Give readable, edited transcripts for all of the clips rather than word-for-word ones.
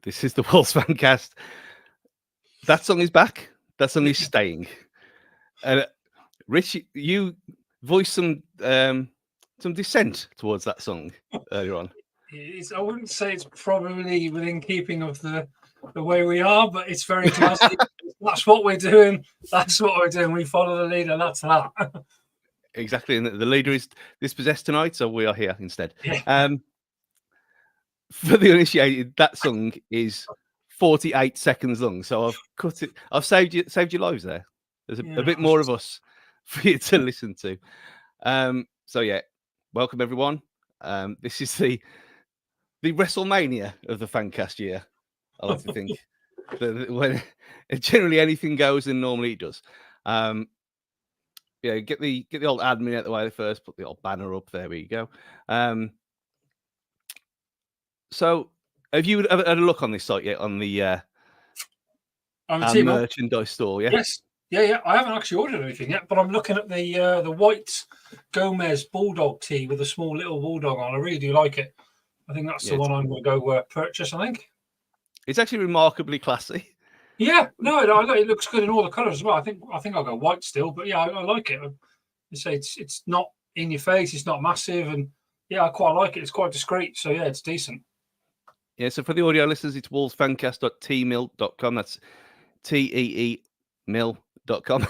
This is the Wolves Fancast. That song is back. That song is staying. And Rich, you voiced some dissent towards that song earlier on. I wouldn't say it's probably within keeping of the way we are, but it's very classy. That's what we're doing. That's what we're doing. We follow the leader. That's that. Exactly. And the leader is dispossessed tonight, so we are here instead. Yeah. For the uninitiated, that song is 48 seconds long. So I've cut it. I've saved your lives there. There's a bit more of us for you to listen to. So yeah, welcome everyone. This is the WrestleMania of the Fancast year. I like to think that when generally anything goes, and normally it does. Yeah, get the old admin out the way first. Put the old banner up. There we go. So, have you had a look on this site yet? On the merchandise store? Yeah. Yes. Yeah. I haven't actually ordered anything yet, but I'm looking at the white Gomez Bulldog tee with a small little bulldog on. I really do like it. I think that's the one I'm going to go purchase. I think it's actually remarkably classy. Yeah, no, it looks good in all the colours as well. I think I'll go white still, but yeah, I like it. You say it's not in your face, it's not massive, and yeah, I quite like it. It's quite discreet, so yeah, it's decent. Yeah, so for the audio listeners, it's wolvesfancast.teemill.com. That's teemill.com.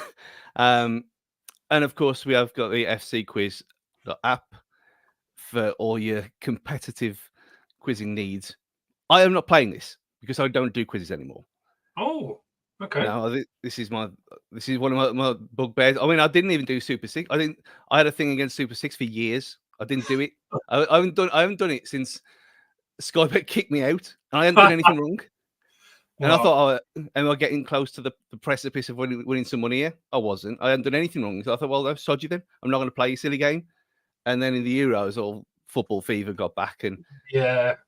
And of course, we have got the FC Quiz app for all your competitive quizzing needs. I am not playing this because I don't do quizzes anymore. Oh, okay. No, this is one of my bugbears. I mean, I didn't even do Super 6. I had a thing against Super 6 for years. I didn't do it. I haven't done it since Skybet kicked me out, and I hadn't done anything wrong. And I thought, am I getting close to the precipice of winning some money here? I wasn't. I hadn't done anything wrong. So I thought, well, I've sod you then. I'm not going to play a silly game. And then in the Euros, all football fever got back, and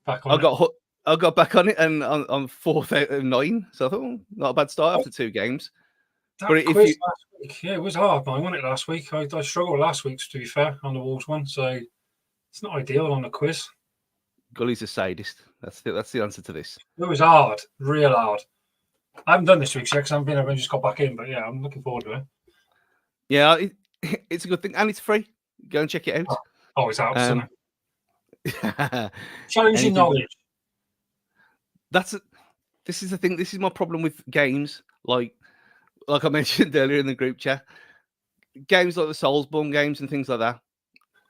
back on I got back on it, and I'm 4th out of 9. So I thought, not a bad start after 2 games. But quiz last week, it was hard. I won it last week. I struggled last week, to be fair, on the Wolves one. So it's not ideal on the quiz. Gully's a sadist. That's the answer to this. It was hard, real hard. I haven't done this week yet because I've just got back in. But yeah, I'm looking forward to it. Yeah, it's a good thing, and it's free. Go and check it out. Oh, it's out, isn't it? Challenging knowledge. This is the thing. This is my problem with games, like I mentioned earlier in the group chat. Games like the Soulsborne games and things like that.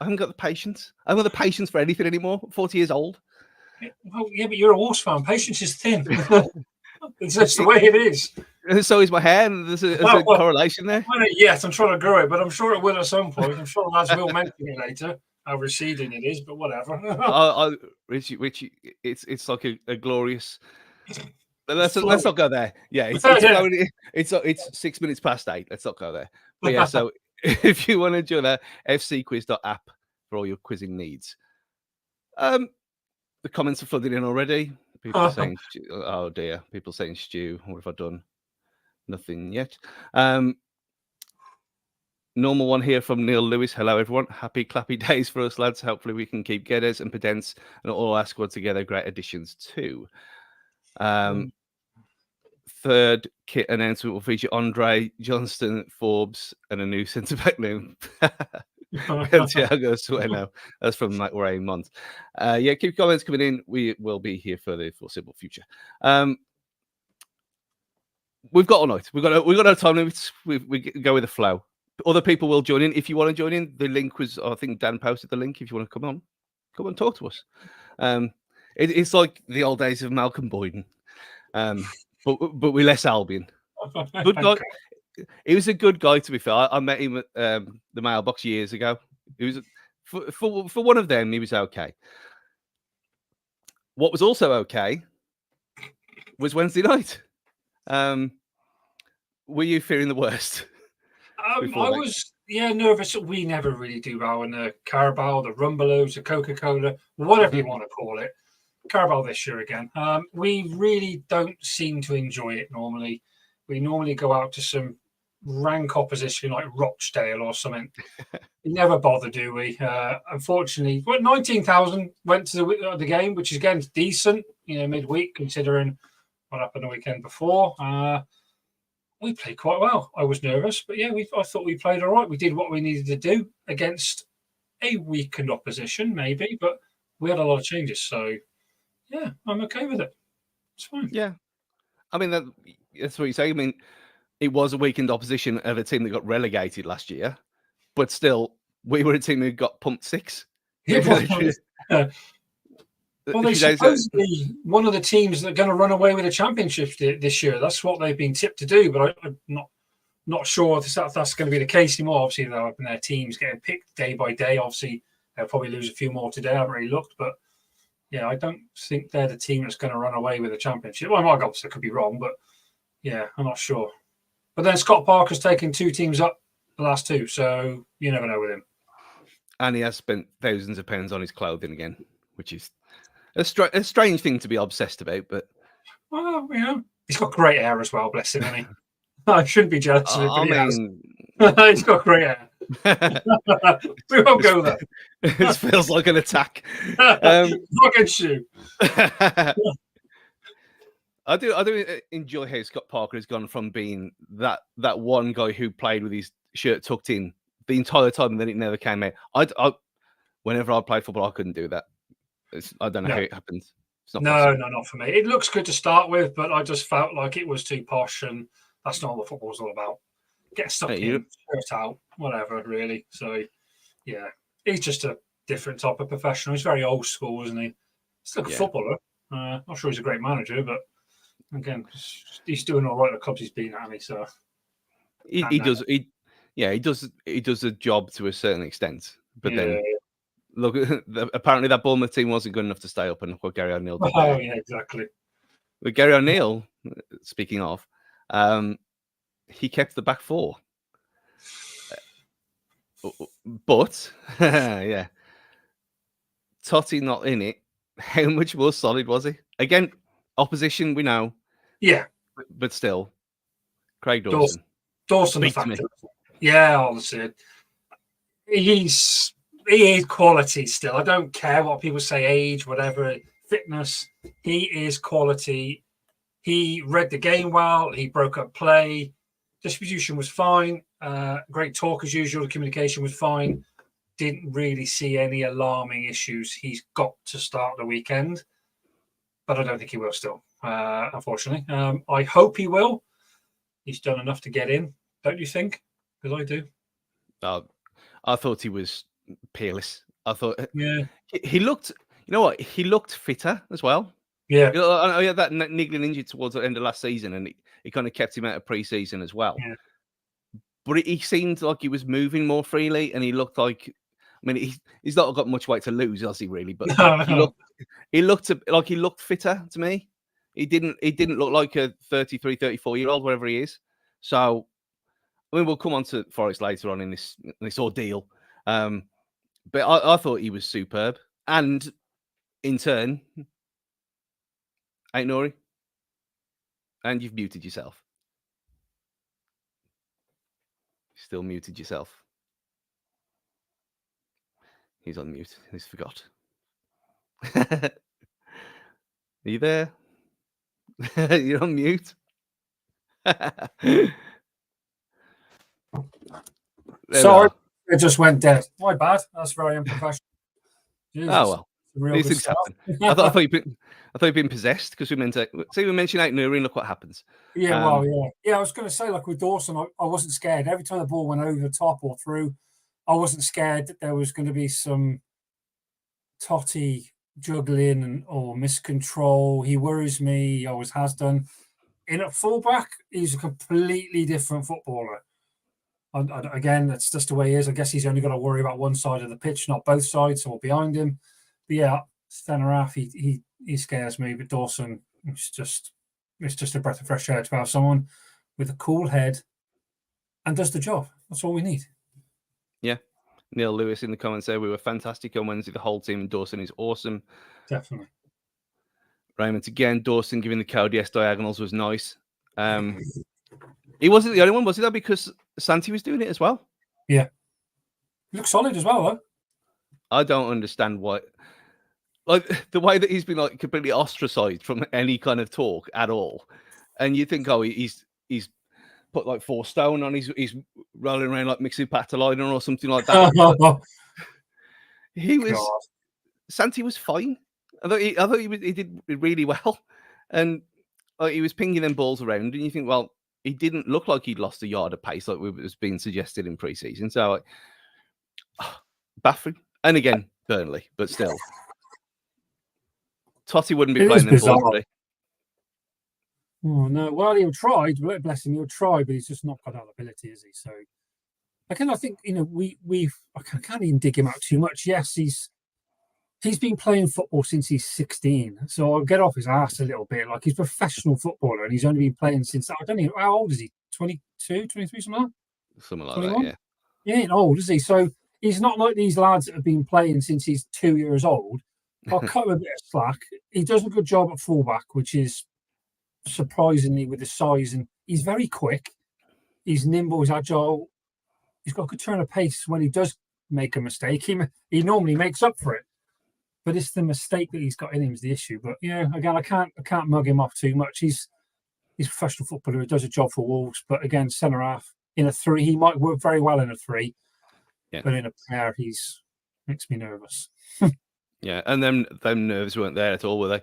I haven't got the patience. I haven't got the patience for anything anymore. I'm 40 years old. Well, yeah, but you're a Wolves fan. Patience is thin. It's just the way it is. And so is my hair. And there's a correlation there. Yes, I'm trying to grow it, but I'm sure it will at some point. I'm sure lads will mention it later. How receding it is, but whatever. Richie, it's like a glorious. Let's not go there. Yeah, it's 6 minutes past 8. Let's not go there. But yeah, so if you want to join our fcquiz.app for all your quizzing needs. The comments are flooding in already. People are saying, oh dear, people saying Stu, what have I done? Nothing yet. Normal one here from Neil Lewis. Hello, everyone. Happy clappy days for us, lads. Hopefully we can keep Guedes and Podence and all our squad together. Great additions too. Third kit announcement will feature Andre, Johnstone, Forbs, and a new centre-back name. Thiago Sueno. That's from Matt Raymond. Yeah, keep comments coming in. We will be here for the foreseeable future. We've got all night. We've got no time limits. We go with the flow. Other people will join in. If you want to join in, the link was, I think Dan posted the link. If you want to come on, talk to us. It's like the old days of Malcolm Boyden, but we're less Albion. Good guy. He was a good guy, to be fair. I met him at the mailbox years ago. He was for one of them. He was okay. What was also okay was Wednesday night. Were you fearing the worst? I was, nervous. We never really do well in the Carabao, the Rumbelows, the Coca-Cola, whatever you want to call it. Carabao this year again. We really don't seem to enjoy it normally. We normally go out to some rank opposition like Rochdale or something. We never bother, do we? Unfortunately, 19,000 went to the game, which is again decent, midweek considering what happened the weekend before. We played quite well. I was nervous, but yeah, I thought we played all right. We did what we needed to do against a weakened opposition, maybe, but we had a lot of changes. So yeah, I'm okay with it. It's fine. Yeah, I mean that's what you say. I mean, it was a weakened opposition of a team that got relegated last year, but still, we were a team who got pumped 6. Yeah, well, they're supposedly one of the teams that are going to run away with the championships this year. That's what they've been tipped to do, but I'm not sure if that's going to be the case anymore. Obviously, their teams getting picked day by day. Obviously, they'll probably lose a few more today. I haven't really looked, but yeah, I don't think they're the team that's going to run away with the championship. Well, I could be wrong, but yeah, I'm not sure. But then Scott Parker's taken 2 teams up the last 2, so you never know with him. And he has spent thousands of pounds on his clothing again, which is a strange thing to be obsessed about. But well, he's got great hair as well. Bless him, hasn't he? I shouldn't be jealous of him, but he's got great hair. We won't go there. It feels like an attack. Fucking shoe. I do enjoy how Scott Parker has gone from being that one guy who played with his shirt tucked in the entire time, and then it never came out. Whenever I played football, I couldn't do that. I don't know how it happens. Not for me. It looks good to start with, but I just felt like it was too posh, and that's not what football's all about. Get stuck in, shirt out, whatever, really. So, yeah, he's just a different type of professional. He's very old school, isn't he? He's like a footballer. Not sure he's a great manager, but again, he's doing all right at the clubs he's been at, so he does. He does a job to a certain extent, but then look, apparently that Bournemouth team wasn't good enough to stay up, and look what Gary O'Neill did. Oh yeah, exactly. But Gary O'Neill, speaking of, he kept the back 4, but yeah, Totti not in it. How much more solid was he? Again, opposition, we know. Yeah, but still, Craig Dawson. Dawson, the factor. Yeah, honestly, he is quality still. I don't care what people say, age, whatever, fitness. He is quality. He read the game well. He broke up play. Distribution was fine. Great talk as usual. The communication was fine. Didn't really see any alarming issues. He's got to start the weekend, but I don't think he will still, unfortunately. I hope he will. He's done enough to get in, don't you think? Because I do. I thought he was peerless. I thought he looked, you know what? He looked fitter as well. Yeah. I had that niggling injury towards the end of last season, and it kind of kept him out of pre-season as well. Yeah. But he seemed like he was moving more freely, and he looked like, I mean, he's not got much weight to lose, has he, really? But he looked fitter to me. He didn't look like a 33, 34-year-old, whatever he is. So, I mean, we'll come on to Forest later on in this ordeal. But I thought he was superb. And in turn, ain't Nori? And you've muted yourself. Still muted yourself. He's on mute. He's forgot. Are you there? You're on mute. Sorry, it just went dead. My bad. That's very unprofessional. Jesus. Oh well, these things happen. I thought you'd been possessed because we mentioned Ait Nouri and look what happens. Yeah, I was going to say, like with Dawson, I wasn't scared. Every time the ball went over the top or through, I wasn't scared that there was going to be some Totti juggling or miscontrol. He worries me. He always has done. In at fullback, he's a completely different footballer. Again, that's just the way he is. I guess he's only got to worry about one side of the pitch, not both sides, or behind him. But yeah, centre half, he scares me. But Dawson, it's just a breath of fresh air to have someone with a cool head and does the job. That's all we need. Yeah. Neil Lewis in the comments there, we were fantastic on Wednesday. The whole team, and Dawson is awesome. Definitely. Raymond again, Dawson giving the Cody S diagonals was nice. He wasn't the only one, was he? Though, because Santi was doing it as well. Yeah, he looks solid as well, though. I don't understand why. Like the way that he's been like completely ostracized from any kind of talk at all, and you think, oh, he's put like 4 stone on, he's rolling around like mixing Patalina or something like that. But he was Santi was fine. I thought he did really well, and like he was pinging them balls around, and you think, well, he didn't look like he'd lost a yard of pace like was being suggested in pre-season. So, like, baffling. And again, Burnley, but still. Totti wouldn't be playing them balls today. Oh no! Well, he'll try. Bless him, he'll try, but he's just not got that ability, is he? So, I think I can't even dig him out too much. Yes, he's been playing football since he's 16, so I'll get off his ass a little bit. Like, he's a professional footballer, and he's only been playing since, I don't know, how old is he? 22, 23, something like that? Something like 21? that, yeah. He ain't old, is he? So he's not like these lads that have been playing since he's 2 years old. I'll cut him a bit of slack. He does a good job at fullback, which is surprisingly with the size, and he's very quick. He's nimble, he's agile. He's got a good turn of pace when he does make a mistake. He normally makes up for it. But it's the mistake that he's got in him is the issue. But yeah, again, I can't mug him off too much. He's a professional footballer who does a job for Wolves. But again, centre half in a 3, he might work very well in a 3. Yeah. But in a pair, makes me nervous. Yeah, and them nerves weren't there at all, were they?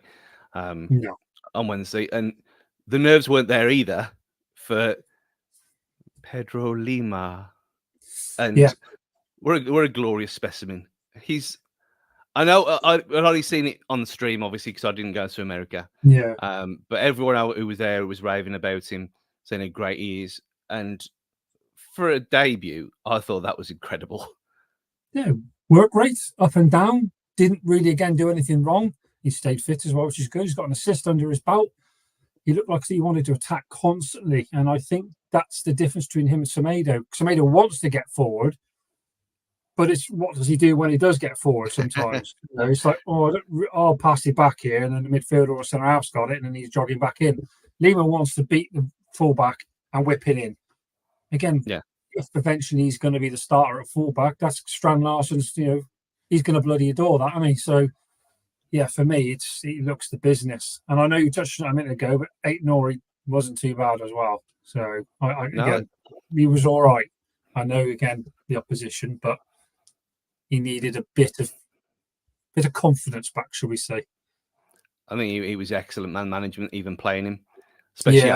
No. On Wednesday, and the nerves weren't there either for Pedro Lima. And we're a glorious specimen. I know I'd only seen it on the stream, obviously, because I didn't go to America. Yeah. But everyone who was there was raving about him, saying how great he is. And for a debut, I thought that was incredible. Yeah, work rate up and down. Didn't really, again, do anything wrong. He stayed fit as well, which is good. He's got an assist under his belt. He looked like he wanted to attack constantly. And I think that's the difference between him and Semedo. Semedo wants to get forward, but it's what does he do when he does get forward sometimes? It's like, I'll pass it back here, and then the midfielder or centre half's got it, and then he's jogging back in. Lima wants to beat the fullback and whip it in. Again, if eventually he's going to be the starter at fullback, that's Strand Larsen's, he's going to bloody adore that, I mean. So, yeah, for me, it looks the business. And I know you touched on it a minute ago, but Aït-Nouri wasn't too bad as well. So, again, he was all right. I know, again, the opposition, but he needed a bit of confidence back, shall we say. I think he was excellent man management, even playing him, especially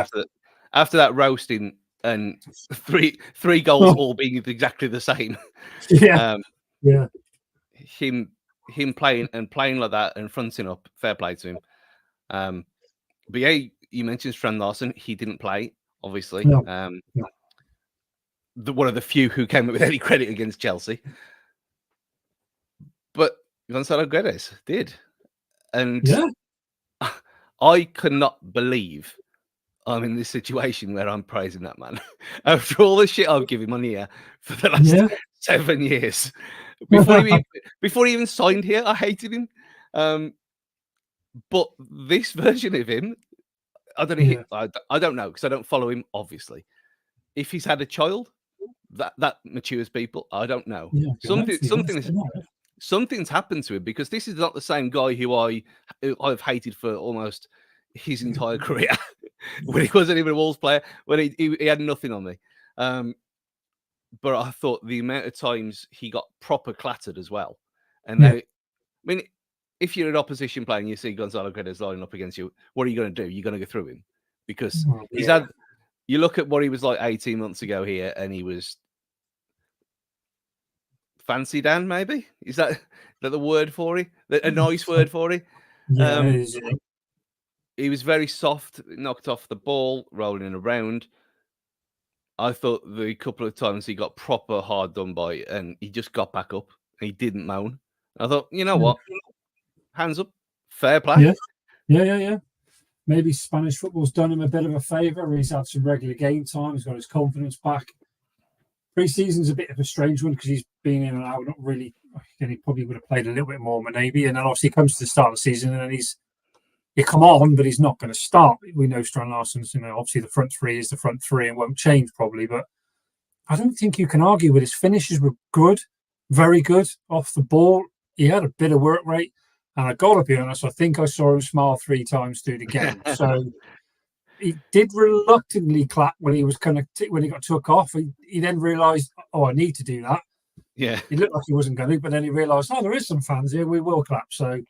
after that roasting and three goals all being exactly the same. Yeah, Him playing like that and fronting up, fair play to him. But yeah, you mentioned Strand Larsen. He didn't play, obviously. No. One of the few who came up with any credit against Chelsea. But Gonzalo Guedes did. And I cannot believe I'm in this situation where I'm praising that man. After all the shit I've given him on here for the last 7 years. Before he even signed here, I hated him. But this version of him, I don't know. I don't know, because I don't follow him, obviously. If he's had a child, that matures people. I don't know. Something's happened to him, because this is not the same guy who I've hated for almost his entire career. When he wasn't even a Wolves player, when he had nothing on me. But I thought the amount of times he got proper clattered as well. And now, I mean, if you're an opposition player and you see Gonzalo Guedes lining up against you, what are you going to do? You're going to go through him, because he's had. You look at what he was like 18 months ago here, and he was fancy Dan. Maybe is that the word for it? A nice word for it. He was very soft, knocked off the ball, rolling around. I thought the couple of times he got proper hard done by, and he just got back up. He didn't moan. I thought, you know what? Hands up. Fair play. Yeah. Maybe Spanish football's done him a bit of a favour. He's had some regular game time. He's got his confidence back. Pre-season's a bit of a strange one, because he's been in and out. Not really. Again, he probably would have played a little bit more, maybe. And then obviously he comes to the start of the season, and then he's you come on, but he's not going to start. We know Strand Larsen's, obviously the front three is the front three and won't change probably, but I don't think you can argue with his finishes were good, very good off the ball. He had a bit of work rate, and I got to be honest, I think I saw him smile 3 times through the game. So he did reluctantly clap when he was when he got took off. He then realised, I need to do that. Yeah, he looked like he wasn't going to, but then he realised, there is some fans here. We will clap. So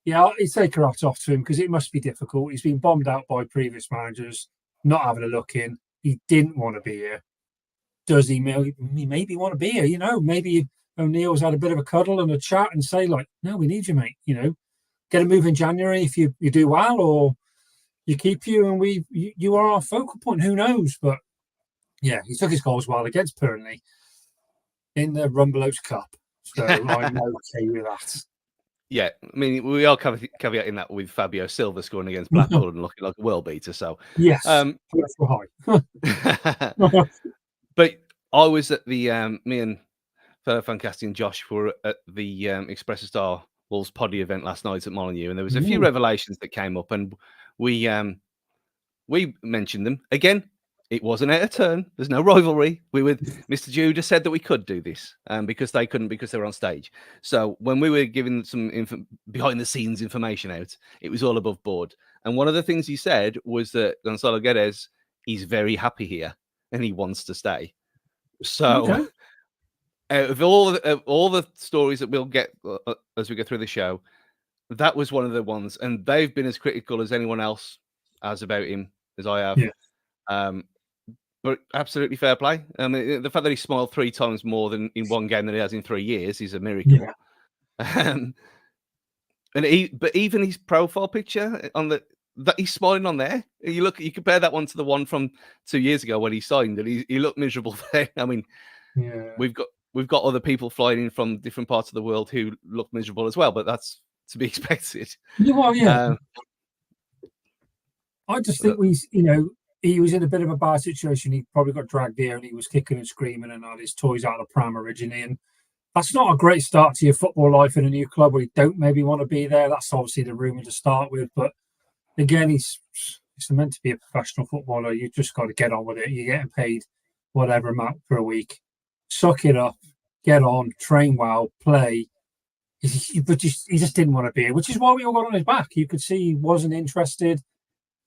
yeah, he'd take her hat off to him because it must be difficult. He's been bombed out by previous managers, not having a look in. He didn't want to be here. Does he maybe want to be here? Maybe O'Neill's had a bit of a cuddle and a chat and say, no, we need you, mate. Get a move in January if you do well, or you keep you and you are our focal point. Who knows? But yeah, he took his goals well against Burnley in the Rumble Oats Cup. So I'm okay with that. Yeah, I mean, we are caveating that with Fabio Silva scoring against Blackpool and looking like a world beater. So yes, that's high. But I was at the me and fellow Fancasting Josh were at the Express Star Wolves Poddy event last night at Molineux, and there was a few revelations that came up, and we mentioned them again. It wasn't out of turn. There's no rivalry. Mr. Judah said that we could do this because they couldn't because they were on stage. So when we were giving some behind the scenes information out, it was all above board. And one of the things he said was that Gonzalo Guedes, he's very happy here and he wants to stay. So out of all the stories that we'll get as we go through the show, that was one of the ones. And they've been as critical as anyone else has about him as I have. Yeah. But absolutely fair play. I mean, the fact that he smiled 3 times more than in one game than he has in 3 years is a miracle. Yeah. But even his profile picture that he's smiling on there. You compare that one to the one from 2 years ago when he signed, and he looked miserable there. I mean, we've got other people flying in from different parts of the world who look miserable as well, but that's to be expected. I just think he was in a bit of a bad situation. He probably got dragged here and he was kicking and screaming and had his toys out of the pram originally. And that's not a great start to your football life in a new club where you don't maybe want to be there. That's obviously the rumour to start with. But again, he's meant to be a professional footballer. You just got to get on with it. You're getting paid whatever amount per week. Suck it up, get on, train well, play. But he just didn't want to be here, which is why we all got on his back. You could see he wasn't interested.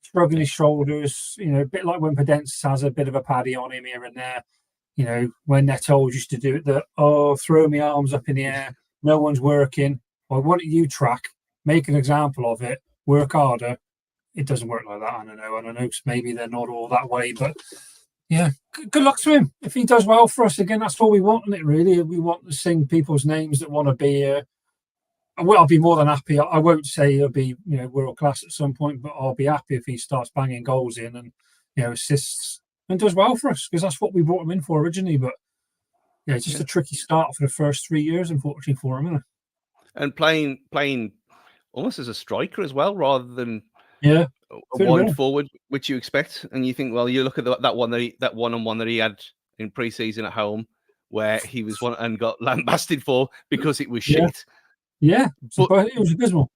Shrugging his shoulders, a bit like when Podence has a bit of a paddy on him here and there. When Neto used to do it, throw my arms up in the air, no one's working. Well, why don't you track, make an example of it, work harder? It doesn't work like that, I don't know. And I know maybe they're not all that way, but yeah, good luck to him. If he does well for us, again, that's all we want, isn't it, really? We want to sing people's names that want to be here. I'll be more than happy. I won't say he'll be, world class at some point, but I'll be happy if he starts banging goals in and, assists and does well for us because that's what we brought him in for originally. But yeah, it's just a tricky start for the first 3 years, unfortunately, for him, isn't it? And playing almost as a striker as well, rather than a wide forward, which you expect. And you think, well, you look at that one-on-one that he had in pre-season at home, where he was one and got lambasted for because it was shit. Yeah, but it was abysmal.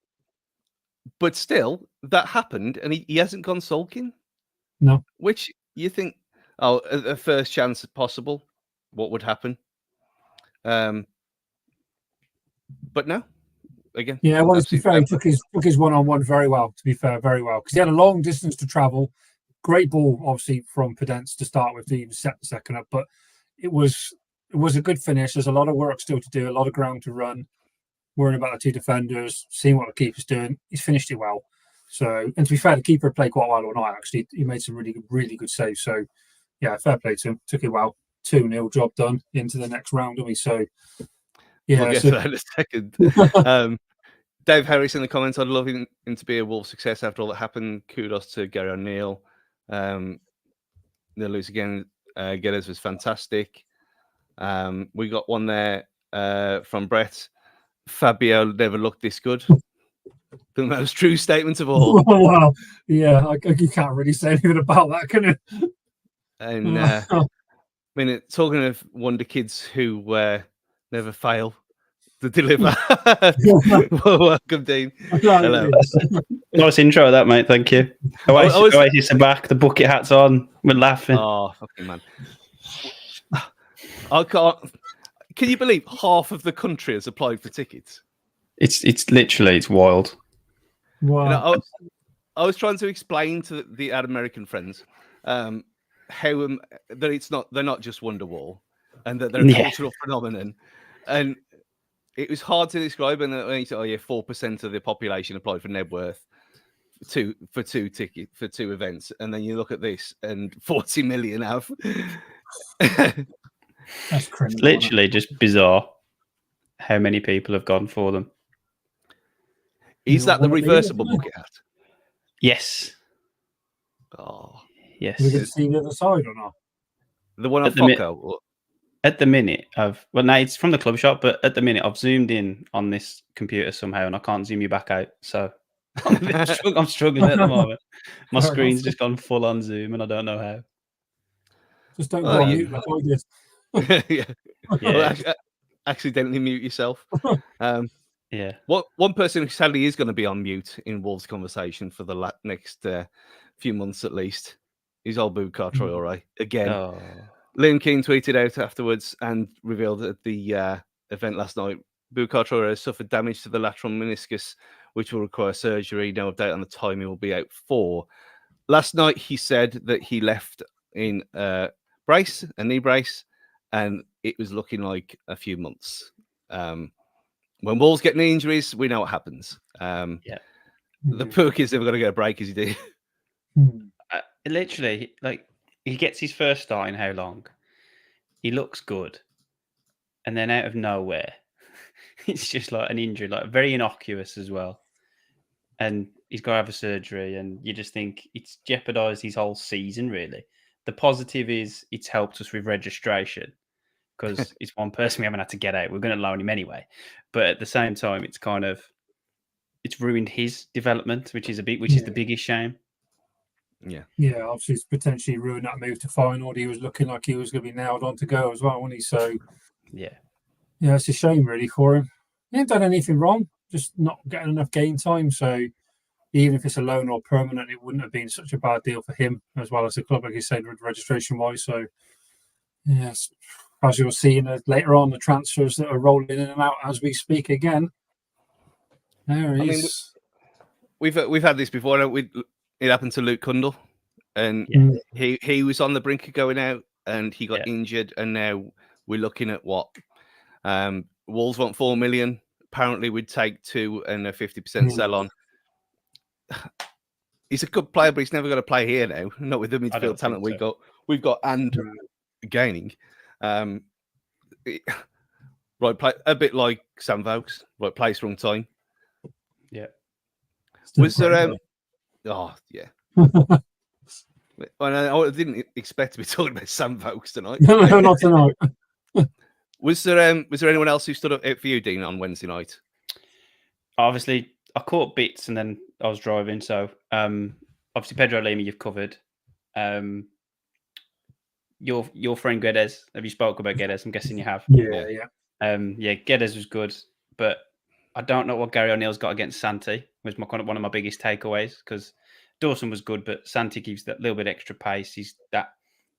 But still, that happened, and he hasn't gone sulking. No. Which you think, a first chance possible, what would happen? But no, again. Yeah, well, to be fair, he took his one-on-one very well, to be fair, very well. Because he had a long distance to travel. Great ball, obviously, from Podence to start with to even set the second up. But it was a good finish. There's a lot of work still to do, a lot of ground to run. Worrying about the 2 defenders, seeing what the keeper's doing. He's finished it well. So, and to be fair, the keeper played quite well all night, actually. He made some really good saves. So, yeah, fair play to him. Took it well. 2-0, job done into the next round, didn't we? So, yeah. We'll get to that in a second. Dave Harris in the comments, I'd love him to be a Wolves success after all that happened. Kudos to Gary O'Neill. They'll lose again. Guedes was fantastic. We got one there from Brett. Fabio never looked this good. The most true statement of all. Oh, wow. Yeah, you can't really say anything about that, can you? And I mean, talking of wonder kids who never fail to deliver. Welcome, Dean. Hello. Nice intro, that mate. Thank you. Oasis are back. The bucket hats on. We're laughing. Oh, fucking man! I can't. Can you believe half of the country has applied for tickets? It's literally wild. Wow. You know, I was trying to explain to our American friends how that they're not just Wonderwall, and that they're a cultural phenomenon, and it was hard to describe. And they said, 4% of the population applied for Nebworth for two events, and then you look at this, and 40 million have. That's crazy. It's literally just bizarre how many people have gone for them. Is that the reversible bucket hat? Yes. Oh, yes. We can see the other side or not? The one at Foco? At the minute, now it's from the club shop, but at the minute I've zoomed in on this computer somehow, and I can't zoom you back out. So I'm struggling at the moment. My screen's just gone full on zoom, and I don't know how. Just don't go on mute like I did. Well, accidentally mute yourself. Yeah. One person who sadly is going to be on mute in Wolves conversation for the next few months at least is old Boubacar Traore again. Oh. Liam Keane tweeted out afterwards and revealed at the event last night, Boubacar Traore has suffered damage to the lateral meniscus, which will require surgery. No update on the time he will be out for. Last night, he said that he left in a knee brace, and it was looking like a few months. When Wolves get knee injuries, we know what happens. The poor kid's never going to get a break as he did. Literally, like, he gets his first start in how long? He looks good. And then out of nowhere, it's just like an injury, like very innocuous as well. And he's got to have a surgery, and you just think it's jeopardized his whole season, really. The positive is it's helped us with registration because it's one person we haven't had to get out. We're going to loan him anyway. But at the same time, it's ruined his development, which is the biggest shame. Yeah. Yeah, obviously it's potentially ruined that move to Feyenoord. He was looking like he was going to be nailed on to go as well, wasn't he? So yeah, it's a shame really for him. He ain't done anything wrong, just not getting enough game time. So even if it's a loan or permanent, it wouldn't have been such a bad deal for him as well as the club, like you said, registration wise. So yes, as you'll see later on, the transfers that are rolling in and out as we speak again. There he is. We've had this before. It happened to Luke Kundle, and he was on the brink of going out, and he got injured, and now we're looking at what Wolves want 4 million. Apparently, we'd take 2 and a 50% sell on. He's a good player, but he's never going to play here now. Not with the midfield talent we've got, and gaining. Right, play a bit like Sam Vokes. Right place, wrong time. Yeah. Was there? Oh yeah. I didn't expect to be talking about Sam Vokes tonight. No, not tonight. Was there anyone else who stood up for you, Dean, on Wednesday night? Obviously, I caught bits and then I was driving. So obviously Pedro Lima, you've covered. Your friend Guedes. Have you spoke about Guedes? I'm guessing you have. Yeah. Guedes was good, but I don't know what Gary O'Neill's got against Santi. Was one of my biggest takeaways because Dawson was good, but Santi gives that little bit extra pace. He's that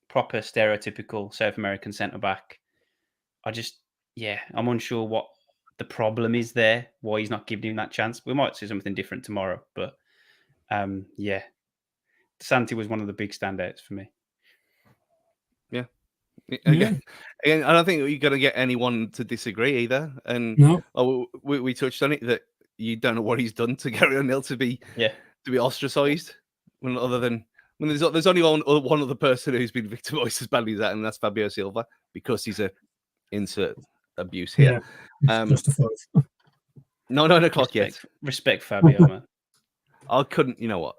proper stereotypical South American centre back. I'm unsure what the problem is there. Why he's not giving him that chance. We might see something different tomorrow, but Santi was one of the big standouts for me. Yeah. Again, I don't think you're going to get anyone to disagree either. And we touched on it that you don't know what he's done to Gary O'Neill to be ostracised. There's only one other person who's been victimised as badly as that, and that's Fabio Silva because he's a insert abuse here. Justified. No, 9 o'clock yet. Respect Fabio, man. I couldn't. You know what?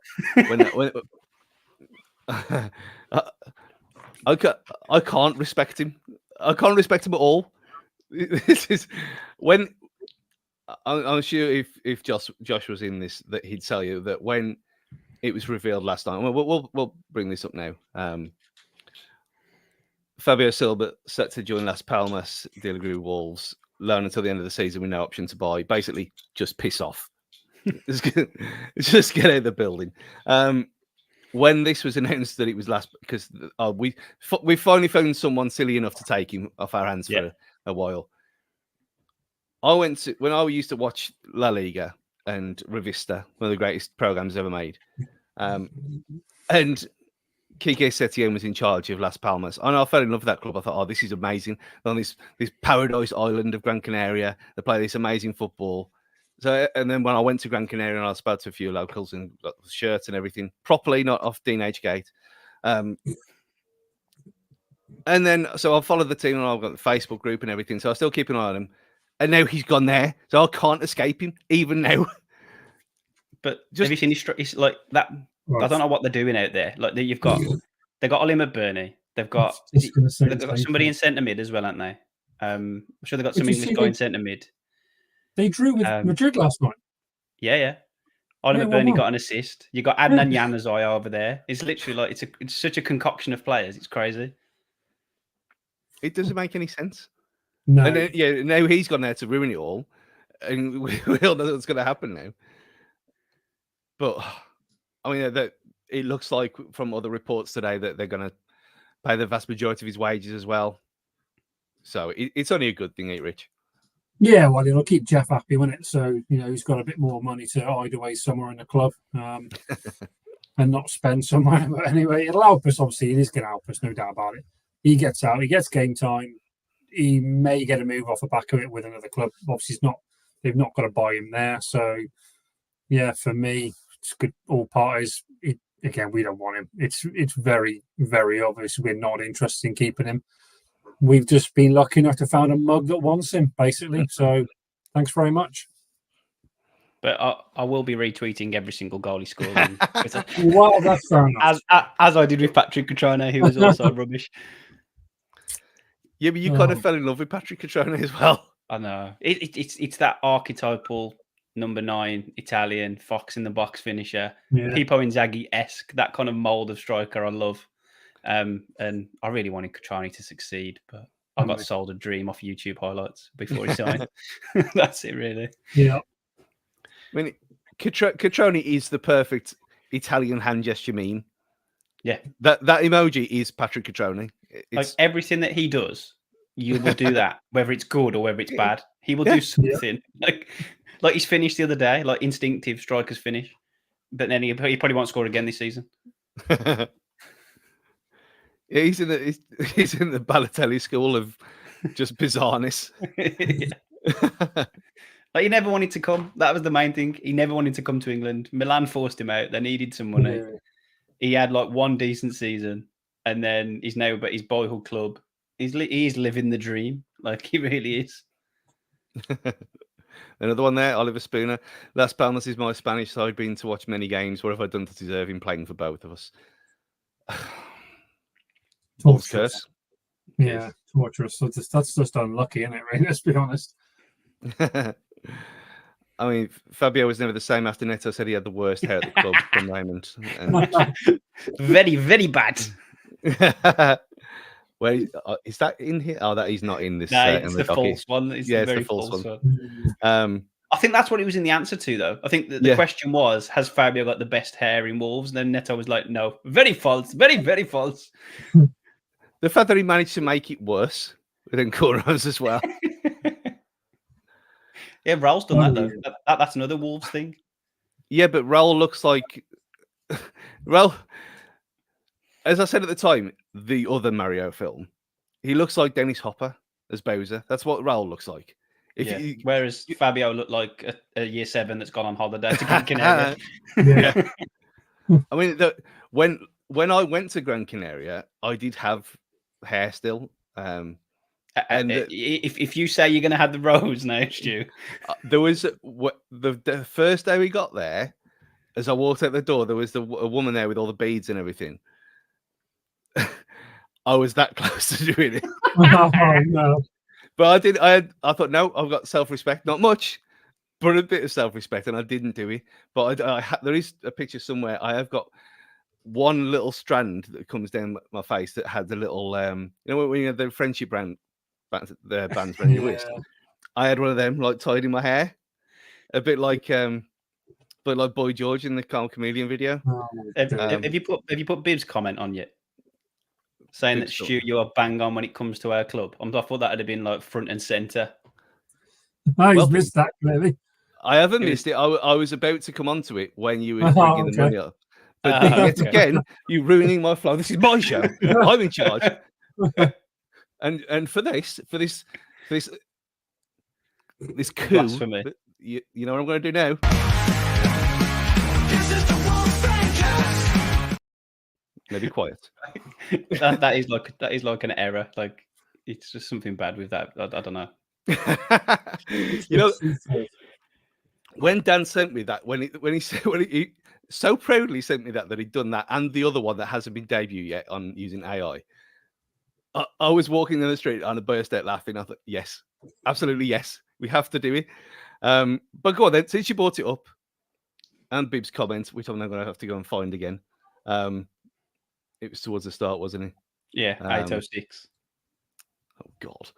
I can't respect him. I can't respect him at all. This is when I'm sure if Josh was in this, that he'd tell you that when it was revealed last night. We'll bring this up now. Fabio Silva set to join Las Palmas, deal with Wolves, loan until the end of the season with no option to buy. Basically, just piss off. Just get out of the building. When this was announced that it was last, because we finally found someone silly enough to take him off our hands for a while. When I used to watch La Liga and Revista, one of the greatest programs ever made, and Quique Setien was in charge of Las Palmas, and I fell in love with that club. I thought, oh, this is amazing. They're on this paradise island of Gran Canaria, they play this amazing football. So, and then when I went to Gran Canaria, and I spoke to a few locals and got shirts and everything properly, not off Teenage Gate. And then, so I followed the team, and I've got the Facebook group and everything. So I still keep an eye on him. And now he's gone there, so I can't escape him, even now. But have you seen his like that? Right. I don't know what they're doing out there. Like they've got Oli McBurney. They've got somebody in centre mid as well, haven't they? I'm sure they've got some English guy in centre mid. They drew with Madrid last night. Yeah. Oli McBurney got an assist. You got Adnan Januzaj over there. It's literally like it's such a concoction of players. It's crazy. It doesn't make any sense. No. And then, now he's gone there to ruin it all, and we all know what's going to happen now. But I mean, it looks like from other reports today that they're going to pay the vast majority of his wages as well. So it's only a good thing, ain't Rich? Yeah, well, it'll keep Jeff happy, won't it? So, he's got a bit more money to hide away somewhere in the club and not spend somewhere. But anyway, it'll help us, obviously. It is going to help us, no doubt about it. He gets out, he gets game time. He may get a move off the back of it with another club. Obviously, they've not got to buy him there. So, yeah, for me, it's good. All parties. Again, we don't want him. It's very, very obvious we're not interested in keeping him. We've just been lucky enough to find a mug that wants him, basically. So, thanks very much. But I will be retweeting every single goal he scored. Well, that's fair enough. As I did with Patrick Cutrone, who was also rubbish. Yeah, but you kind of fell in love with Patrick Cutrone as well. I know. It's that archetypal number 9 Italian fox in the box finisher, Pippo Inzaghi-esque, that kind of mold of striker I love. And I really wanted Cutrone to succeed, but I got sold a dream off YouTube highlights before he signed. That's it, really. Yeah. I mean, Cutrone is the perfect Italian hand gesture meme. Yeah. That emoji is Patrick Cutrone. Like everything that he does, you will do that, whether it's good or whether it's bad. He will do something. Like he's finished the other day, like instinctive striker's finish. But then he probably won't score again this season. Yeah, he's in the Balotelli school of just bizarreness. Like he never wanted to come. That was the main thing. He never wanted to come to England. Milan forced him out. They needed some money. Yeah. He had like one decent season, and then he's now at his boyhood club. He's living the dream. Like he really is. Another one there, Oliver Spooner. Las Palmas is my Spanish side. Been to watch many games. What have I done to deserve him playing for both of us? Torturous. Yeah, torturous. So that's just unlucky, isn't it? Right? Let's be honest. I mean, Fabio was never the same after Neto said he had the worst hair at the club from Raymond. Very, very bad. Where is that in here? Oh, that he's not in this. No, it's the false one. It's the false one. I think that's what it was in the answer to, though. I think the question was, has Fabio got the best hair in Wolves? And then Neto was like, no, very false, very, very false. The fact that he managed to make it worse within corners as well. Yeah, Raul's done that, though. That's another Wolves thing. Yeah, but Raul looks like... Raul, as I said at the time, the other Mario film, he looks like Dennis Hopper as Bowser. That's what Raul looks like. Whereas Fabio looked like a year 7 that's gone on holiday to Gran Canaria. I mean, when I went to Gran Canaria, I did have hair still. And if you say you're going to have the rose now, Stu, there was the first day we got there. As I walked out the door, there was a woman there with all the beads and everything. I was that close to doing it. Oh, no. But I thought, no, I've got self-respect, not much, but a bit of self-respect, and I didn't do it. But there is a picture somewhere. I have got one little strand that comes down my face that had the little, when you have the friendship bands around your waist. I had one of them like tied in my hair, a bit like but like Boy George in the Calm Chameleon video. Oh, Have you put Bib's comment on yet? Saying that Bib's Stu, you are bang on when it comes to our club. I thought that would have been like front and centre. no, he's Well, missed that clearly. I haven't It was- missed it. I was about to come onto it when you were Oh, bringing the okay. money up. But yet okay. again, you ruining my flow. This is my show. I'm in charge. And for this coup, Blasphemy. you know what I'm going to do now? Now be quiet. that is like an error. Like it's just something bad with that. I don't know. You know, when Dan sent me that, when he so proudly sent me that he'd done that, and the other one that hasn't been debuted yet on using AI, I was walking down the street and I burst out laughing. I thought, yes, absolutely yes, we have to do it. But go on then, since you brought it up, and Bib's comment, which I'm now going to have to go and find again. It was towards the start, wasn't it? Yeah, 806. Oh God.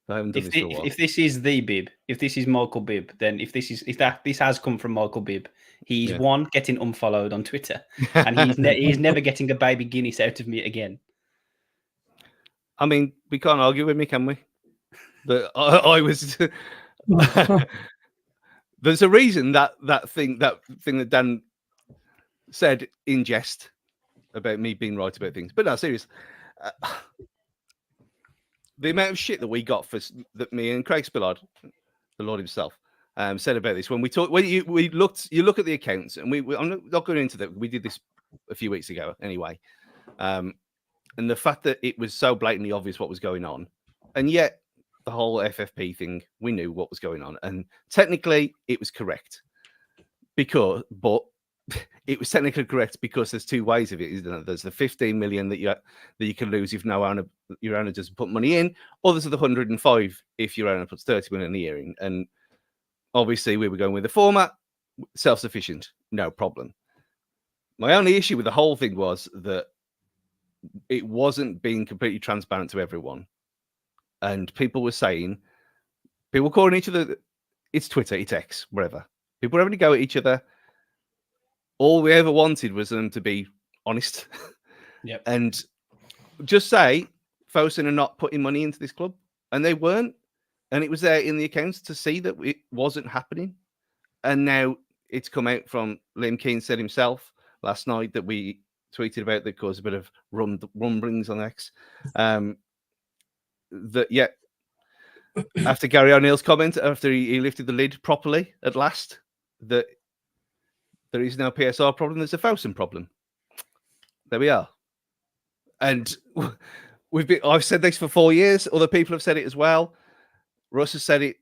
I haven't done this for a while. If this is the Bib, if this is Michael Bib, then if this has come from Michael Bib, he's one getting unfollowed on Twitter, and he's never getting a baby Guinness out of me again. I mean, we can't argue with me, can we? But I was. There's a reason that thing that Dan said in jest about me being right about things, but no, serious. The amount of shit that we got that me and Craig Spillard, the Lord himself, said about this when we talked. When you look at the accounts, and I'm not going into that. We did this a few weeks ago anyway, and the fact that it was so blatantly obvious what was going on, and yet the whole FFP thing, we knew what was going on, and technically it was correct but it was technically correct because there's two ways of it. Isn't there? There's the 15 million that you can lose if your owner doesn't put money in, or there's the 105 if your owner puts 30 million a year in. And obviously, we were going with the format, self-sufficient, no problem. My only issue with the whole thing was that it wasn't being completely transparent to everyone, and people were calling each other. It's Twitter, it's X, whatever. People were having to go at each other. All we ever wanted was them to be honest. Yep. And just say, Fosun are not putting money into this club. And they weren't. And it was there in the accounts to see that it wasn't happening. And now it's come out from Liam Keane said himself last night that we tweeted about that caused a bit of rumblings on X. After Gary O'Neill's comment, after he lifted the lid properly at last, that there is no PSR problem, there's a Fosun problem. There we are. And I've said this for 4 years. Other people have said it as well. Russ has said it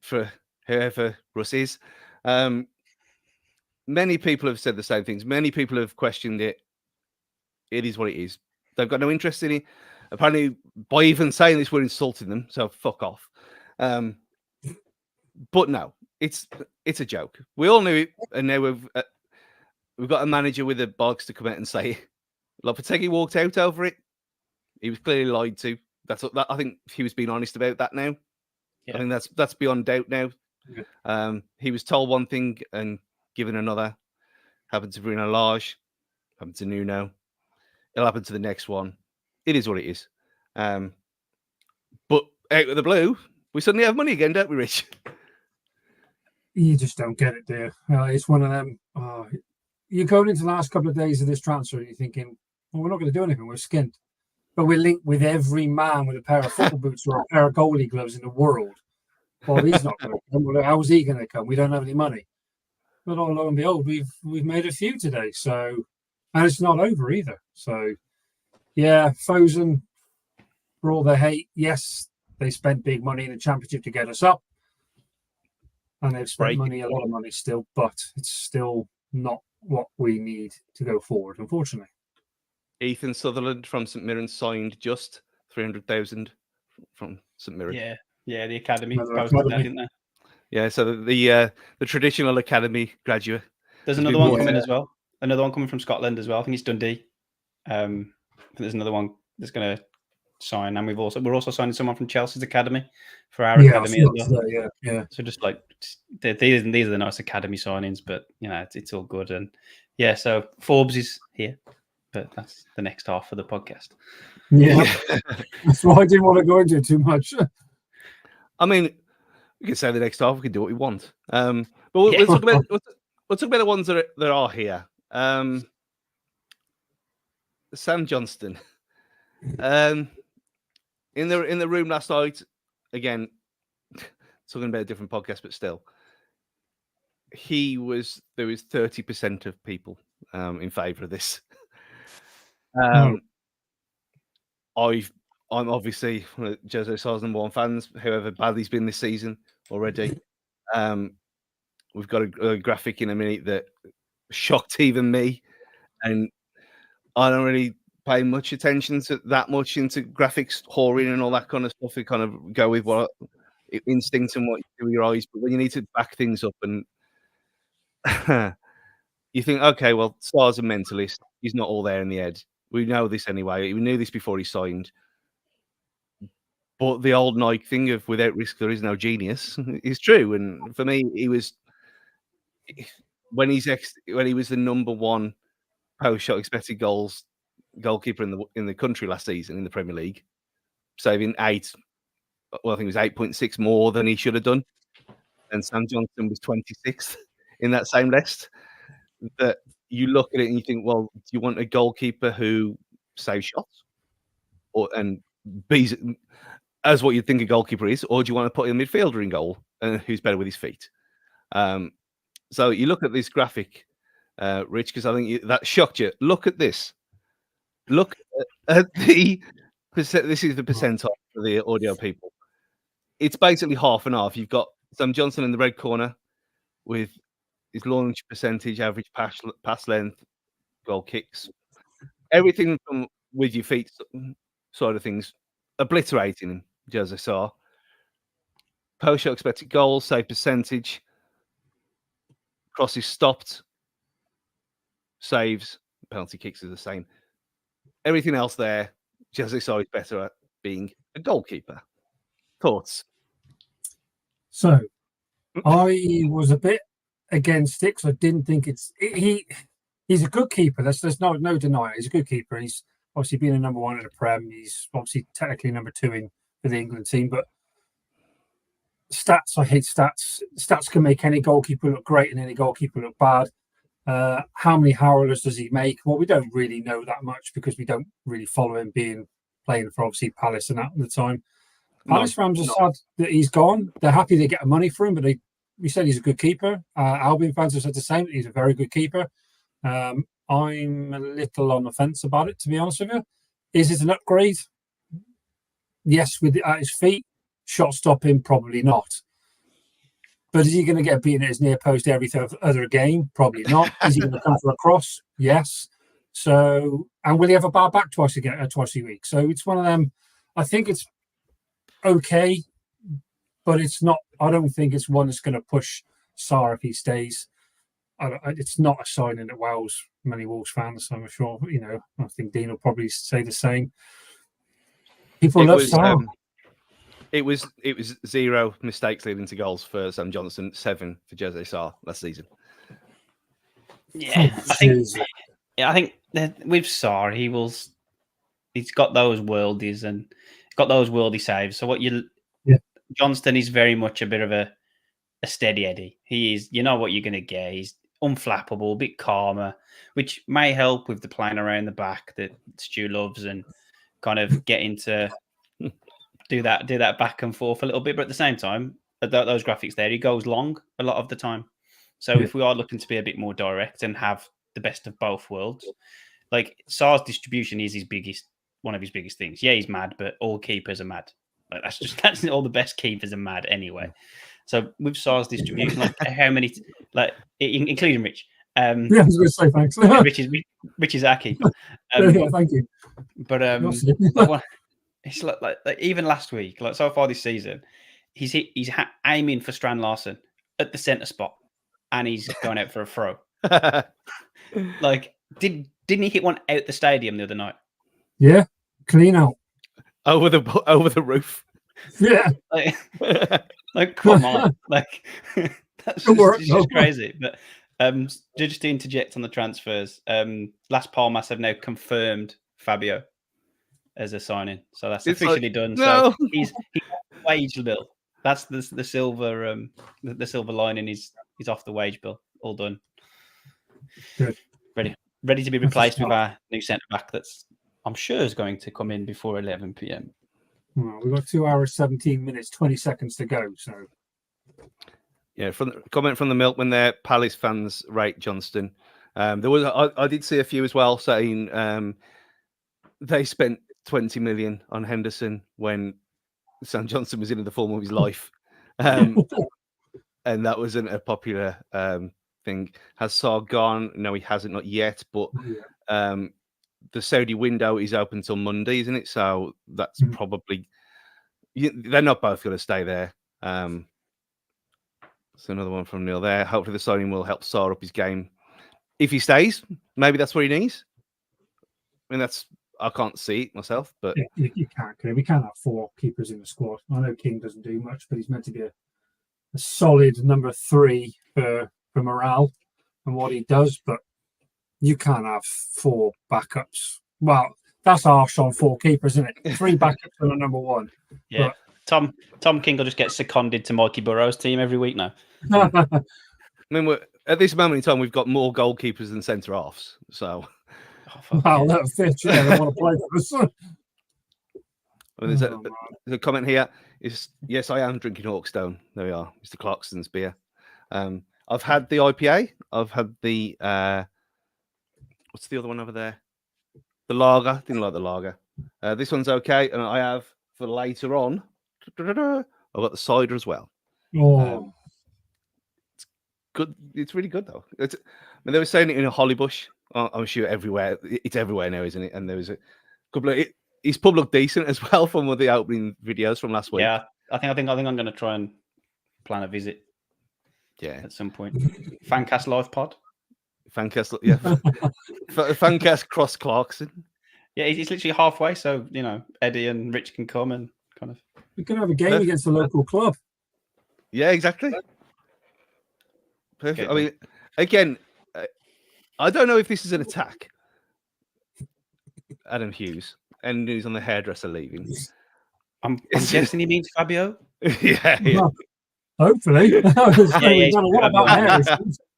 for whoever Russ is. Many people have said the same things. Many people have questioned it. It is what it is. They've got no interest in it. Apparently, by even saying this, we're insulting them. So fuck off. But no, it's a joke. We all knew it, and now we've got a manager with a box to come out and say Lopetegui walked out over it. He was clearly lied to. I think he was being honest about that now. Yeah. I think that's beyond doubt now. Yeah. He was told one thing and given another. Happened to Bruno Lage. Happened to Nuno. It'll happen to the next one. It is what it is. But out of the blue, we suddenly have money again, don't we, Rich? You just don't get it, dear. It's one of them. You're going into the last couple of days of this transfer and you're thinking, well, we're not going to do anything. We're skint. But we're linked with every man with a pair of football boots or a pair of goalie gloves in the world. Well, he's not going to come. Well, how's he going to come? We don't have any money. But lo and behold, we've made a few today. So, and it's not over either. So, yeah, Fosun, for all their hate, yes, they spent big money in the Championship to get us up. And they've spent a lot of money still, but it's still not what we need to go forward, unfortunately. Ethan Sutherland from St Mirren signed just 300,000 from St Mirren. Yeah, the academy posted that, didn't they? Yeah, so the traditional academy graduate. There's another one coming as well. Another one coming from Scotland as well. I think it's Dundee. I think there's another one that's going to sign, and we're also signing someone from Chelsea's academy for our Yeah, academy as well. yeah. So just like these are the nice academy signings, but it's all good. And yeah, so Forbs is here, but that's the next half of the podcast. Yeah. That's why I didn't want to go into it too much. I mean, we can say the next half. We can do what we want. But we'll talk about the ones that are here. Sam Johnstone. In the room last night, again, talking about a different podcast, but still, there was 30% of people in favour of this. I'm obviously one of Jose Sar's number one fans, however bad he's been this season already. We've got a graphic in a minute that shocked even me, and I don't really pay much attention to that much into graphics, whoring, and all that kind of stuff. We kind of go with what instinct and what you do with your eyes. But when you need to back things up, and you think, okay, well, Sar's a mentalist. He's not all there in the head. We know this anyway. We knew this before he signed. But the old Nike thing of without risk, there is no genius is true. And for me, he was when he was the number one post shot expected goals goalkeeper in the country last season in the Premier League, saving 8. Well, I think it was 8.6 more than he should have done. And Sam Johnstone was 26th in that same list. That you look at it and you think, well, do you want a goalkeeper who saves shots, and bees as what you'd think a goalkeeper is, or do you want to put a midfielder in goal who's better with his feet? So you look at this graphic, Rich, because I think that shocked you. Look at this. Look at the percent. This is the percentile for the audio people. It's basically half and half. You've got Sam Johnstone in the red corner with his launch percentage, average pass length, goal kicks, everything from with your feet side of things, obliterating him, Jose Sá. Post shot expected goals, save percentage, crosses stopped, saves, penalty kicks are the same. Everything else there, Jose Sá is better at being a goalkeeper. Thoughts? So, I was a bit against it because I didn't think he's a good keeper. There's no denying. He's a good keeper. He's obviously been a number one in the Prem. He's obviously technically number 2 for the England team. But stats, I hate stats. Stats can make any goalkeeper look great and any goalkeeper look bad. How many howlers does he make? Well, we don't really know that much because we don't really follow him playing for obviously Palace and that at the time. Palace fans are sad that he's gone. They're happy they get money for him, but we said he's a good keeper. Albion fans have said the same. He's a very good keeper. I'm a little on the fence about it, to be honest with you. Is it an upgrade? Yes, at his feet. Shot stopping, probably not. But is he going to get beaten at his near post every other game? Probably not. Is he going to come for a cross? Yes. So, and will he have a bar back twice a week? So it's one of them. I think it's okay, but it's not. I don't think it's one that's going to push Sarr if he stays. It's not a signing that wows many Wolves fans. I'm sure. I think Dean will probably say the same. People love Sarr. It was 0 mistakes leading to goals for Sam Johnstone, 7 for Jose Sá last season. Yeah, I think with Sarr, he's got those worldies and got those worldy saves. So Johnstone is very much a bit of a steady Eddie. He is, what you're going to get. He's unflappable, a bit calmer, which may help with the playing around the back that Stu loves and kind of getting to do that back and forth a little bit. But at the same time, those graphics there, he goes long a lot of the time. So if we are looking to be a bit more direct and have the best of both worlds, like Sar's distribution is one of his biggest things. Yeah, he's mad, but all keepers are mad. Like that's all the best keepers are mad anyway. So with Sar's distribution, like how many, like including Rich. I was going to say thanks. Rich is our keeper. Thank you. But it's like even last week, like so far this season, he's aiming for Strand Larsen at the centre spot, and he's going out for a throw. Like, didn't he hit one out the stadium the other night? Yeah, clean out. over the roof. Yeah. Like come on, like that's just crazy. But just to interject on the transfers, Las Palmas have now confirmed Fabio as a signing, so that's officially done. No. So he's wage bill. That's the silver the silver lining. He's off the wage bill. All done. Good. Ready to be replaced with our new centre back. That's I'm sure is going to come in before 11 p.m. Well, we've got 2 hours, 17 minutes, 20 seconds to go. So yeah, from the comment from the Milkman there, Palace fans rate Johnstone. There was I did see a few as well saying they spent 20 million on Henderson when Sam Johnstone was in the form of his life. And that wasn't a popular thing. Has Sarr gone? No, he hasn't, not yet. But the Saudi window is open till Monday, isn't it? So that's probably they're not both going to stay there. So another one from Neil there. Hopefully the signing will help Sarr up his game. If he stays, maybe that's what he needs. I mean, I can't see it myself, but you can't. We can't have 4 keepers in the squad. I know King doesn't do much, but he's meant to be a solid number 3 for morale and what he does. But you can't have 4 backups. Well, that's harsh on 4 keepers, isn't it? 3 backups and a number 1. Yeah. But Tom King will just get seconded to Mikey Burrows' team every week now. I mean, at this moment in time, we've got more goalkeepers than centre halves. So, that's it. Yeah, they want to play for us. There's a comment here. Yes, I am drinking Hawkstone. There we are, Mr. Clarkson's beer. I've had the IPA. I've had the what's the other one over there? The lager. Didn't like the lager. This one's okay, and I have for later on. I've got the cider as well. Oh, it's good. It's really good though. I mean, they were saying it in a Hollybush. I'm sure everywhere. It's everywhere now, isn't it? And there was a couple of. His pub looked decent as well from one of the opening videos from last week. Yeah, I think I'm going to try and plan a visit. Yeah, at some point. Fancast live pod. Fancast, yeah. Fancast cross Clarkson. Yeah, he's literally halfway. So Eddie and Rich can come and kind of. We can have a game against the local club. Yeah, exactly. Perfect. I mean, again, I don't know if this is an attack. Adam Hughes. And he's on the hairdresser leaving. I'm guessing he means Fabio. Yeah. Well, hopefully.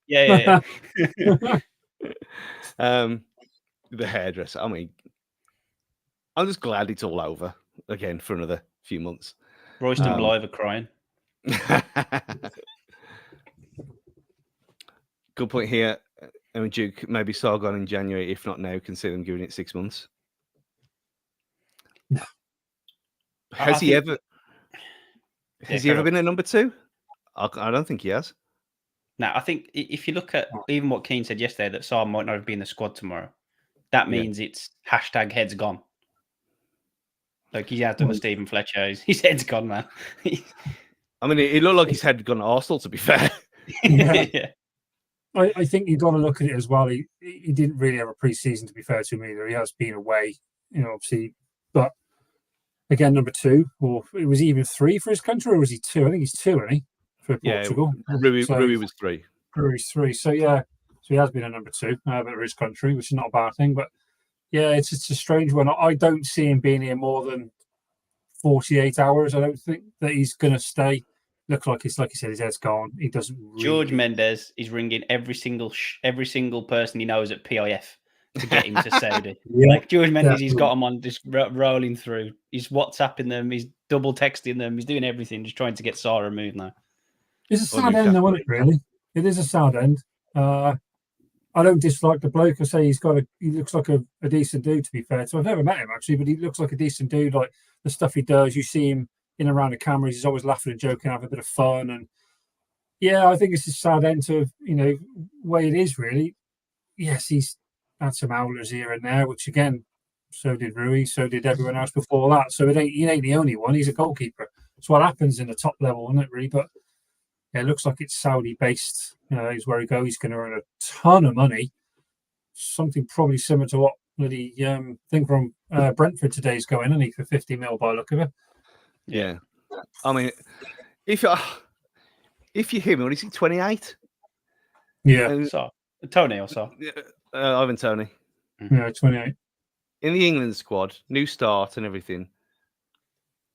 Yeah. The hairdresser. I mean, I'm just glad it's all over again for another few months. Royston Blythe are crying. Good point here. I mean, Duke, maybe Sargon in January. If not now, consider them giving it 6 months. No. Has he ever been a number 2? I don't think he has. No, I think if you look at even what Keane said yesterday, that Sarr might not have been in the squad tomorrow, that means it's #heads gone. Like he has done with Stephen Fletcher. His head's gone, man. I mean, it looked like his head had gone to Arsenal, to be fair. Yeah. I think you've got to look at it as well. He didn't really have a pre-season, to be fair to him either. He has been away, obviously. But again, number 2, or it was even 3 for his country, or was he 2? I think he's 2, isn't he, for Portugal? Rui was 3. Rui's 3. So yeah, so he has been a number 2 for his country, which is not a bad thing. But yeah, it's a strange one. I don't see him being here more than 48 hours. I don't think that he's going to stay. Look like it's like you said, his head's gone. He doesn't. George Mendes is ringing every single person he knows at PIF to get him to Saudi. Like George Mendes, he's got him on just rolling through. He's WhatsApping them. He's double texting them. He's doing everything, just trying to get Sarr removed now. It's a sad end, though, isn't it? Really, it is a sad end. I don't dislike the bloke. I say he looks like a decent dude. To be fair, so I've never met him actually, but he looks like a decent dude. Like the stuff he does, you see him in and around the cameras. He's always laughing and joking, having a bit of fun. And yeah, I think it's a sad end to way it is really. Yes, he's had some howlers here and there, which again, so did Rui, so did everyone else before that. So he ain't the only one. He's a goalkeeper. It's what happens in the top level, isn't it? Really, but yeah, it looks like it's Saudi based. Is where he goes. He's going to earn a ton of money. Something probably similar to what bloody thing from Brentford today is going, isn't he, for 50 mil by the look of it? Yeah. I mean, if you're him, what is he, 28? Yeah, And, So Tony or so. Ivan Toney. yeah, 28. In the England squad, new start and everything.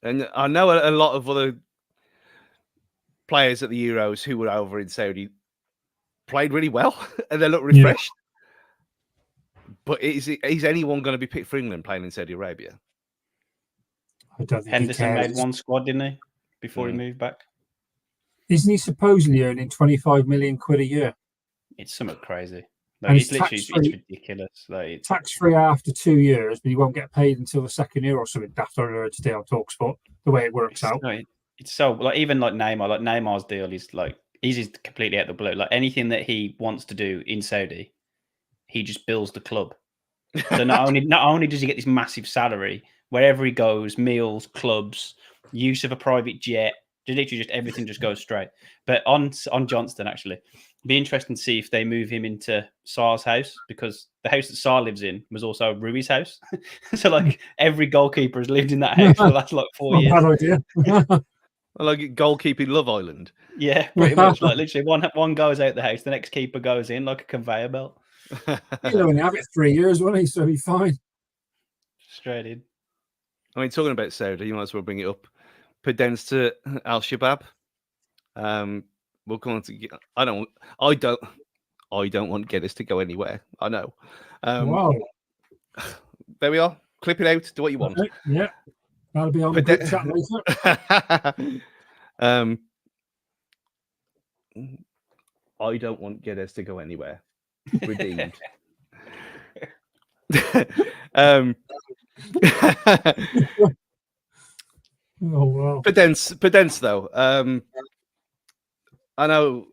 And I know a lot of other players at the Euros who were over in Saudi played really well and they look refreshed. But is anyone going to be picked for England playing in Saudi Arabia? I don't think Henderson he made cares. one squad, didn't he? Before he moved back. Isn't he supposedly earning 25 million quid a year? It's something crazy. And Like, it's it's literally tax-free. it's ridiculous. Like, Tax-free after 2 years, but he won't get paid until the second year or something. Daft I heard today on TalkSport, the way it works out. It's so like even like Neymar, like Neymar's deal is like he's completely out the blue. Like anything that he wants to do in Saudi, he just bills the club. So not only does he get this massive salary wherever he goes, meals, clubs, use of a private jet, literally just everything just goes straight. But on Johnstone, actually, it'd be interesting to see if they move him into Sar's house, because the house that Sar lives in was also Rui's house. So like every goalkeeper has lived in that house for the last like 4 years. Bad idea. Like goalkeeping Love Island. Yeah, pretty much. Like literally one goes out the house, the next keeper goes in like a conveyor belt. He'll only have it 3 years, won't he? So he'll be fine. Straight in. I mean, talking about Saudi, you might as well bring it up. Podence to Al Shabab. We'll come on to. I don't want Guedes to go anywhere. I know. Wow. There we are. Clip it out. Do what you want. Okay. Yeah, that'll be on the group chat later. I don't want Guedes to go anywhere. Redeemed. Oh wow. Podence though. I know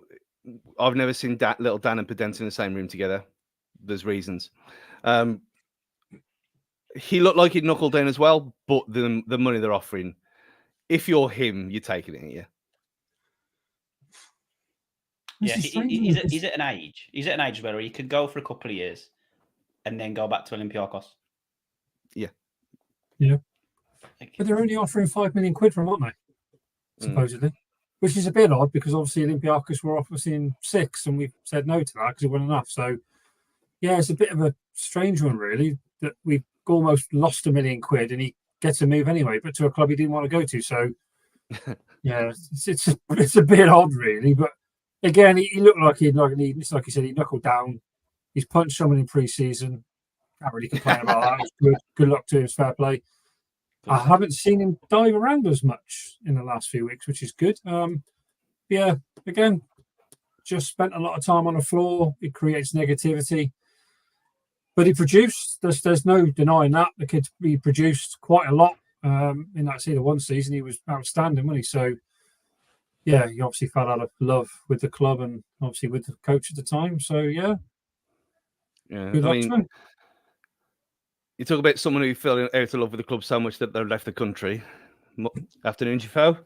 I've never seen little Dan and Podence in the same room together. There's reasons. He looked like he'd knuckled down as well, but the money they're offering, if you're him, you're taking it, yeah. Yeah, he's at an age. He's at an age where he could go for a couple of years and then go back to Olympiacos. Yeah. Yeah. But they're only offering 5 million quid for him, aren't they? Supposedly. Which is a bit odd, because obviously Olympiacos were offering 6 and we said no to that because it wasn't enough. So yeah, it's a bit of a strange one really, that we've almost lost 1 million quid and he gets a move anyway, but to a club he didn't want to go to. So yeah, it's a bit odd really. But again, he looked like it's like you said, he knuckled down. He's punched someone in pre-season. Can't really complain about that. It's good. Good luck to him. Fair play. I haven't seen him dive around as much in the last few weeks, which is good. Yeah, again, just spent a lot of time on the floor. It creates negativity. But he produced. There's no denying that. The kid, he produced quite a lot. In that one season, he was outstanding, wasn't he? So, yeah, he obviously fell out of love with the club and obviously with the coach at the time. So, yeah. Good luck to him. You talk about someone who fell out of love with the club so much that they left the country. Afternoon, Jafo.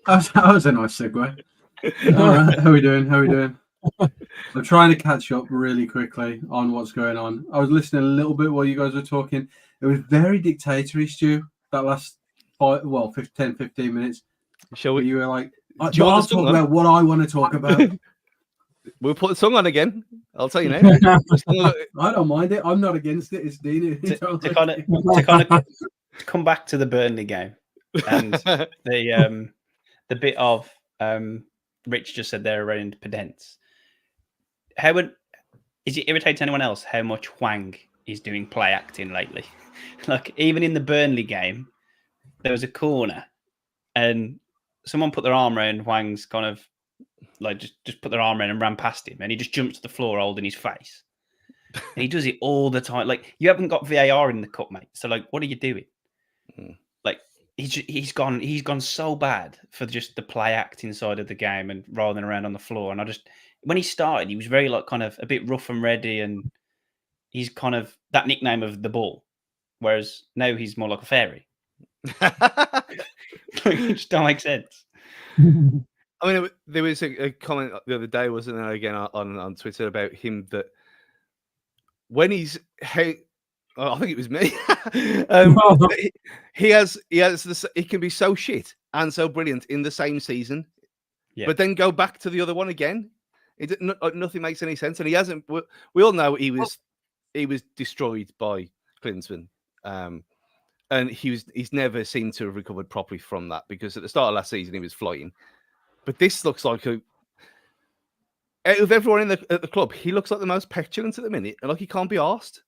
That was a nice segue. All right, how we doing? I'm trying to catch up really quickly on what's going on. I was listening a little bit while you guys were talking. It was very dictatorial, Stu, that last 10, 15 minutes. Shall we? You were like, I'll talk about what I want to talk about. We'll put the song on again. I'll tell you now. I don't mind it. I'm not against it. It's Dean. To kind of come back to the Burnley game and the bit of Rich just said there around Podence. Is it irritating anyone else how much Hwang is doing play acting lately? Like even in the Burnley game, there was a corner and someone put their arm around Hwang's kind of like just put their arm around and ran past him, and he just jumped to the floor holding his face. And he does it all the time. Like, you haven't got VAR in the cup, mate. So like, what are you doing? Like he's gone so bad for just the play acting side of the game and rather than around on the floor. And when he started, he was very like kind of a bit rough and ready, and he's kind of that nickname of the ball. Whereas now he's more like a fairy. It just don't make sense. I mean, there was a comment the other day, wasn't there, again on Twitter about him that when he's I think it was me. He can be so shit and so brilliant in the same season, but then go back to the other one again. Nothing makes any sense, and he hasn't. We all know he was destroyed by Klinsmann, and he's never seemed to have recovered properly from that, because at the start of last season he was flying, but this looks like out of everyone at the club, he looks like the most petulant at the minute, and like he can't be arsed.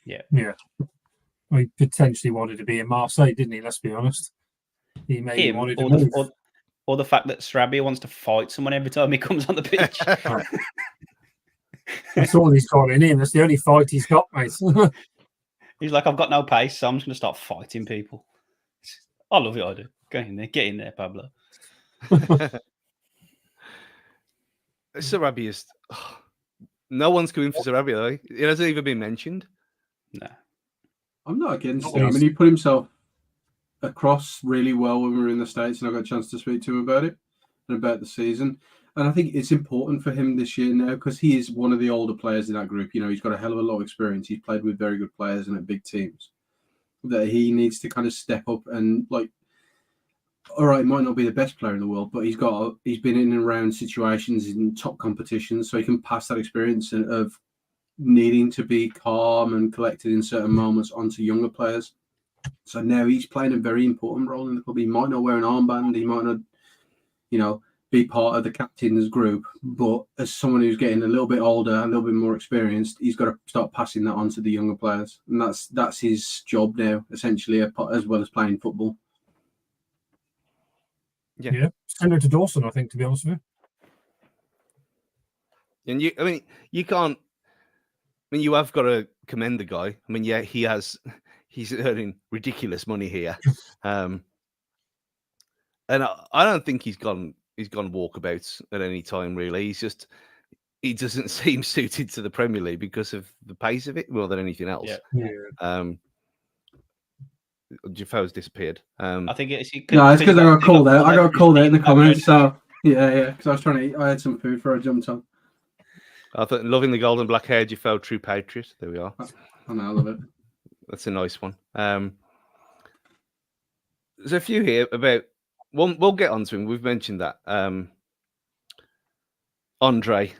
Yeah. Well, he potentially wanted to be in Marseille, didn't he? Let's be honest. He maybe wanted to move. Or the fact that Sarabia wants to fight someone every time he comes on the pitch. That's all he's got in him. That's the only fight he's got, mate. He's like, I've got no pace, so I'm just going to start fighting people. I love it, I do. Go in there. Get in there, Pablo. Sarabia's... No one's coming for Sarabia, though. It hasn't even been mentioned. No. I'm not against it. I mean, he put himself across really well when we were in the States, and I got a chance to speak to him about it and about the season. And I think it's important for him this year now, because he is one of the older players in that group. You know, he's got a hell of a lot of experience. He's played with very good players and at big teams. That he needs to kind of step up and, like, all right, he might not be the best player in the world, but he's been in and around situations in top competitions, so he can pass that experience of needing to be calm and collected in certain moments onto younger players. So now he's playing a very important role in the club. He might not wear an armband, he might not, be part of the captain's group, but as someone who's getting a little bit older, a little bit more experienced, he's got to start passing that on to the younger players, and that's his job now, essentially, as well as playing football. Yeah, similar to Dawson, I think, to be honest with you. And you can't. I mean, you have got to commend the guy. I mean, yeah, he's earning ridiculous money here, and I don't think he's gone walkabouts at any time, really. He doesn't seem suited to the Premier League because of the pace of it more than anything else. Yeah. Defoe's disappeared. I think it's because I got called out. I got called out in the comments. So yeah, because I was trying to eat. I had some food before I jumped on. I thought, loving the golden black hair, Defoe, true patriot. There we are. I know, I love it. That's a nice one. There's a few here about. We'll get onto him. We've mentioned that. Andre.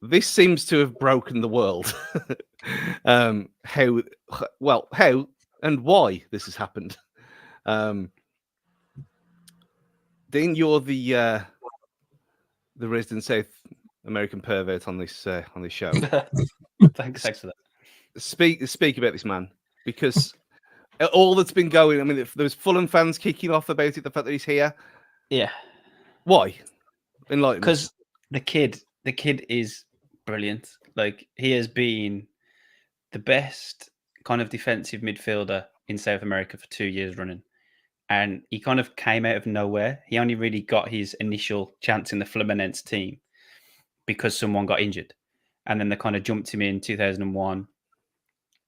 This seems to have broken the world. How and why this has happened. Dean, you're the resident South American pervert on this show. Thanks for that. Speak about this man, because all that's been going. I mean, there's Fulham fans kicking off about it. The fact that he's here. Yeah. Why? Enlighten. Because the kid is brilliant. Like, he has been the best kind of defensive midfielder in South America for 2 years running. And he kind of came out of nowhere. He only really got his initial chance in the Fluminense team because someone got injured. And then they kind of jumped him in 2001.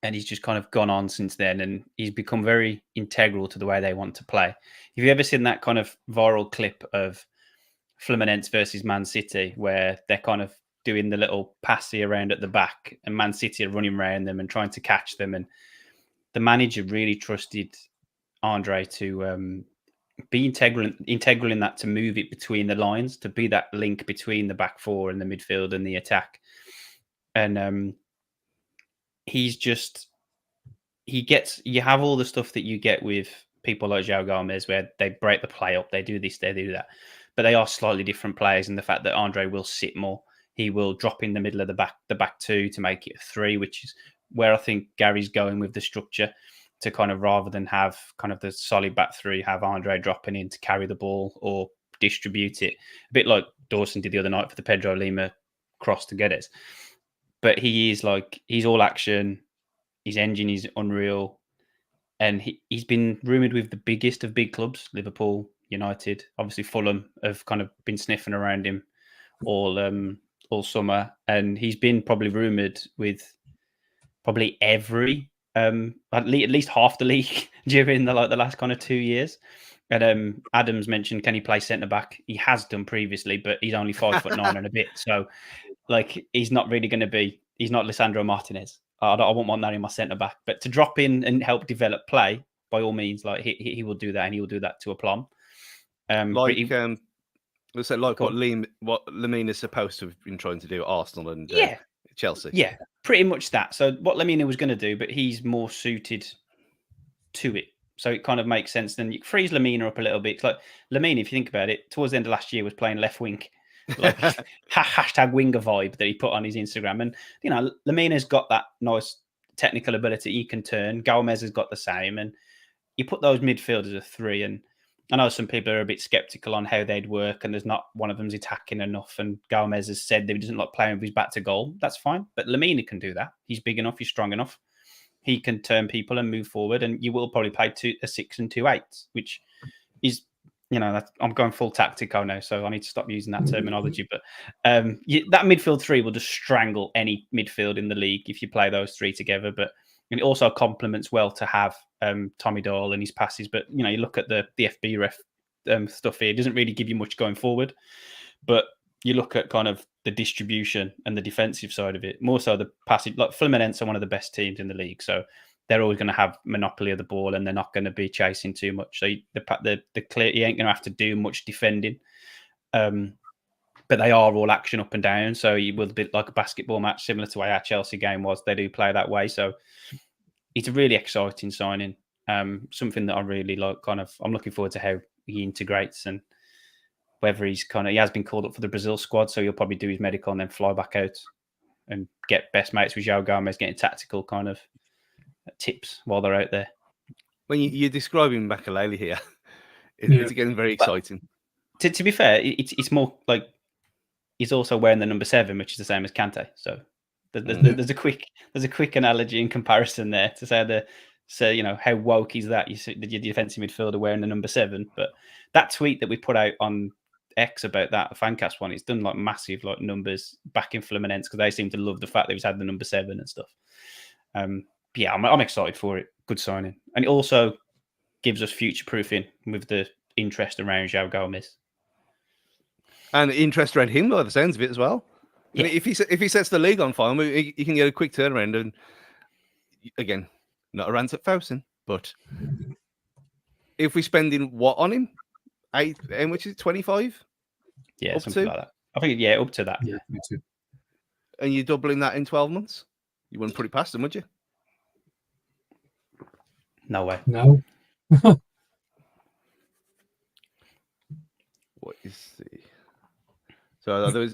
And he's just kind of gone on since then. And he's become very integral to the way they want to play. Have you ever seen that kind of viral clip of Fluminense versus Man City, where they're kind of doing the little passy around at the back and Man City are running around them and trying to catch them? And the manager really trusted Andre to be integral in that, to move it between the lines, to be that link between the back four and the midfield and the attack. And you have all the stuff that you get with people like João Gomes, where they break the play up, they do this, they do that. But they are slightly different players in the fact that Andre will sit more. He will drop in the middle of the back two to make it a three, which is where I think Gary's going with the structure, to kind of, rather than have kind of the solid back three, have Andre dropping in to carry the ball or distribute it. A bit like Dawson did the other night for the Pedro Lima cross to Guedes. But he's all action. His engine is unreal. And he's been rumoured with the biggest of big clubs, Liverpool, United, obviously Fulham have kind of been sniffing around him all summer. And he's been probably rumoured with probably every, at least half the league during the last kind of 2 years. And Adams mentioned, can he play centre back? He has done previously, but he's only 5'9" and a bit. So, like, he's not really going to be he's not Lisandro Martinez. I won't want that in my centre back, but to drop in and help develop play, by all means, like he will do that, and he will do that to a plumb. Let's say like what Lamine is supposed to have been trying to do at Arsenal and Chelsea. Yeah, pretty much that. So what Lamina was going to do, but he's more suited to it. So it kind of makes sense. Then you freeze Lamina up a little bit. It's like Lamina, if you think about it, towards the end of last year was playing left wing, like hashtag winger vibe that he put on his Instagram. And, you know, Lamina's got that nice technical ability. He can turn. Gomez has got the same. And you put those midfielders of three, and I know some people are a bit skeptical on how they'd work, and there's not one of them's attacking enough. And Gomez has said that he doesn't like playing with his back to goal. That's fine. But Lamina can do that. He's big enough. He's strong enough. He can turn people and move forward. And you will probably play a 6 and 2 8s, which is, you know, I'm going full tactical now, so I need to stop using that terminology. But that midfield three will just strangle any midfield in the league if you play those three together. But it also complements well to have Tommy Doyle and his passes. But, you know, you look at the FB ref stuff here, it doesn't really give you much going forward. But you look at kind of the distribution and the defensive side of it, more so the passage. Like Fluminense are one of the best teams in the league, so they're always going to have monopoly of the ball, and they're not going to be chasing too much. So the clear, you ain't going to have to do much defending. But they are all action up and down, so you will be like a basketball match, similar to how our Chelsea game was. They do play that way, so it's a really exciting signing. Something that I really like. Kind of, I'm looking forward to how he integrates and whether he has been called up for the Brazil squad, so he'll probably do his medical and then fly back out and get best mates with João Gomez, getting tactical kind of tips while they're out there. When you're describing Makaleli here, it's getting very exciting. But to be fair, it's more like he's also wearing the number 7, which is the same as Kante. So there's a quick analogy in comparison there to say you know, how woke is that? You see your defensive midfielder wearing the number 7, but that tweet that we put out on X about that Fancast one, it's done like massive like numbers back in Fluminense because they seem to love the fact that he's had the number 7 and stuff. Yeah, I'm excited for it. Good signing, and it also gives us future proofing with the interest around João Gomez and interest around him by the sounds of it as well. Yeah. And if he sets the league on fire, he can get a quick turnaround. And again, not a rant at Fausen, but if we're spending what on him? 8, how much is it? 25? Yeah, something like that. I think, up to that. Yeah, me too. And you're doubling that in 12 months? You wouldn't put it past them, would you? No way. No. What is the... So there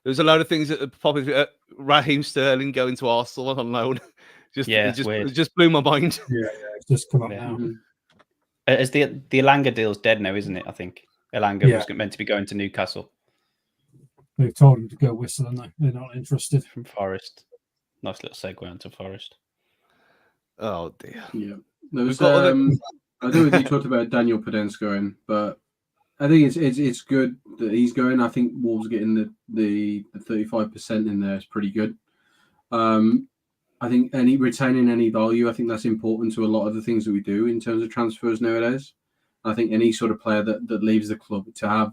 was a load of things that popped. Raheem Sterling going to Arsenal on loan. It just blew my mind. Yeah, it's just come up now. As the Elanga deal's dead now, isn't it? I think Elanga was meant to be going to Newcastle. They've told him to go whistle, and they're not interested. From Forest. Nice little segue onto Forest. Oh dear. Yeah, there was. I don't know if you talked about Daniel Podence going, but I think it's good that he's going. I think Wolves getting the 35% in there is pretty good. I think retaining any value, I think that's important to a lot of the things that we do in terms of transfers nowadays. I think any sort of player that leaves the club to have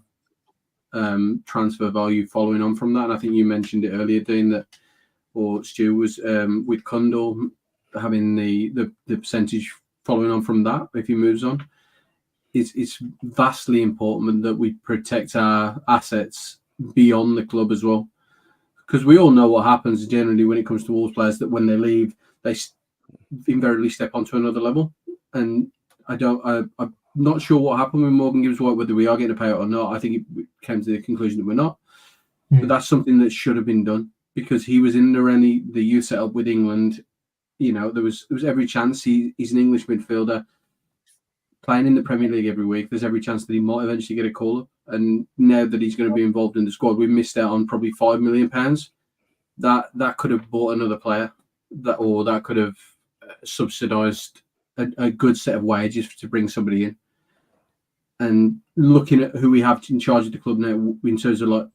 transfer value following on from that. And I think you mentioned it earlier, Dean, or Stu, was with Kundal having the percentage following on from that if he moves on. It's vastly important that we protect our assets beyond the club as well. Because we all know what happens generally when it comes to Wolves players, that when they leave, they invariably step onto another level. And I'm not sure what happened with Morgan Gibbs-White, whether we are getting a payout or not. I think it came to the conclusion that we're not. But that's something that should have been done because he was in the youth setup with England. You know, there was every chance. He's an English midfielder playing in the Premier League every week. There's every chance that he might eventually get a call up. And now that he's going to be involved in the squad, we've missed out on probably £5 million. That could have bought another player, that could have subsidised a good set of wages to bring somebody in. And looking at who we have in charge of the club now in terms of like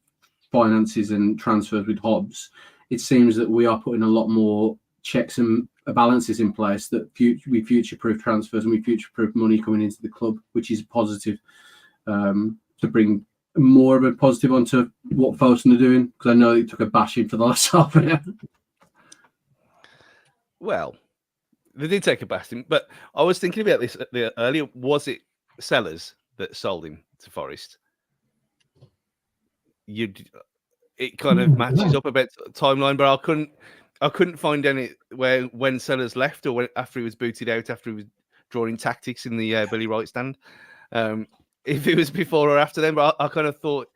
finances and transfers with Hobbs, it seems that we are putting a lot more checks and balances in place that we future-proof transfers and we future-proof money coming into the club, which is positive. To bring more of a positive onto what Fosun are doing, because I know they took a bashing for the last half an hour. Well, they did take a bashing, but I was thinking about this earlier. Was it Sellers that sold him to Forest? It kind of matches up a bit timeline, but I couldn't find any where when Sellers left or after he was booted out after he was drawing tactics in the Billy Wright stand. If it was before or after them, but I kind of thought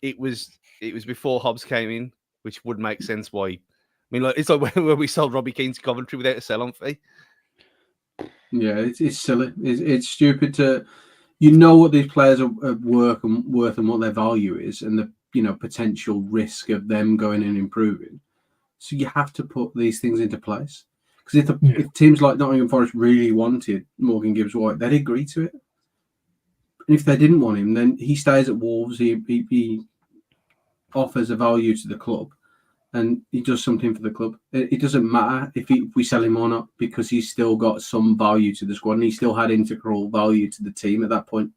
it was before Hobbs came in, which would make sense. Why? I mean, like it's like when we sold Robbie Keane to Coventry without a sell-on fee. Yeah, it's silly. It's stupid to, you know, what these players are worth and what their value is, and the potential risk of them going and improving. So you have to put these things into place. Because if teams like Nottingham Forest really wanted Morgan Gibbs-White, they'd agree to it. And if they didn't want him, then he stays at Wolves. He offers a value to the club, and he does something for the club. It doesn't matter if we sell him or not, because he's still got some value to the squad, and he still had integral value to the team at that point.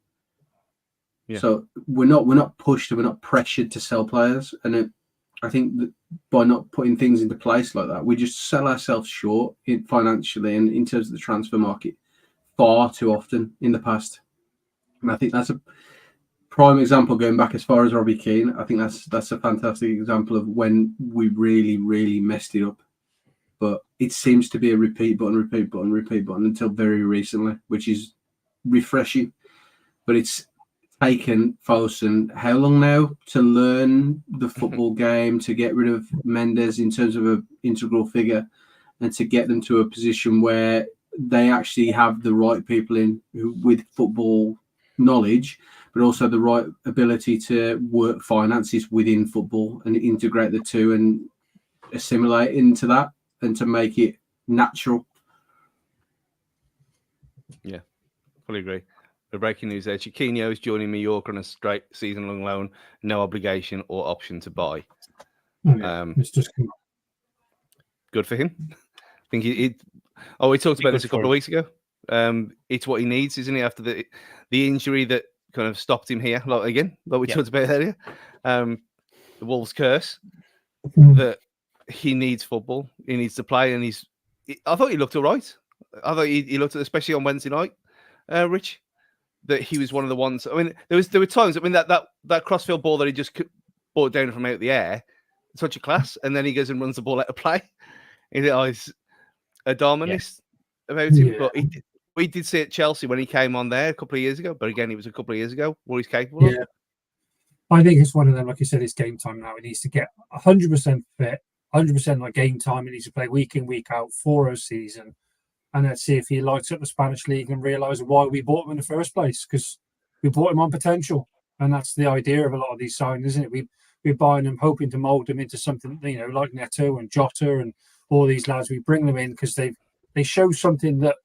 Yeah. So we're not pushed and we're not pressured to sell players, and I think that by not putting things into place like that, we just sell ourselves short financially and in terms of the transfer market far too often in the past. And I think that's a prime example going back as far as Robbie Keane. I think that's a fantastic example of when we really, really messed it up. But it seems to be a repeat button until very recently, which is refreshing. But it's taken Fosun how long now to learn the football game, to get rid of Mendes in terms of an integral figure, and to get them to a position where they actually have the right people in with football knowledge, but also the right ability to work finances within football and integrate the two and assimilate into that and to make it natural. Yeah, fully agree. The breaking news there: Chiquinho is joining Mallorca on a straight season-long loan, no obligation or option to buy. It's just good for him. I think we talked about this a couple of weeks ago. It's what he needs, isn't it? After the injury that kind of stopped him here, like we talked about earlier, the Wolves curse. That he needs football, he needs to play, and I thought he looked all right. I thought he looked, especially on Wednesday night, Rich, that he was one of the ones. I mean, there were times. I mean, that crossfield ball that he just brought down from out the air, such a class, and then he goes and runs the ball out of play. He's a dominist about him, but we did see at Chelsea when he came on there a couple of years ago. But again, it was a couple of years ago. What he's capable of. I think it's one of them. Like you said, it's game time now. He needs to get 100% fit, 100% like game time. He needs to play week in, week out for a season. And let's see if he lights up the Spanish league and realises why we bought him in the first place, because we bought him on potential. And that's the idea of a lot of these signings, isn't it? We're buying them, hoping to mould them into something, like Neto and Jota and all these lads. We bring them in because they show something that,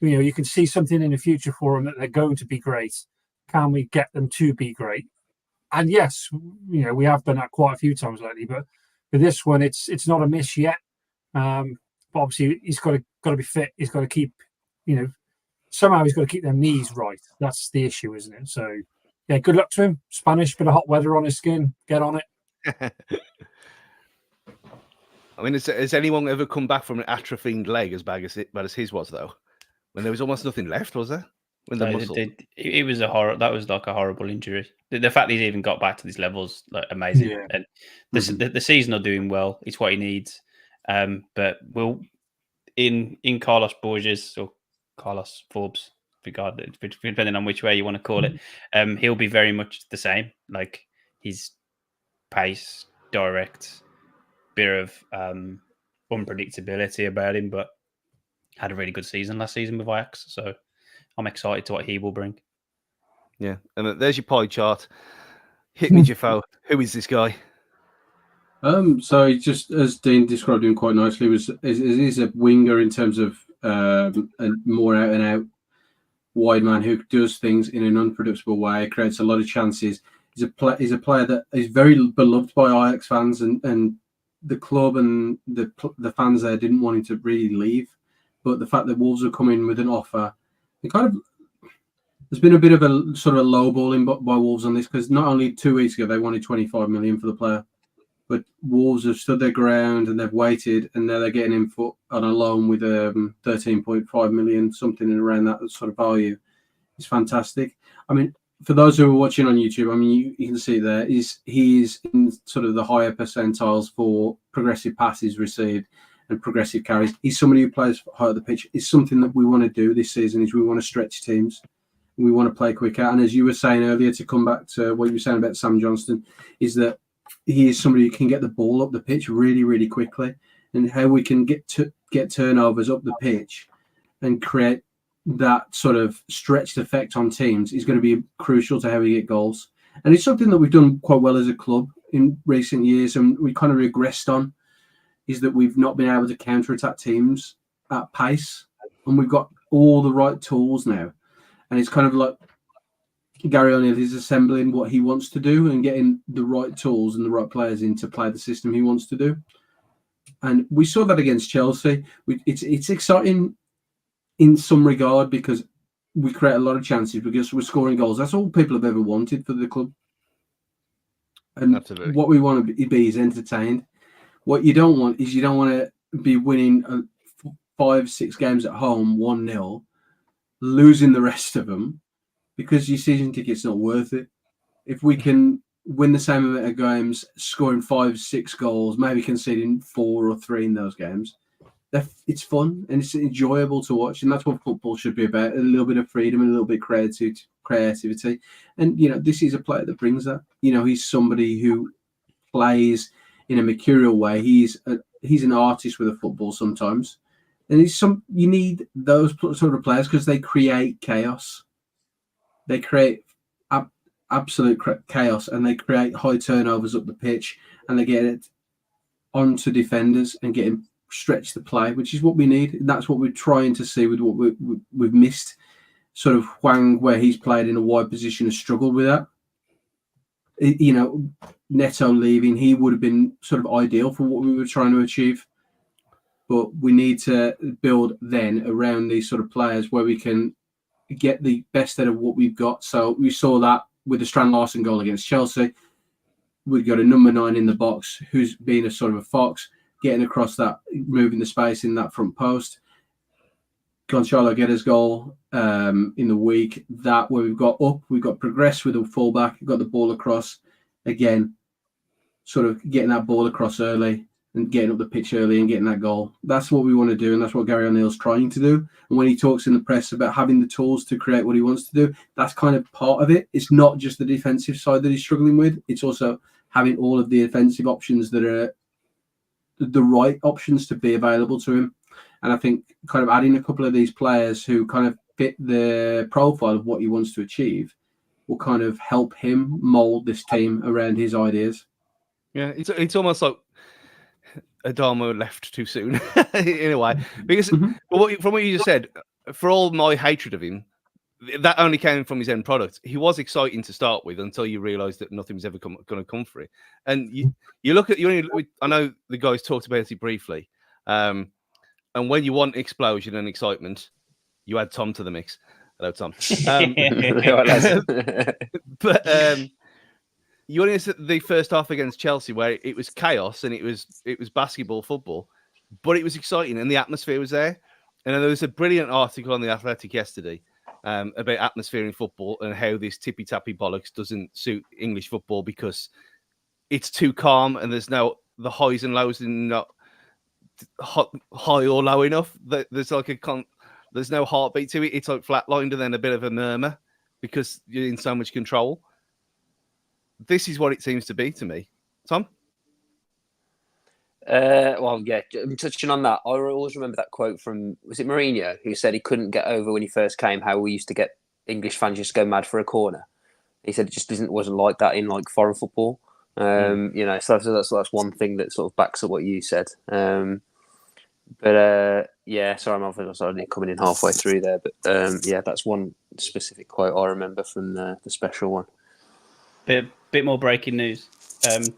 you can see something in the future for them, that they're going to be great. Can we get them to be great? And yes, we have done that quite a few times lately, but for this one, it's not a miss yet. But obviously, he's got to be fit. He's got to keep, somehow he's got to keep their knees right. That's the issue, isn't it? So, yeah, good luck to him. Spanish, bit of hot weather on his skin. Get on it. I mean, has anyone ever come back from an atrophied leg as bad as his was, though? When there was almost nothing left, was there? When the muscle. It was that was like a horrible injury. The fact he's even got back to these levels, like, amazing. Yeah. And the season are doing well. It's what he needs. But we'll in Carlos Borges or Carlos Forbs, depending on which way you want to call it, he'll be very much the same. Like, his pace, direct, bit of unpredictability about him, but had a really good season last season with Ajax. So I'm excited to what he will bring. Yeah, and there's your pie chart. Hit me, Jafo. Who is this guy? So he just, as Dean described him quite nicely, is a winger in terms of a more out and out wide man who does things in an unpredictable way, creates a lot of chances. He's a player that is very beloved by Ajax fans, and the club and the fans there didn't want him to really leave. But the fact that Wolves are coming with an offer, there's been a bit of a sort of a low balling by Wolves on this, because not only 2 weeks ago they wanted 25 million for the player, But Wolves have stood their ground and they've waited, and now they're getting him on a loan with 13.5 million, something around that sort of value. It's fantastic. I mean, for those who are watching on YouTube, I mean, you can see there he is in sort of the higher percentiles for progressive passes received and progressive carries. He's somebody who plays high at the pitch. It's something that we want to do this season. Is we want to stretch teams. We want to play quicker. And as you were saying earlier, to come back to what you were saying about Sam Johnstone, is that he is somebody who can get the ball up the pitch really, really quickly, and how we can get turnovers up the pitch and create that sort of stretched effect on teams is going to be crucial to how we get goals. And it's something that we've done quite well as a club in recent years, and we kind of regressed on, is that we've not been able to counter-attack teams at pace, and we've got all the right tools now. And it's kind of like Gary O'Neill is assembling what he wants to do and getting the right tools and the right players in to play the system he wants to do. And we saw that against Chelsea. It's exciting in some regard because we create a lot of chances because we're scoring goals. That's all people have ever wanted for the club. And Absolutely. what we want to be is entertained. What you don't want is you don't want to be winning 5-6 games at home 1-0, losing the rest of them because your season ticket's not worth it. If we can win the same amount of games, scoring 5-6 goals, maybe conceding 4 or 3 in those games, it's fun and it's enjoyable to watch. And that's what football should be about, a little bit of freedom and a little bit of creativity. And, this is a player that brings that. He's somebody who plays in a mercurial way. He's an artist with a football sometimes. And you need those sort of players because they create chaos. They create absolute chaos, and they create high turnovers up the pitch, and they get it onto defenders and get him stretch the play, which is what we need. And that's what we're trying to see with what we've missed. Sort of Hwang, where he's played in a wide position, has struggled with that. Neto leaving, he would have been sort of ideal for what we were trying to achieve. But we need to build then around these sort of players where we can get the best out of what we've got. So we saw that with the Strand Larsen goal against Chelsea. We've got a number 9 in the box who's been a sort of a fox, getting across that, moving the space in that front post. Gonçalo Guedes' goal in the week, that where we've got progressed with a fullback, got the ball across, again, sort of getting that ball across early and getting up the pitch early and getting that goal. That's what we want to do, and that's what Gary O'Neill's trying to do. And when he talks in the press about having the tools to create what he wants to do, that's kind of part of it. It's not just the defensive side that he's struggling with. It's also having all of the offensive options that are the right options to be available to him. And I think kind of adding a couple of these players who kind of fit the profile of what he wants to achieve will kind of help him mold this team around his ideas. Yeah, it's almost like Adamo left too soon in a way. Because from what you just said, for all my hatred of him, that only came from his end product. He was exciting to start with until you realise that nothing was ever going to come for it. And you look at I know the guys talked about it briefly. And when you want explosion and excitement, you add Tom to the mix. Hello, Tom. But you only see the first half against Chelsea where it was chaos and it was basketball, football, but it was exciting and the atmosphere was there. And there was a brilliant article on The Athletic yesterday about atmosphere in football and how this tippy-tappy bollocks doesn't suit English football because it's too calm and there's no the highs and lows and not high or low enough. There's like there's no heartbeat to it. It's like flatlined and then a bit of a murmur because you're in so much control. This is what it seems to be to me. Tom? Well, yeah, I'm touching on that. I always remember that quote from, was it Mourinho, who said he couldn't get over when he first came how we used to get English fans just go mad for a corner. He said it just wasn't like that in like foreign football. So that's one thing that sort of backs up what you said. Yeah, sorry, I'm only coming in halfway through there. But yeah, that's one specific quote I remember from the special one. Bit more breaking news.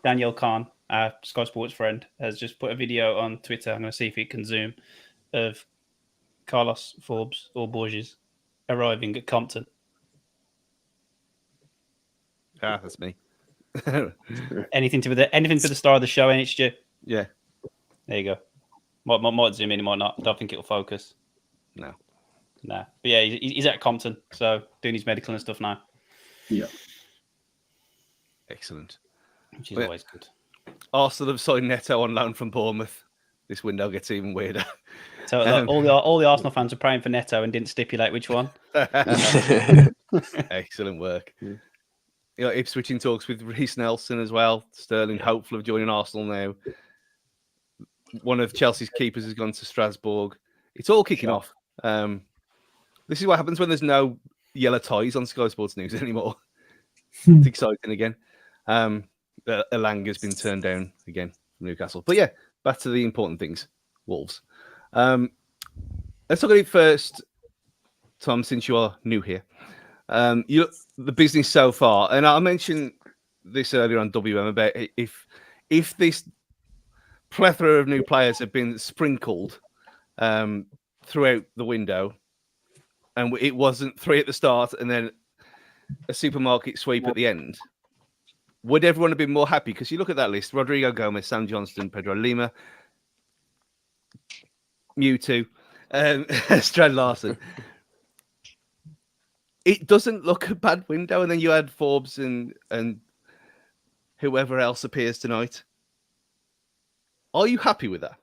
Daniel Kahn, our Sky Sports friend, has just put a video on Twitter. I'm going to see if it can zoom of Carlos Forbs or Borges arriving at Compton. Ah, that's me. Anything for the star of the show, ain't it, Stu? Yeah. There you go. Might zoom in, it might not. I don't think it'll focus. No. But yeah, he's at Compton, so doing his medical and stuff now. Yeah. Excellent. Which is always good. Arsenal have signed Neto on loan from Bournemouth. This window gets even weirder. So all the Arsenal fans are praying for Neto and didn't stipulate which one. Excellent work. You know, Ipswich in talks with Reece Nelson as well. Sterling hopeful of joining Arsenal now. One of Chelsea's keepers has gone to Strasbourg. It's all kicking off. This is what happens when there's no yellow ties on Sky Sports News anymore. It's exciting again. Elanga's been turned down again from Newcastle. But yeah, back to the important things. Wolves. Let's talk about it first, Tom, since you are new here. The business so far, and I mentioned this earlier on WM about if this plethora of new players have been sprinkled throughout the window, and it wasn't 3 at the start and then a supermarket sweep at the end, would everyone have been more happy? Because you look at that list: Rodrigo Gomez, Sam Johnston, Pedro Lima, Mewtwo, Strand Larson. It doesn't look a bad window, and then you had Forbs and whoever else appears tonight. Are you happy with that?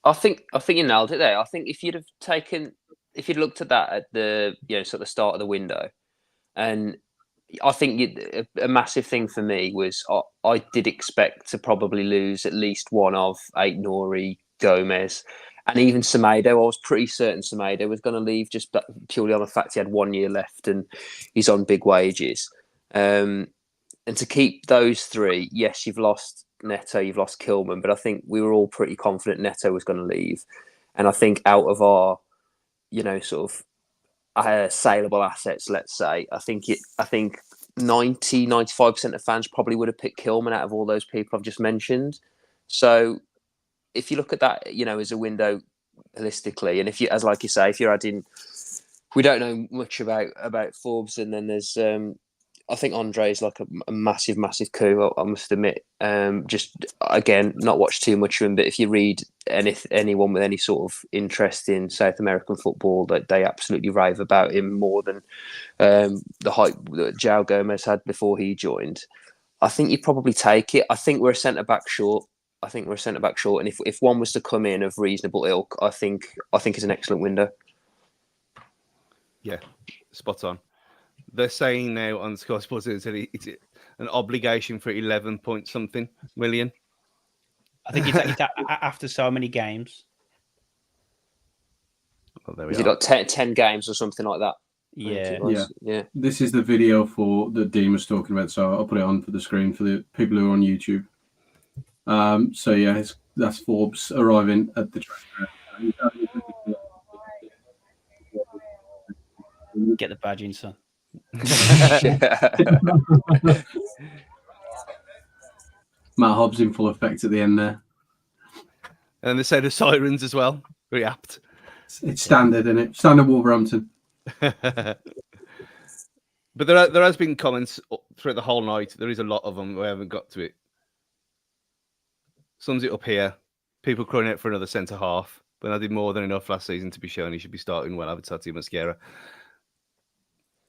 I think you nailed it there. I think if you'd looked at that at the sort of the start of the window, and I think a massive thing for me was I did expect to probably lose at least one of Aït-Nouri, Gomez, and even Semedo. I was pretty certain Semedo was going to leave just purely on the fact he had 1 year left and he's on big wages. And to keep those 3, yes, you've lost Neto, you've lost Kilman, but I think we were all pretty confident Neto was going to leave. And I think out of our, sort of saleable assets, let's say, I think 90-95% of fans probably would have picked Kilman out of all those people I've just mentioned. So if you look at that, as a window holistically, and if you, like you say, if you're adding, we don't know much about Forbes, and then there's, I think Andre is like a massive coup. I must admit, just again, not watched too much of him, but if you read anyone with any sort of interest in South American football, that they absolutely rave about him more than the hype that João Gomez had before he joined. I think you'd probably take it. I think we're a centre back short. And if one was to come in of reasonable ilk, I think it's an excellent window. Yeah, spot on. They're saying now on Sky Sports that it's an obligation for 11 point something million. I think it's after so many games. Well, there we Is are. it like 10 games or something like that? Yeah. This is the video that Dean was talking about, so I'll put it on for the screen for the people who are on YouTube. So yeah, that's Forbes arriving at the train. Get the badge in, son. Matt Hobbs in full effect at the end there. And they say the sirens as well. Very apt. It's standard, isn't it? Standard Wolverhampton. But there has been comments throughout the whole night. There is a lot of them. We haven't got to it. Sums it up here. People crying out for another centre half. But I did more than enough last season to be shown he should be starting well. Habitat Mascara.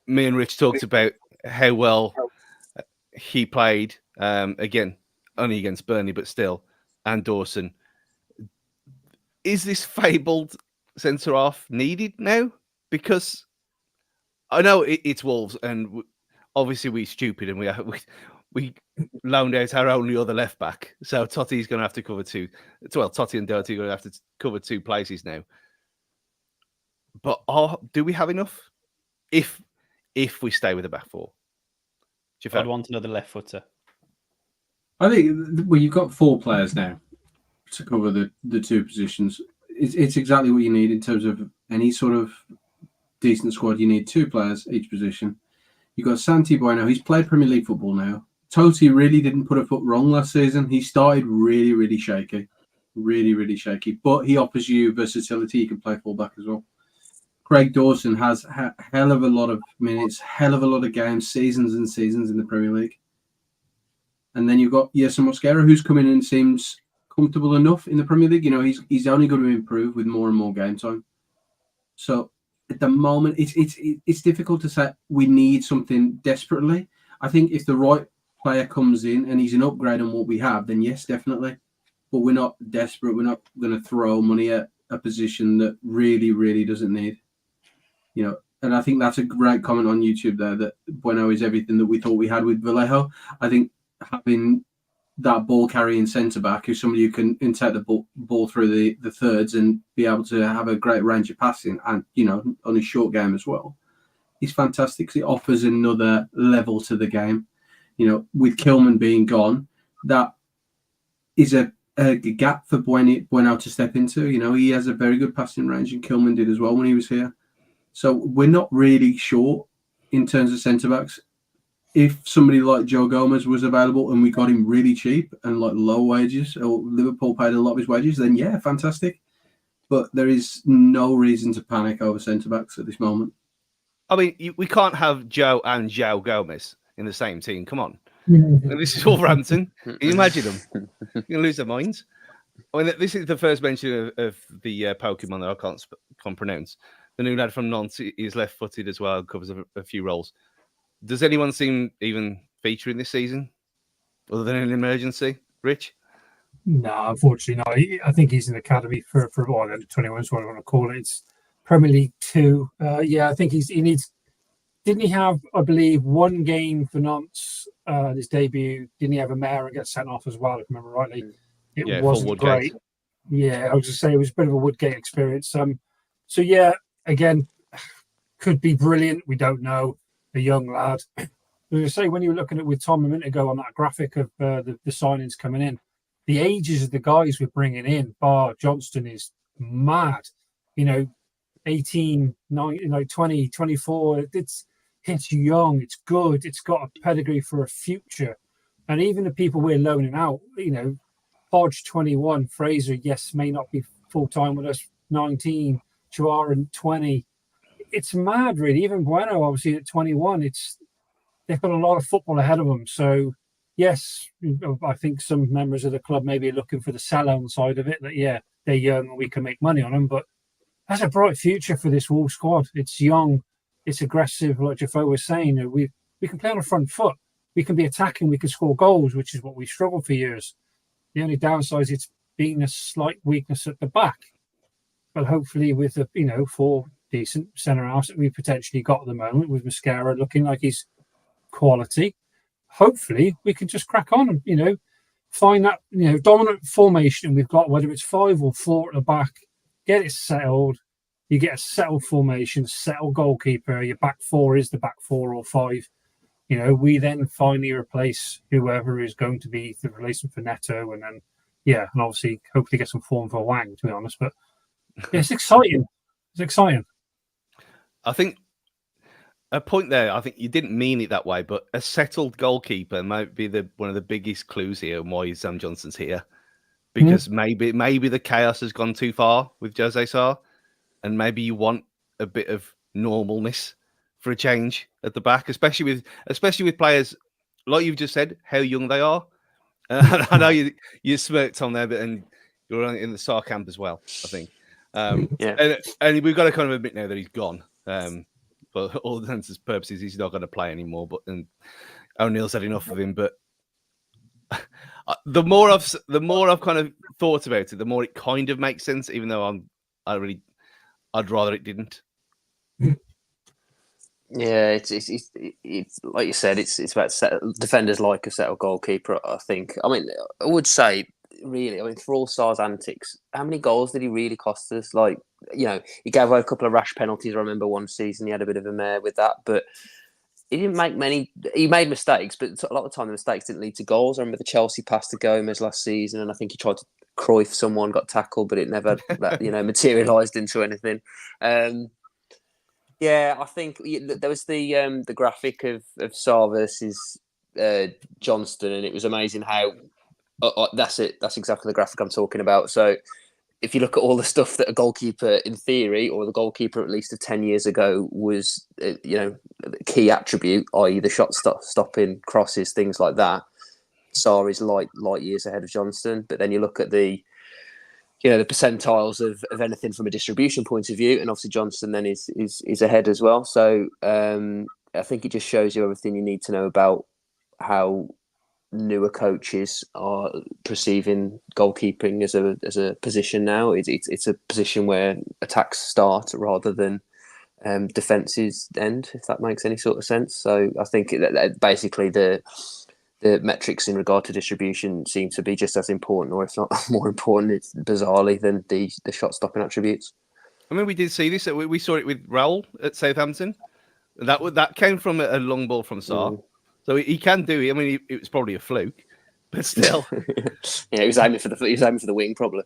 Me and Rich talked about how well he played. Again, only against Burnley, but still. And Dawson. Is this fabled centre half needed now? Because I know it's Wolves, and obviously we're stupid, and we loaned out our only other left back. So Totti's going to have to cover 2. Well, Totti and Doherty are going to have to cover 2 places now. But do we have enough? If we stay with the back 4, I'd want another left footer. I think you've got 4 players now to cover the 2 positions. It's exactly what you need in terms of any sort of decent squad. You need 2 players each position. You've got Santi Bueno. He's played Premier League football now. Totti really didn't put a foot wrong last season. He started really, really shaky. Really, really shaky. But he offers you versatility. He can play fullback as well. Craig Dawson has a hell of a lot of minutes, hell of a lot of games, seasons and seasons in the Premier League. And then you've got Jesse Mosquera, who's come in and seems comfortable enough in the Premier League. You know, he's only going to improve with more and more game time. So at the moment, it's difficult to say we need something desperately. I think if the right player comes in and he's an upgrade on what we have, then yes, definitely. But we're not desperate. We're not going to throw money at a position that really, really doesn't need. You know, and I think that's a great comment on YouTube there, that Bueno is everything that we thought we had with Vallejo. I think having that ball carrying centre back, who's somebody who can take the ball through the thirds and be able to have a great range of passing, and you know, on his short game as well, is fantastic. It offers another level to the game. You know, with Kilman being gone, that is a gap for Bueno to step into. You know, he has a very good passing range, and Kilman did as well when he was here. So we're not really short in terms of centre backs. If somebody like Joe Gomez was available and we got him really cheap and like low wages, or Liverpool paid a lot of his wages, then yeah, fantastic. But there is no reason to panic over centre backs at this moment. I mean, we can't have Joe and Joe Gomez in the same team. Come on. And this is Wolverhampton. Can you imagine them? You're going to lose their minds. I mean, this is the first mention of the Pokemon that I can't pronounce. The new lad from Nantes is left-footed as well, covers a few roles. Does anyone seem even featuring this season, other than an emergency? Rich? No, unfortunately not. I think he's in the academy for what, under 21 is what I want to call it. It's Premier League 2. I think he needs. Didn't he have, I believe, one game for Nantes, his debut? Didn't he have a mare and get sent off as well, if I remember rightly? It wasn't great. Yeah, I was just saying it was a bit of a Woodgate experience. So yeah, again, could be brilliant. We don't know. A young lad. I was going to say, when you were looking at with Tom a minute ago on that graphic of the signings coming in, the ages of the guys we're bringing in, bar Johnstone, is mad. You know, 18, 19, 20, 24. It's young. It's good. It's got a pedigree for a future. And even the people we're loaning out, you know, Hodge 21, Fraser, yes, may not be full time with us, 19, Chuaran 20. It's mad, really. Even Bueno, obviously, at 21, they've got a lot of football ahead of them. So, yes, I think some members of the club maybe are looking for the sell-on side of it, that, yeah, they're young and we can make money on them. But that's a bright future for this Wolves squad. It's young, it's aggressive, like Jafo was saying. We can play on the front foot. We can be attacking, we can score goals, which is what we struggled for years. The only downside is it's been a slight weakness at the back. But hopefully with the, 4 decent centre halves that we potentially got at the moment, with Mosquera looking like he's quality, hopefully we can just crack on and find that dominant formation we've got, whether it's 5 or 4 at the back, get it settled. You get a settled formation, settled goalkeeper. Your back 4 is the back 4 or 5. We then finally replace whoever is going to be the replacement for Neto, and then and obviously hopefully get some form for Hwang, to be honest. But it's exciting. It's exciting. I think a point there, I think you didn't mean it that way, but a settled goalkeeper might be one of the biggest clues here and why Sam Johnson's here. Because maybe the chaos has gone too far with Jose Sarr, and maybe you want a bit of normalness for a change at the back, especially with players like you've just said, how young they are. I know you smirked on there, but and you're in the Sarr camp as well, I think. And we've got to kind of admit now that he's gone. For all intents and purposes, he's not going to play anymore. But O'Neill's had enough of him. But the more I've kind of thought about it, the more it kind of makes sense. Even though I'd rather it didn't. Yeah, it's like you said, it's about defenders like a settled goalkeeper. I think. I mean, I would say, really, for all Sarr's antics, how many goals did he really cost us? Like, he gave away a couple of rash penalties. I remember one season he had a bit of a mare with that, but he didn't make many. He made mistakes, but a lot of the time the mistakes didn't lead to goals. I remember the Chelsea pass to Gomez last season, and I think he tried to Cruyff someone, got tackled, but it never materialised into anything. I think there was the graphic of Sarr versus Johnstone, and it was amazing how that's it. That's exactly the graphic I'm talking about. So if you look at all the stuff that a goalkeeper, in theory, or the goalkeeper at least of 10 years ago was, the key attribute, i.e. the shot stopping, crosses, things like that. Sarr is light years ahead of Johnstone. But then you look at the percentiles of anything from a distribution point of view, and obviously Johnstone then is ahead as well. So I think it just shows you everything you need to know about how newer coaches are perceiving goalkeeping as a position now. It's a position where attacks start rather than defenses end, if that makes any sort of sense. So I think that basically the metrics in regard to distribution seem to be just as important, or if not more important, it's bizarrely than the shot stopping attributes. I mean, we did see this. We saw it with Raul at Southampton. That came from a long ball from Sarr. So he can do it. I mean, it was probably a fluke, but still. Yeah, he was aiming for the wing, probably.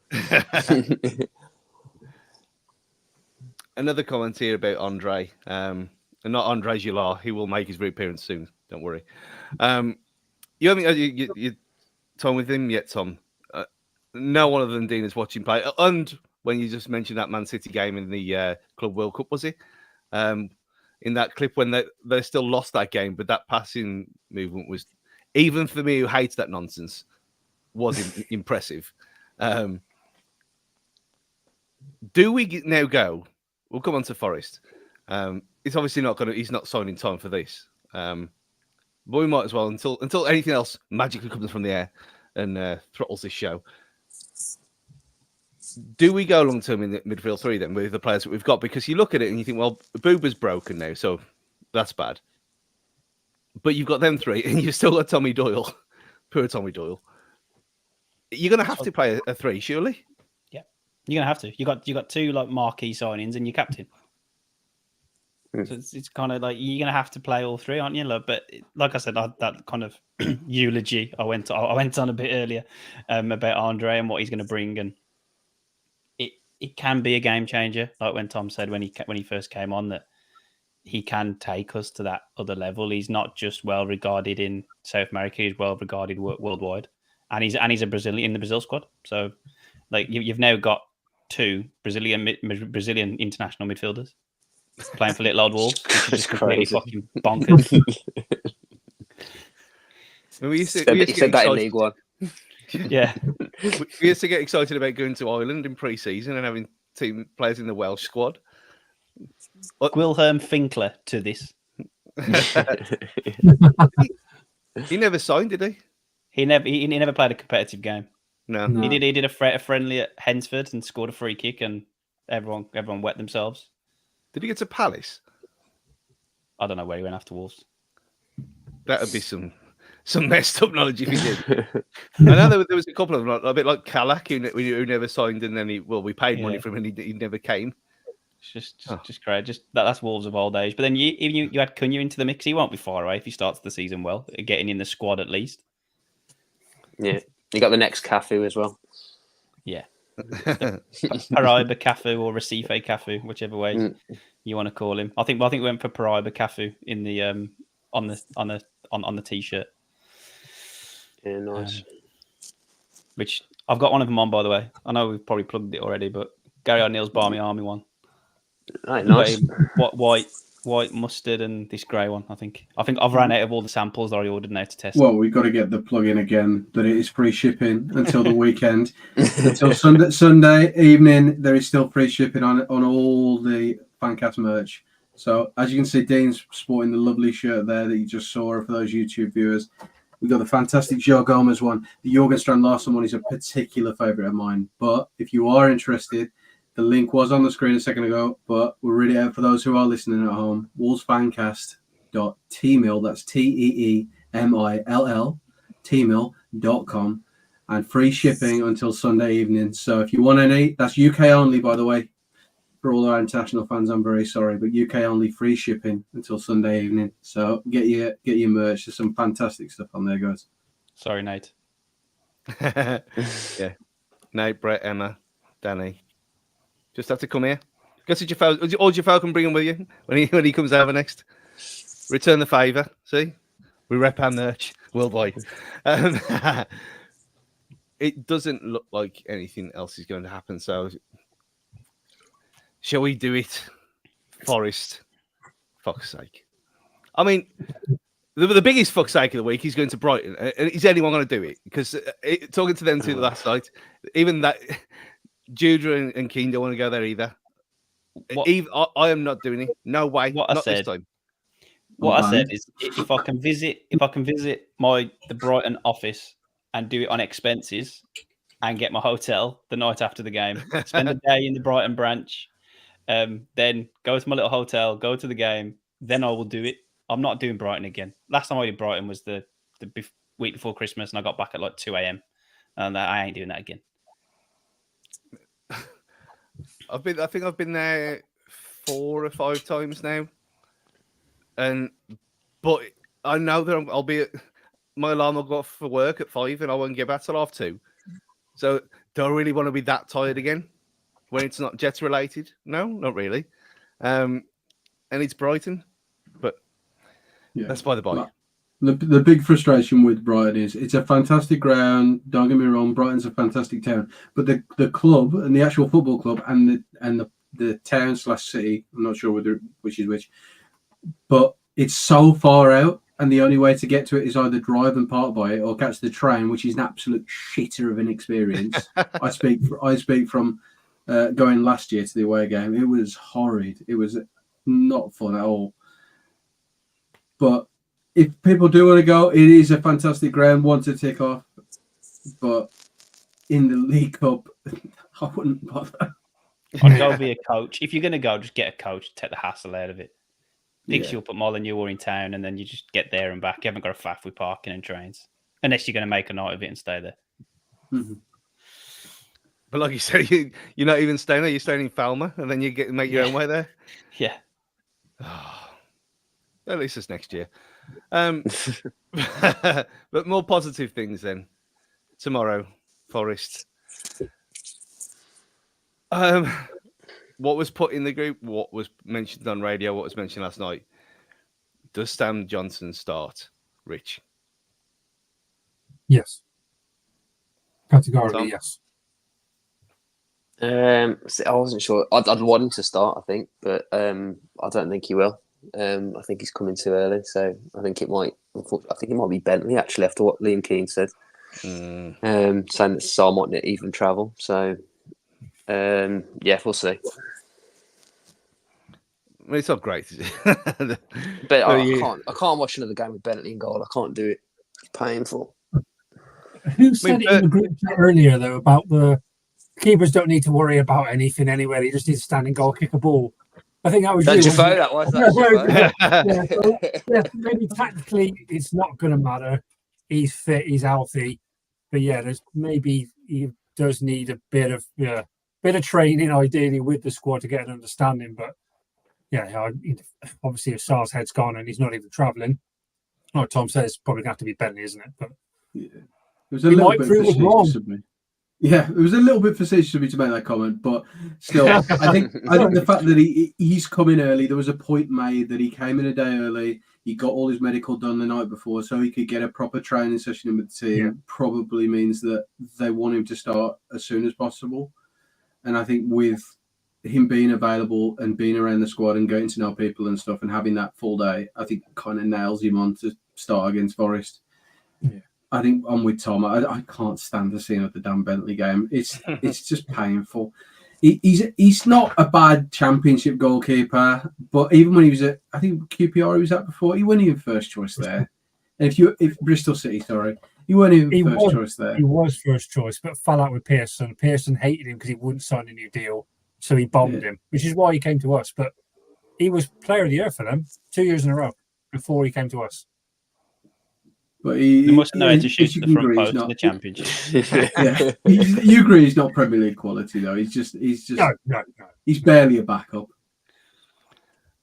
Another comment here about Andre, and not Andre Gillard. He will make his reappearance soon. Don't worry. You haven't had your time with him yet, Tom? No one other than Dean is watching play. And when you just mentioned that Man City game in the Club World Cup, was it? In that clip when they still lost that game, but that passing movement was, even for me who hates that nonsense, was impressive. Do we now go? We'll come on to Forest. It's obviously he's not signing time for this. But we might as well until anything else magically comes from the air and throttles this show. Do we go long term in the midfield three then with the players that we've got? Because you look at it and you think, well, Booba's broken now, so that's bad. But you've got them three, and you've still got Tommy Doyle, poor Tommy Doyle. You're going to have to play a three, surely. Yeah, you're going to have to. You got two like marquee signings and your captain. So it's kind of like you're going to have to play all three, aren't you? But like I said, that kind of eulogy I went on a bit earlier about Andre and what he's going to bring, and it can be a game changer. Like when Tom said when he first came on, that he can take us to that other level. He's not just well regarded in South America; he's well regarded worldwide, and he's a Brazilian in the Brazil squad. So, like you've now got two Brazilian international midfielders playing for Little Old Wolves, which is just completely fucking bonkers. He said that in League One. Yeah, we used to get excited about going to Ireland in pre-season and having team players in the Welsh squad. Wilhelm Finkler to this. He never signed, did he? He never played a competitive game. No. He did a friendly at Hensford and scored a free kick, and everyone wet themselves. Did he get to Palace? I don't know where he went after Wolves. That would be some messed up knowledge if he did. I know there was a couple of them, a bit like Calac, who never signed, and then we paid money for him, and he never came. It's just great. That's Wolves of old age. But then you had Cunha into the mix. He won't be far away if he starts the season well, getting in the squad at least. Yeah, you got the next Cafu as well. Yeah, Paraiba Cafu or Recife Cafu, whichever way you want to call him. I think we went for Paraiba Cafu in the on the t-shirt. Yeah, nice. Which I've got one of them on, by the way. I know we've probably plugged it already, but Gary O'Neill's Barmy Army one. Right, nice. White mustard and this grey one. I think I've ran out of all the samples that I ordered now to test. Well, we've got to get the plug-in again that it is free shipping until the weekend. Until Sunday evening, there is still free shipping on all the Fancast merch. So as you can see, Dean's sporting the lovely shirt there that you just saw for those YouTube viewers. We've got the fantastic Joe Gomez one. The Jorgen Strand Larsen one is a particular favourite of mine. But if you are interested, the link was on the screen a second ago, but we're really out for those who are listening at home. wolvesfancast.tmill, that's TEEMILL, tmill.com, and free shipping until Sunday evening. So if you want any, that's UK only, by the way. For all our international fans, I'm very sorry, but UK only, free shipping until Sunday evening. So get your merch. There's some fantastic stuff on there, guys. Sorry, Nate. Yeah, Nate, Brett, Emma, Danny. Just have to come here. Guess your Falcon bring him with you when he comes over next. Return the favour. See, we rep our merch worldwide. It doesn't look like anything else is going to happen. So, shall we do it, Forest? Fuck's sake! I mean, the biggest fuck's sake of the week, he's going to Brighton. And is anyone going to do it? Because talking to them two last night, even that Judah and Keane don't want to go there either. I am not doing it. No way. Not this time. What I said is, if I can visit the Brighton office and do it on expenses, and get my hotel the night after the game, spend a day in the Brighton branch, then go to my little hotel, go to the game, then I will do it. I'm not doing Brighton again. Last time I did Brighton was the week before Christmas, and I got back at like 2 a.m. and I ain't doing that again. I think I've been there 4 or 5 times now, but I know that I'll be my alarm will go off for work at 5, and I won't get back till 2:30. So do I really want to be that tired again when it's not Jets related? No, not really. And it's Brighton, but that's by the by. The big frustration with Brighton is it's a fantastic ground. Don't get me wrong, Brighton's a fantastic town, but the club and the actual football club and the town / city, I'm not sure which is which, but it's so far out. And the only way to get to it is either drive and park by it or catch the train, which is an absolute shitter of an experience. I speak from going last year to the away game. It was horrid. It was not fun at all. But if people do want to go, it is a fantastic ground, one to tick off. But in the League Cup, I wouldn't bother. I'd go be a coach. If you're going to go, just get a coach, take the hassle out of it. Picks you up at Molineux or in town, and then you just get there and back. You haven't got a faff with parking and trains, unless you're going to make a night of it and stay there. Mm-hmm. But like you said, you're not even staying there. You're staying in Falmer, and then you make your own way there. Yeah. Oh, at least it's next year. But more positive things then. Tomorrow, Forest. What was put in the group, what was mentioned on radio, what was mentioned last night. Does Sam Johnson start, Rich? Yes. Categorically, Tom? yes. I wasn't sure. I'd want him to start, I think, but I don't think he will. I think he's coming too early, so I think it might be Bentley, actually, after what Liam Keane said. Saying that Saar might not even travel. So, we'll see. Well, it's not great, is it? But I can't watch another game with Bentley in goal. I can't do it. It's painful. Who said it in the group chat earlier, though, about the keepers don't need to worry about anything anyway. They just need to stand and go kick a ball. I think that was That was maybe tactically it's not going to matter. He's fit, he's healthy, but he does need a bit of training, ideally, with the squad to get an understanding. But obviously, if Saar's head's gone and he's not even travelling, like Tom says, it's probably going to have to be Bentley, isn't it? But it was a little bit facetious of me. Yeah, it was a little bit facetious of me to make that comment, but still, I think the fact that he's coming early, there was a point made that he came in a day early, he got all his medical done the night before so he could get a proper training session in with the team, probably means that they want him to start as soon as possible. And I think with him being available and being around the squad and getting to know people and stuff and having that full day, I think kind of nails him on to start against Forest. Yeah. I think I'm with Tom. I can't stand the scene of the Dan Bentley game. It's just painful. He's not a bad championship goalkeeper, but even when he was at, I think QPR he was at before, he wasn't even first choice there. And if Bristol City, sorry, he wasn't even first choice there. He was first choice, but fell out with Pearson. Pearson hated him because he wouldn't sign a new deal, so he bombed him, which is why he came to us. But he was Player of the Year for them 2 years in a row before he came to us. But he must know how to shoot the front post in the Championship. You agree he's not Premier League quality though. He's just no. He's barely a backup.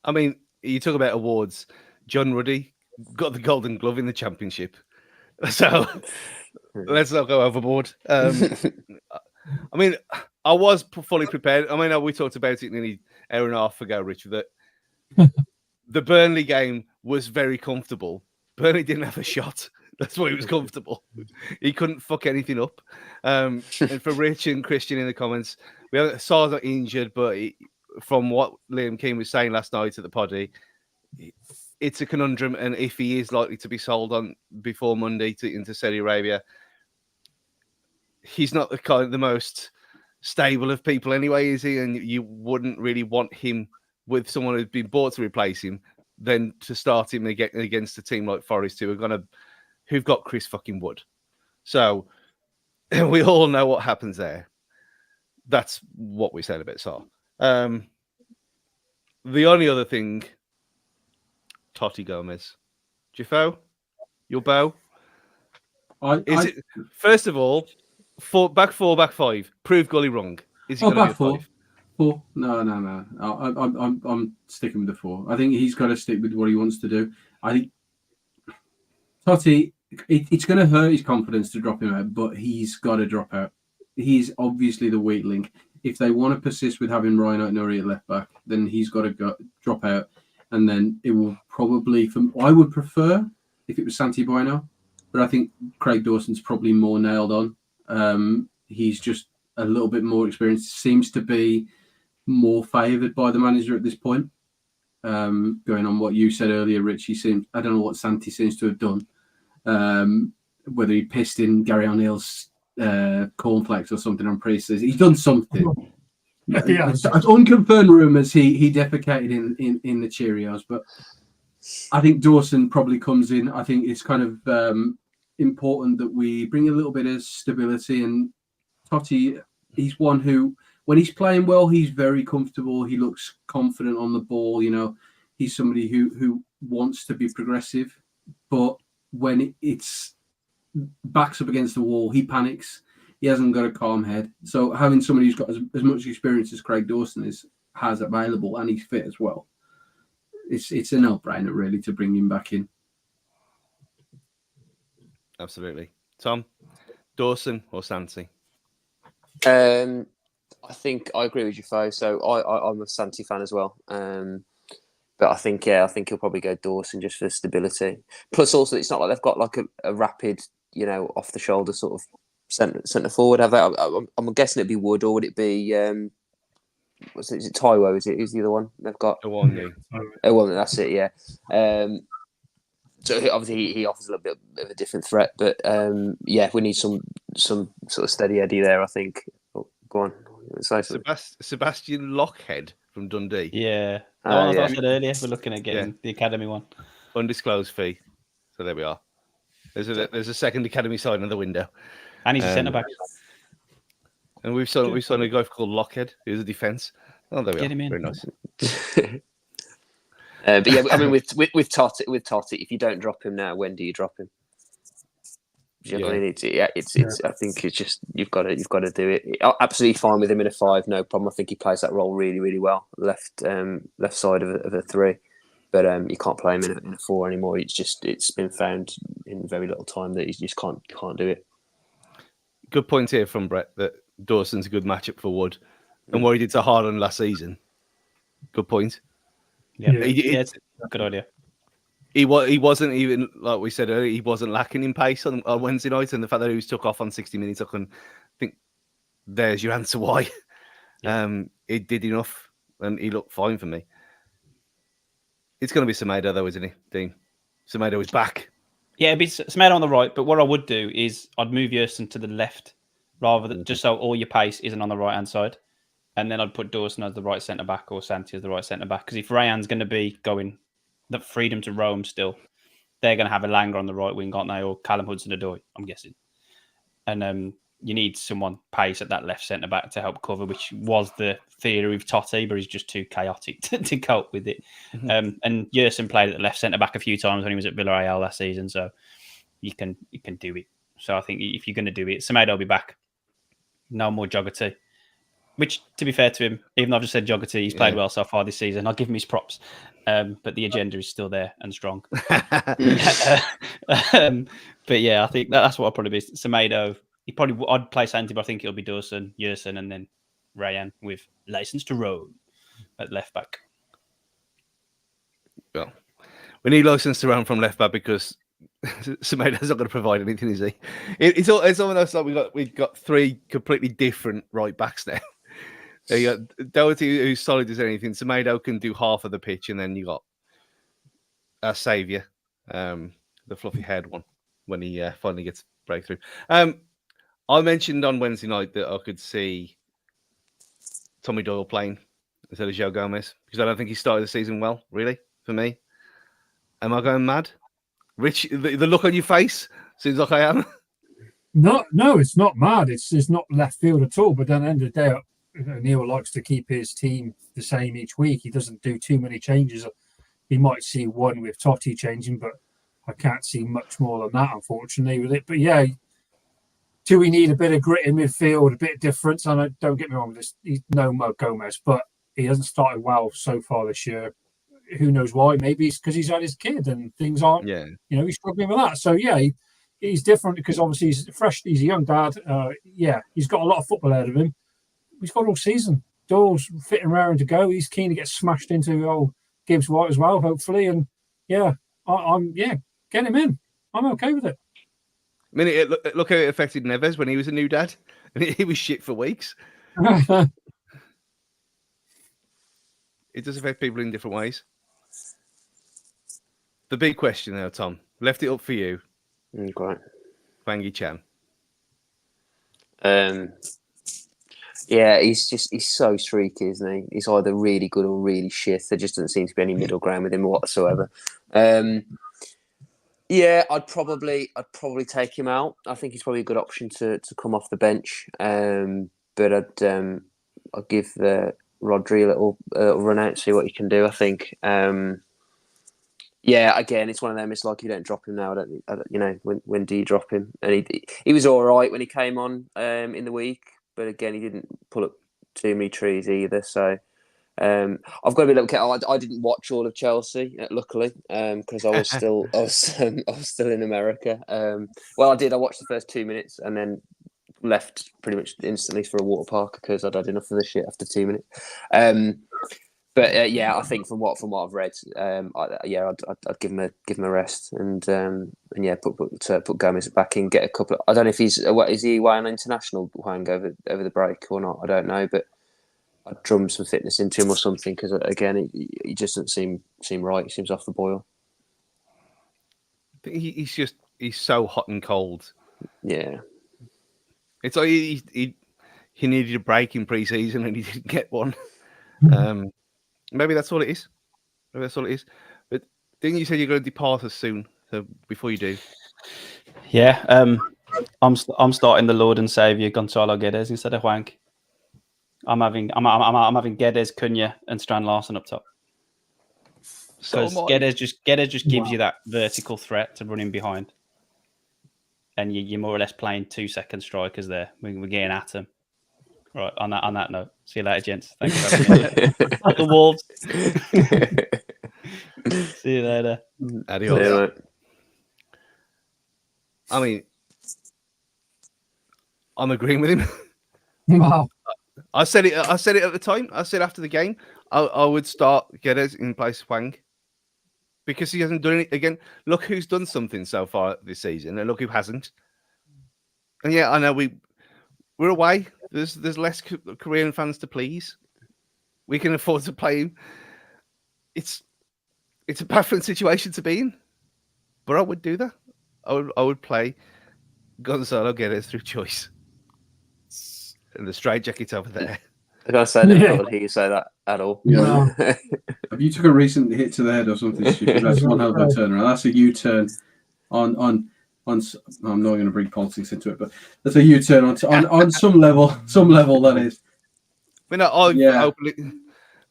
I mean, you talk about awards. John Ruddy got the Golden Glove in the Championship, so let's not go overboard. I mean, I was fully prepared. I mean, we talked about it nearly an hour and a half ago, Richard. That the Burnley game was very comfortable. Burnley didn't have a shot. That's why he was comfortable. He couldn't fuck anything up. And for Rich and Christian in the comments, Saar's not injured, but from what Liam Keane was saying last night at the poddy, it's a conundrum, and if he is likely to be sold on before Monday into Saudi Arabia, he's not the most stable of people anyway, is he? And you wouldn't really want him with someone who's been bought to replace him, then to start him against a team like Forest who've got Chris fucking Wood. So we all know what happens there. That's what we said about Saar. The only other thing, Totti Gomez. Jifo, your bow? First of all, back four, back five. Prove Gully wrong. Is he going to be a four? five? Four? No. I'm sticking with the four. I think he's got to stick with what he wants to do. I think Totti, it's going to hurt his confidence to drop him out, but he's got to drop out. He's obviously the weak link. If they want to persist with having Ryan Nuri at left back, then he's got to drop out, and then it will probably. I would prefer if it was Santi Bueno, but I think Craig Dawson's probably more nailed on. He's just a little bit more experienced. Seems to be more favoured by the manager at this point. Going on what you said earlier, Rich, I don't know what Santi seems to have done. Whether he pissed in Gary O'Neill's cornflakes or something on pre-season. He's done something. It's unconfirmed rumours he defecated in the Cheerios, but I think Dawson probably comes in. I think it's kind of important that we bring a little bit of stability, and Totti, he's one who, when he's playing well, he's very comfortable. He looks confident on the ball. You know, he's somebody who wants to be progressive, but when it's backs up against the wall, he panics. He hasn't got a calm head. So having somebody who's got as much experience as Craig Dawson has available, and he's fit as well, it's a no-brainer really to bring him back in. Absolutely. Tom, Dawson or Santi? I think I agree with you, Fo. So I'm a Santi fan as well. But I think he'll probably go Dawson just for stability. Plus, also, it's not like they've got like a rapid, off the shoulder sort of centre forward. I'm guessing it'd be Wood, or would it be is it Taiwo? Who's the other one they've got? Hwang Hee. That's it. Yeah. So obviously he offers a little bit of a different threat, but we need some sort of steady Eddie there. I think. Oh, go on. Sebastian Lockhead from Dundee. Yeah. I said earlier, we're looking at getting the academy one. Undisclosed fee. So there we are. There's a second academy side in the window. And he's a centre back. And we've signed a guy called Lockhead, who's a defence. Oh, there we are. Him in. Very nice. But yeah, I mean, with Totti, if you don't drop him now, when do you drop him? I mean, I think it's just you've got to do it. Absolutely fine with him in a 5, no problem. I think he plays that role really, really well, left side of a 3. But you can't play him in a 4 anymore. It's been found in very little time that he just can't do it. Good point here from Brett that Dawson's a good matchup for Wood, and what he did to Haaland last season. Good point. Yeah, it's a good idea. He wasn't even, like we said earlier, he wasn't lacking in pace on Wednesday night, and the fact that he was took off on 60 minutes, I can think there's your answer why. Yeah. He did enough, and he looked fine for me. It's going to be Semedo, though, isn't he, Dean? Semedo is back. Yeah, it'd be Semedo on the right, but what I would do is I'd move Yerson to the left, rather than just so all your pace isn't on the right-hand side. And then I'd put Dawson as the right centre-back or Santi as the right centre-back. Because if Rayan's going to be going the freedom to roam still, they're going to have a Langer on the right wing, aren't they? Or Callum Hudson-Odoi, I'm guessing. And you need someone pace at that left centre-back to help cover, which was the theory with Totti, but he's just too chaotic to cope with it. Mm-hmm. And Yerson played at the left centre-back a few times when he was at Villarreal last season, so you can do it. So I think if you're going to do it, Semedo will be back. No more Joggety. Which, to be fair to him, even though I've just said Joggety, he's played well so far this season. I'll give him his props. But the agenda is still there and strong. But yeah, I think that's what I'll probably be. Semedo, I'd play Santi, but I think it'll be Dawson, Yerson, and then Rayan with license to roam at left back. Well, we need license to roam from left back because Semedo's not going to provide anything, is he? It's almost like we've got 3 completely different right backs now. You got Doherty, who's solid as anything. Semedo can do half of the pitch, and then you got our saviour, the fluffy-haired one, when he finally gets breakthrough. I mentioned on Wednesday night that I could see Tommy Doyle playing instead of Joe Gomez because I don't think he started the season well, really, for me. Am I going mad? Rich, the look on your face seems like I am. No, it's not mad. It's not left field at all. But at the end of the day, Neil likes to keep his team the same each week. He doesn't do too many changes. He might see one with Totti changing, but I can't see much more than that, unfortunately, with it. But yeah, do we need a bit of grit in midfield, a bit of difference? And don't get me wrong, he's no Mo Gomez, but he hasn't started well so far this year. Who knows why? Maybe it's because he's had his kid and things aren't, he's struggling with that. So yeah, he's different because obviously he's fresh. He's a young dad. He's got a lot of football ahead of him. He's got all season. Doyle's fit and raring to go. He's keen to get smashed into old Gibbs White as well, hopefully. And I'm get him in. I'm okay with it. I mean, look how it affected Neves when he was a new dad. And he was shit for weeks. It does affect people in different ways. The big question now, Tom, left it up for you. Great. Hwang Hee-chan. He's so streaky, isn't he? He's either really good or really shit. There just doesn't seem to be any middle ground with him whatsoever. I'd probably take him out. I think he's probably a good option to come off the bench. But I'd give Rodri a little run out, see what he can do. I think. Again, it's one of them. It's like you don't drop him now. When do you drop him? And he was all right when he came on in the week, but again, he didn't pull up too many trees either. So I've got to be a little careful. I didn't watch all of Chelsea, luckily, because I was still in America. I did. I watched the first 2 minutes and then left pretty much instantly for a water park because I'd had enough of the shit after 2 minutes. I think from what I've read, I'd give him a rest and put Gomez back in, get a couple of, I don't know if is he away on international Hwang over the break or not, I don't know, but I'd drum some fitness into him or something because again he just doesn't seem right. He seems off the boil. I think he's so hot and cold. Yeah, it's like he needed a break in pre-season and he didn't get one. Maybe that's all it is. But didn't you say you're going to depart us soon? So before you do, I'm starting the Lord and Savior Gonzalo Guedes instead of Hwang. I'm having Guedes, Cunha, and Strand Larsen up top. Because Guedes just gives you that vertical threat to run in behind, and you're more or less playing 2 second strikers there. We're getting at them. Right, on that note, see you later, gents. Thanks for having me. Up the Wolves. See you later. Adios. I mean, I'm agreeing with him. Wow. I said it at the time. I said after the game, I would start Guedes in place of Hwang because he hasn't done it again. Look who's done something so far this season, and look who hasn't. And yeah, I know we're away. There's less Korean fans to please. We can afford to play him. It's a baffling situation to be in, but I would do that. I would play Gonzalo Guedes through choice. And the straight jacket over there. I gotta say, I never hear you say that at all. Yeah. Have you took a recent hit to the head or something stupid? That's one hell of a turnaround. That's a U-turn on. I'm not going to bring politics into it, but that's a U-turn on some level. Some level that is. I mean,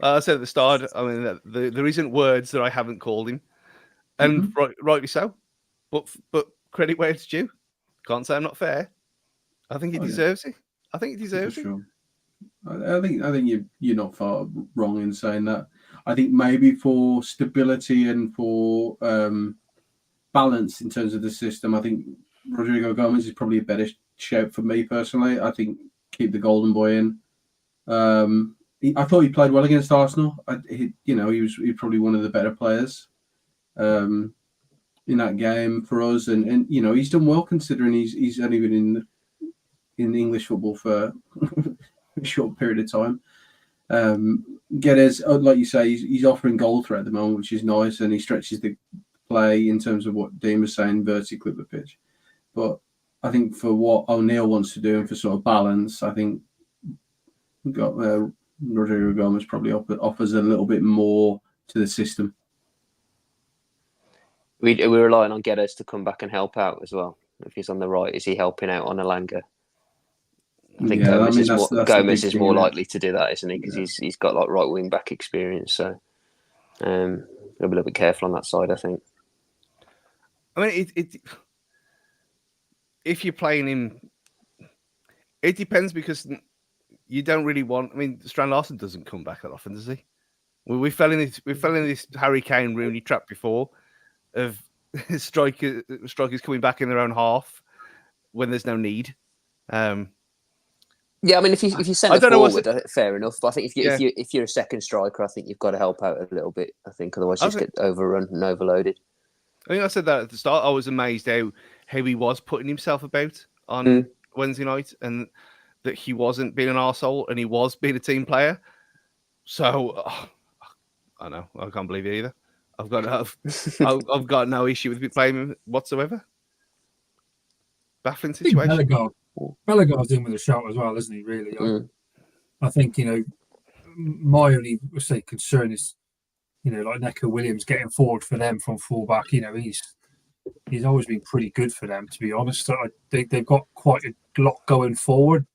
I said at the start. I mean, there isn't words that I haven't called him, and rightly so. But credit where it's due. Can't say I'm not fair. I think he deserves it. I think he deserves it. Sure. I think you're not far wrong in saying that. I think maybe for stability and for balance in terms of the system, I think Rodrigo Gomez is probably a better shape for me personally. I think keep the golden boy in. I thought he played well against Arsenal. He was probably one of the better players in that game for us, and he's done well considering he's only been in English football for a short period of time. Guedes, like you say, he's offering goal threat at the moment, which is nice, and he stretches the play in terms of what Dean was saying vertically up the pitch. But I think for what O'Neill wants to do and for sort of balance, I think we've got Rodrigo Gomez probably offers a little bit more to the system. We're relying on Guedes to come back and help out as well. If he's on the right, is he helping out on Alanga? I think Gomez is more likely to do that, isn't he? Because he's got like right wing back experience. So we'll be a little bit careful on that side, I think. I mean, if you're playing him, it depends because you don't really want. I mean, Strand Larson doesn't come back that often, does he? We fell in this Harry Kane Rooney trap before of strikers coming back in their own half when there's no need. Yeah, I mean, if you send it forward, fair enough. But I think if you're a second striker, I think you've got to help out a little bit. I think otherwise you just get overrun and overloaded. I think I said that at the start. I was amazed how he was putting himself about on Wednesday night, and that he wasn't being an arsehole and he was being a team player. So I know I can't believe it either. I've got no issue with playing him whatsoever. Baffling situation. Bellegarde's in with a shout as well, isn't he? Really, I think my only concern is like Neco Williams getting forward for them from fullback. He's always been pretty good for them, to be honest. They've got quite a lot going forward.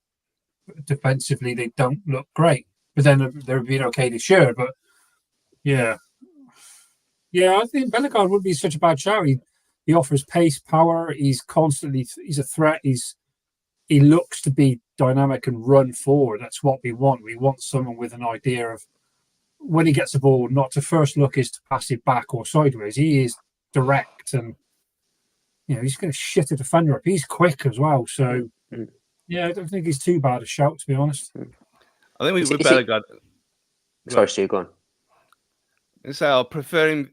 Defensively, they don't look great, but then they're being okay this year. But yeah, I think Bellegarde would be such a bad shout. He offers pace, power. He's a threat. He looks to be dynamic and run forward. That's what we want. We want someone with an idea of when he gets the ball, not to first look is to pass it back or sideways. He is direct and he's going to shit a defender up. He's quick as well. So yeah, I don't think he's too bad a shout, to be honest. I think with Bellegarde. Sorry, Stu, go on. So I prefer him.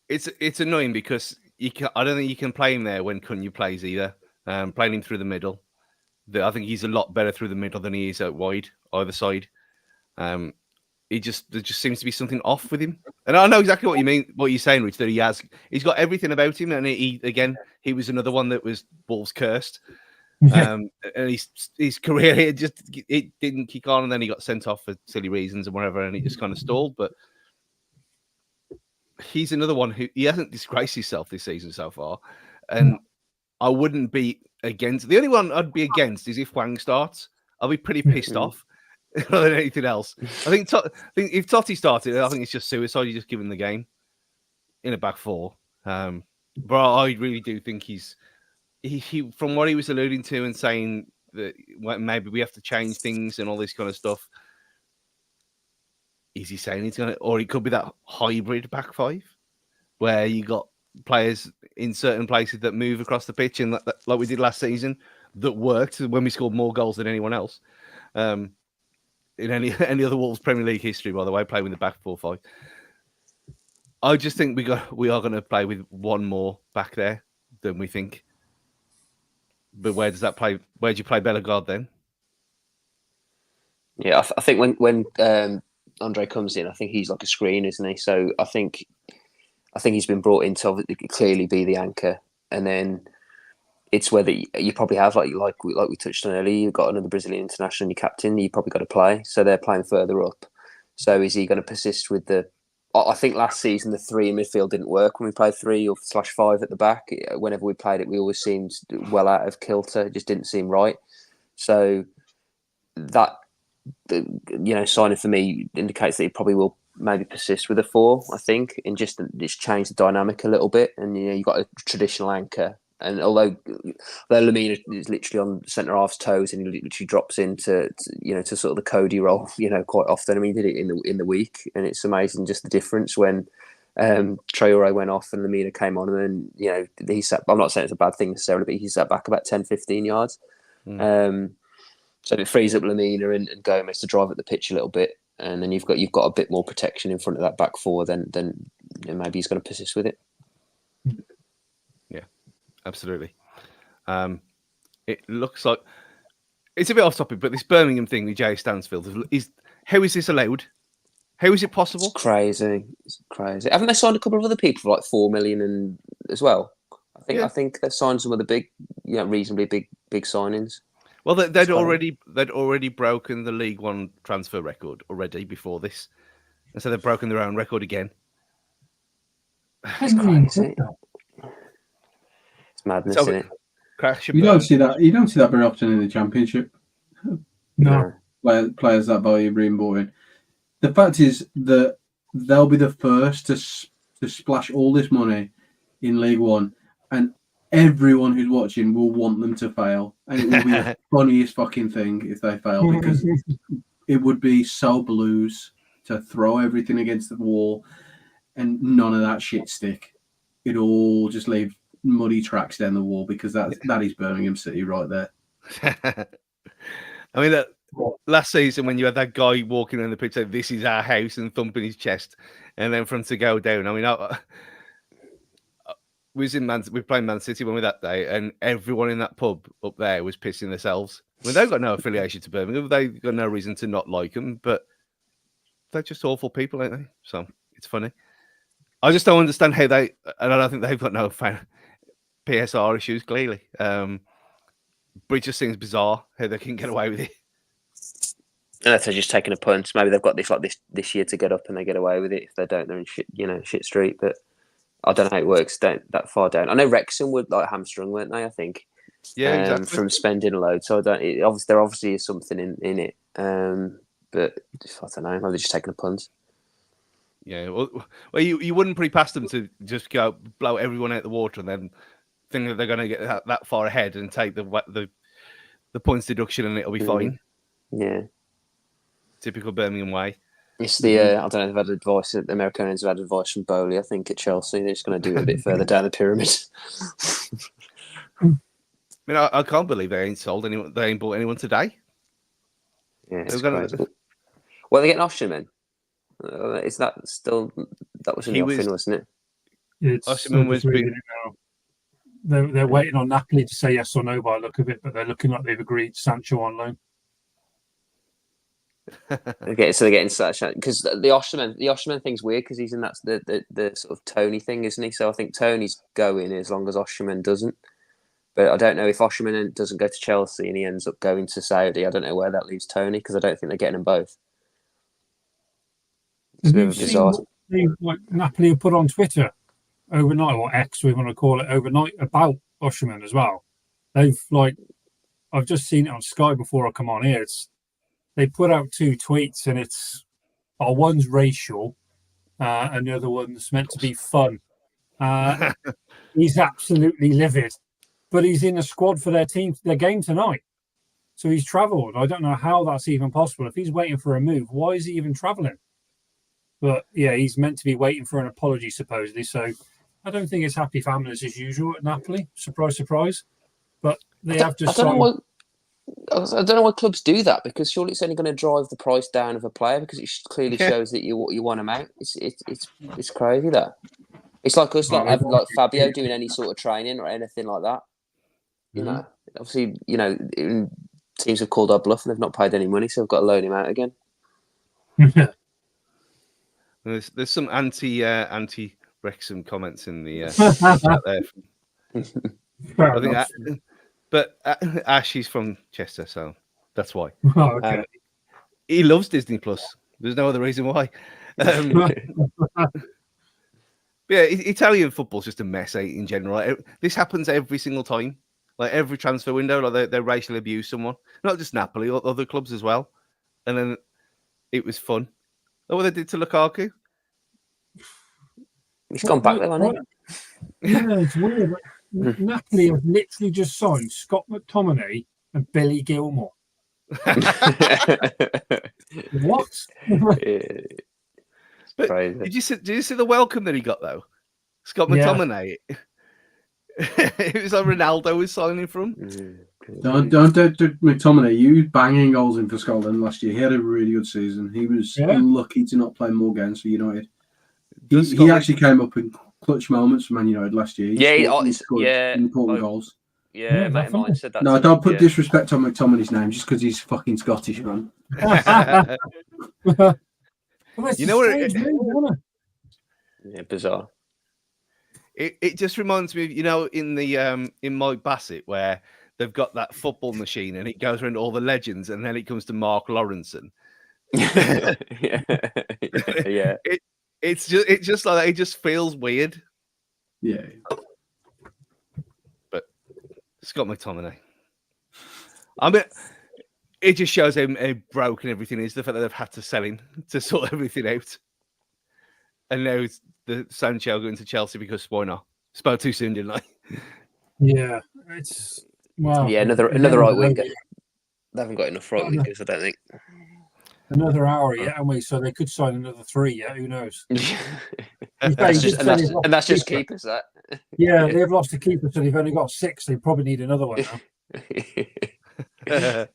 It's annoying because I don't think you can play him there when Cunha plays either. Playing him through the middle. I think he's a lot better through the middle than he is out wide, either side. There just seems to be something off with him. And I know exactly what you mean, what you're saying, Rich, that he's got everything about him. And he was another one that was Wolves cursed. And his career, it didn't kick on, and then he got sent off for silly reasons and whatever, and he just kind of stalled. But he's another one who he hasn't disgraced himself this season so far. And I wouldn't be against. The only one I'd be against is if Hwang starts. I'll be pretty pissed off than anything else. I think if Totti started, I think it's just suicide. You just give him the game in a back four. But I really do think he from what he was alluding to and saying that maybe we have to change things and all this kind of stuff. Is he saying he's going to, or it could be that hybrid back five where you got players in certain places that move across the pitch and like we did last season that worked when we scored more goals than anyone else in any other Wolves Premier League history, by the way, playing with the back 4-5. I just think we are going to play with one more back there than we think. But where does that play? Where do you play Bellegarde then? Yeah, I think when Andre comes in, I think he's like a screen, isn't he? So I think he's been brought in to clearly be the anchor, and then it's whether you probably have like we touched on earlier. You've got another Brazilian international, your captain. You probably got to play, so they're playing further up. So is he going to persist with the? I think last season the 3 in midfield didn't work when we played 3/5 at the back. Whenever we played it, we always seemed well out of kilter. It just didn't seem right. So that signing for me indicates that he probably will maybe persist with a 4. I think, and just change the dynamic a little bit. And you've got a traditional anchor. And although Lamina is literally on centre half's toes and he literally drops into to sort of the Cody role, quite often. I mean, he did it in the week, and it's amazing just the difference when Traore went off and Lamina came on, and then he sat. I'm not saying it's a bad thing necessarily, but he sat back about 10-15 yards. So it frees up Lamina and Gomez to drive at the pitch a little bit, and then you've got a bit more protection in front of that back 4. Then maybe he's going to persist with it. Absolutely. It looks like it's a bit off topic, but this Birmingham thing with Jay Stansfield, how is this allowed? How is it possible? It's crazy. It's crazy. Haven't they signed a couple of other people for like 4 million and as well? I think they've signed some of the big, reasonably big signings. Well, they'd already broken the League One transfer record already before this, and so they've broken their own record again. It's crazy. It's madness, isn't it? You don't see that. You don't see that very often in the Championship. No. Players that value being bought in. The fact is that they'll be the first to splash all this money in League One, and everyone who's watching will want them to fail, and it will be the funniest fucking thing if they fail, because it would be so blues to throw everything against the wall and none of that shit stick. It'd all just leave muddy tracks down the wall, because that is Birmingham City right there. I mean, last season when you had that guy walking on the pitch saying, "This is our house," and thumping his chest, and then for him to go down. I mean, we were playing Man City when we that day, and everyone in that pub up there was pissing themselves. I mean, they've got no affiliation to Birmingham. They've got no reason to not like them, but they're just awful people, aren't they? So it's funny. I just don't understand how and I don't think they've got no PSR issues, clearly. But it just seems bizarre how they can get away with it. Unless they're just taking a punt. Maybe they've got this year to get up and they get away with it. If they don't, they're in shit street. But I don't know how it works that far down. I know Wrexham were like hamstrung, weren't they? I think. Yeah, exactly. From spending a load. So there obviously is something in it. But I don't know. Maybe they're just taking a punt. Yeah, well, you wouldn't put it past them to just go blow everyone out the water and then think that they're going to get that far ahead and take the points deduction and it'll be fine. Yeah, typical Birmingham way. It's the I don't know. They've had advice. The Americans have had advice from Bowley. I think at Chelsea, they're just going to do it a bit further down the pyramid. I mean, I can't believe they ain't sold anyone. They ain't bought anyone today. Yeah, it's crazy. Well, they getting Osherman. Is that still? That was in the offing, wasn't it? Osherman was being. They're waiting on Napoli to say yes or no by the look of it, but they're looking like they've agreed Sancho on loan. Okay, so they're getting such because the Osherman thing's weird because he's in the sort of Tony thing, isn't he? So I think Tony's going as long as Osherman doesn't. But I don't know if Osherman doesn't go to Chelsea and he ends up going to Saudi. I don't know where that leaves Tony because I don't think they're getting them both. It's a bit of a bizarre. What Napoli have put on Twitter overnight, or X, we want to call it overnight, about Osherman as well. I've just seen it on Sky before I come on here. They put out 2 tweets, and one's racial, and the other one's meant to be fun. He's absolutely livid, but he's in a squad for their game tonight. So he's travelled. I don't know how that's even possible. If he's waiting for a move, why is he even travelling? But yeah, he's meant to be waiting for an apology, supposedly. So I don't think it's happy families as usual at Napoli. Surprise, surprise. But they have just. I don't know why clubs do that, because surely it's only going to drive the price down of a player because it clearly shows that you want them out. It's crazy that. It's like us, like Fabio doing any sort of training or anything like that. You know, obviously, teams have called our bluff and they've not paid any money, so we've got to loan him out again. There's some anti Wrexham comments in the out there. I think, but Ash is from Chester, so that's why. Oh, okay. He loves Disney Plus. There's no other reason why. Yeah, Italian football's just a mess in general. This happens every single time. Like every transfer window, like they racially abuse someone. Not just Napoli, other clubs as well. And then it was fun. Look what they did to Lukaku. He's gone back there, hasn't he? Yeah, it's weird. Napoli have literally just signed Scott McTominay and Billy Gilmore. What? But did you see the welcome that he got though? Scott McTominay. Yeah. It was like Ronaldo was signing from. Don't McTominay. You banging goals in for Scotland last year. He had a really good season. He was unlucky to not play more games for United. He actually came up in clutch moments for Man United last year. He scored important goals. Yeah, mate of mine said that. No, don't put disrespect on McTominay's name just because he's fucking Scottish, man. You know what? Yeah, bizarre. It just reminds me of, you know, in the in Mike Bassett where they've got that football machine and it goes around all the legends and then it comes to Mark Lawrenson. Yeah. It's just like that. It just feels weird. Yeah. But Scott McTominay. I mean, it just shows how broken everything is. The fact that they've had to sell him to sort everything out. And now it's the Sancho going to Chelsea because why not? Spoke too soon, didn't I? Yeah, it's wow. Yeah, another right winger. They haven't got enough right wingers, I don't think. Another hour yet, haven't we? So they could sign another 3 yet. Who knows? And that's just keepers, that. Yeah, they've lost a keeper, so they've only got 6. They probably need another one now.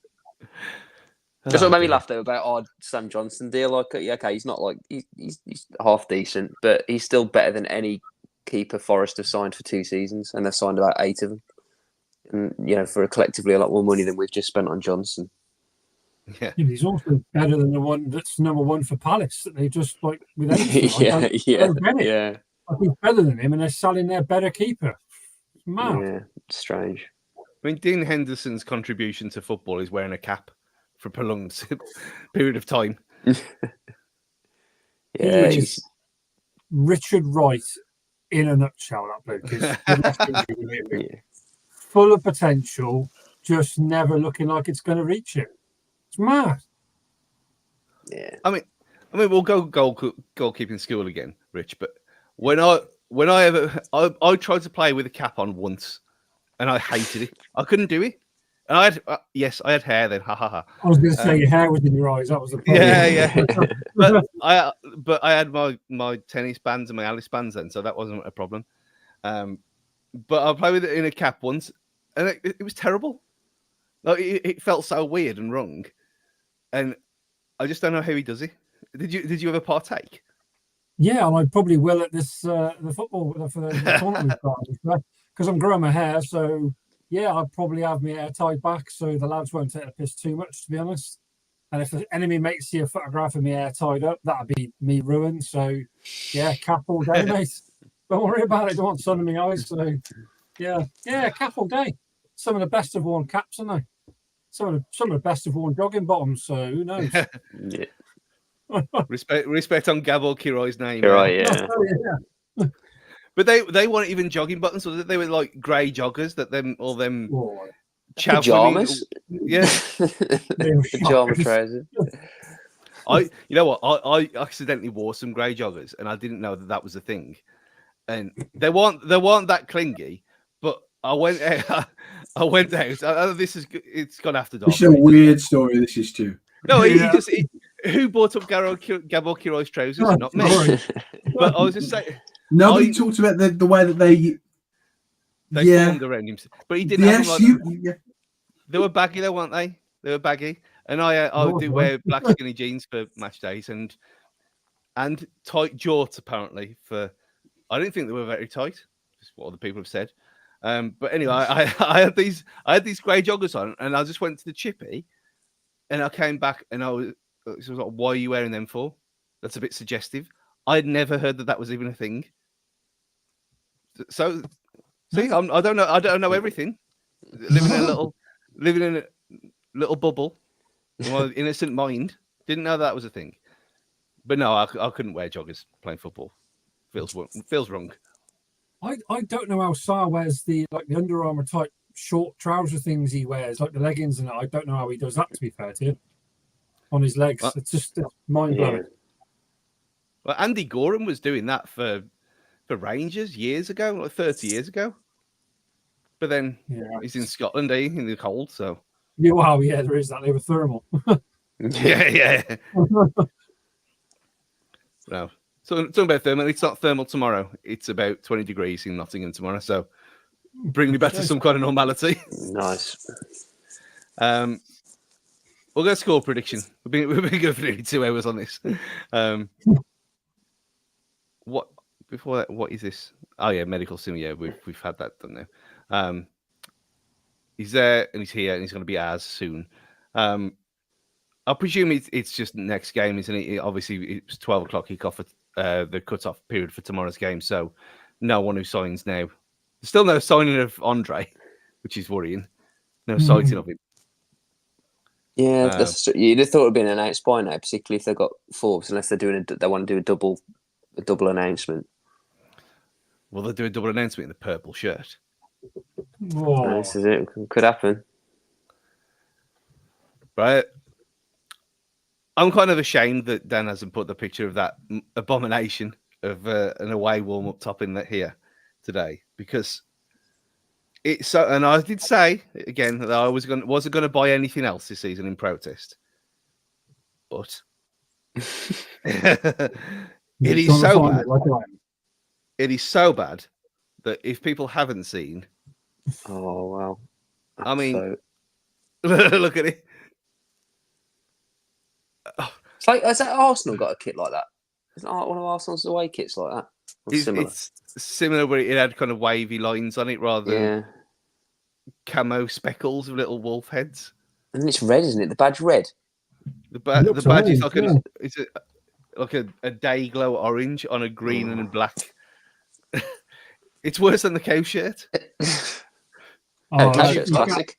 That's what made me laugh though about our Sam Johnstone deal. Like, yeah, okay, he's not like he's half decent, but he's still better than any keeper Forest have signed for 2 seasons, and they've signed about 8 of them. And you know, for collectively a lot more money than we've just spent on Johnstone. Yeah, he's also better than the one that's number 1 for Palace that they just like with Yeah. I think he's better than him, and they're selling their better keeper. It's mad. Yeah, it's strange. I mean, Dean Henderson's contribution to football is wearing a cap for a prolonged period of time. Yeah, He is Richard Wright in a nutshell. That bloke is full of potential, just never looking like it's going to reach it. It's mad. Yeah. I mean, we'll go goalkeeping school again, Rich. But when I tried to play with a cap on once, and I hated it. I couldn't do it. And I had I had hair then. Ha ha ha. I was going to say your hair was in your eyes. That was the problem. Yeah. but I had my tennis bands and my Alice bands then, so that wasn't a problem. But I played with it in a cap once, and it was terrible. Like it felt so weird and wrong, and I just don't know how he does it. Did you ever partake? Yeah, and I probably will at this the football for the tournament because I'm growing my hair. So yeah, I'll probably have my hair tied back so the lads won't take the piss too much, to be honest. And if the enemy makes see a photograph of my hair tied up, that'd be me ruined. So yeah, cap all day, mate. Don't worry about it. Don't want sun in my eyes. So yeah, cap all day. Some of the best have worn caps, aren't they? Some of the best have worn jogging bottoms. So who knows? Yeah. Respect on Gabor Kiroy's name. Right, yeah. But they weren't even jogging buttons, so they were like grey joggers that them pajamas. Yeah. Pajama trousers. You know what? I accidentally wore some grey joggers and I didn't know that was a thing. And they weren't that clingy, but I went out. It's gone after dark. This is a weird story. This is too. No, who bought up Gabor Kiroy's trousers? Not me. But I was just saying. Nobody talked about the way that they formed around him. But he didn't have them They were baggy though, weren't they? They were baggy. And I do wear black skinny jeans for match days and tight jorts apparently for I didn't think they were very tight. Just what other people have said. But anyway, I had these grey joggers on and I just went to the chippy and I came back and I was like, why are you wearing them for? That's a bit suggestive. I'd never heard that was even a thing. So, see, I don't know everything. Living in a little bubble, in my innocent mind, didn't know that was a thing. But no, I couldn't wear joggers playing football. Feels wrong. I don't know how Sarr wears the Under Armour type short trouser things he wears, like the leggings and that. I don't know how he does that. To be fair to you, on his legs, it's just mind blowing. Yeah. Well, Andy Gorham was doing that for Rangers years ago, like 30 years ago. But then he's in Scotland, in the cold, so. Yeah, wow, yeah, there is that. They were thermal. Yeah. No. So talking about thermal, it's not thermal tomorrow. It's about 20 degrees in Nottingham tomorrow. So bring me back to some kind of normality. Nice. We'll go score prediction. We've been going for nearly 2 hours on this. What is this? Oh yeah, medical sim. Yeah, we've had that done now. He's there and he's here and he's going to be as soon. I presume it's just next game, isn't it? Obviously, it's 12 o'clock kickoff at the cut-off period for tomorrow's game. So no one who signs now. There's still no signing of Andre, which is worrying. No sighting of him. Yeah, you'd have thought it would have been announced by now, particularly if they've got Forbs, unless they want to do a double announcement. Well, they'll do a double announcement in the purple shirt. Oh. This is it. Could happen. Right. I'm kind of ashamed that Dan hasn't put the picture of that abomination of an away warm-up top in that here today, because it's so. And I did say again that I wasn't going to buy anything else this season in protest, but it is so bad. It is so bad that if people haven't seen, Oh wow! I mean, look at it. It's like, has that Arsenal got a kit like that? Isn't one of Arsenal's away kits like that? It's similar, where it had kind of wavy lines on it rather than camo speckles of little wolf heads. And it's red, isn't it? The badge red. The badge is like a day glow orange on a green and black. It's worse than the cow shirt. Shirt's classic.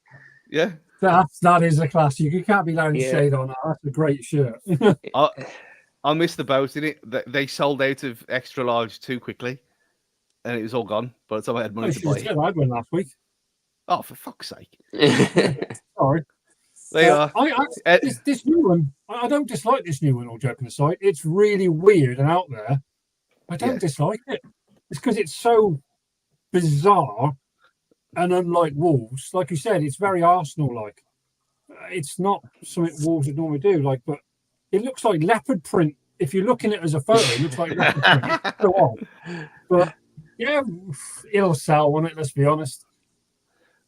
Yeah. That is a classic. You can't be allowed to shade on that. That's a great shirt. I missed the boat in it. They sold out of extra large too quickly, and it was all gone by the time I had money to buy it. I had one last week. Oh, for fuck's sake! Sorry. They are. This new one, I don't dislike this new one, all joking aside. It's really weird and out there. I don't dislike it. It's because it's so bizarre and unlike Wolves. Like you said, it's very Arsenal-like. It's not something Wolves would normally do, but it looks like leopard print. If you're looking at it as a photo, it looks like leopard print. It's so odd. But yeah, it'll sell, won't it? Let's be honest.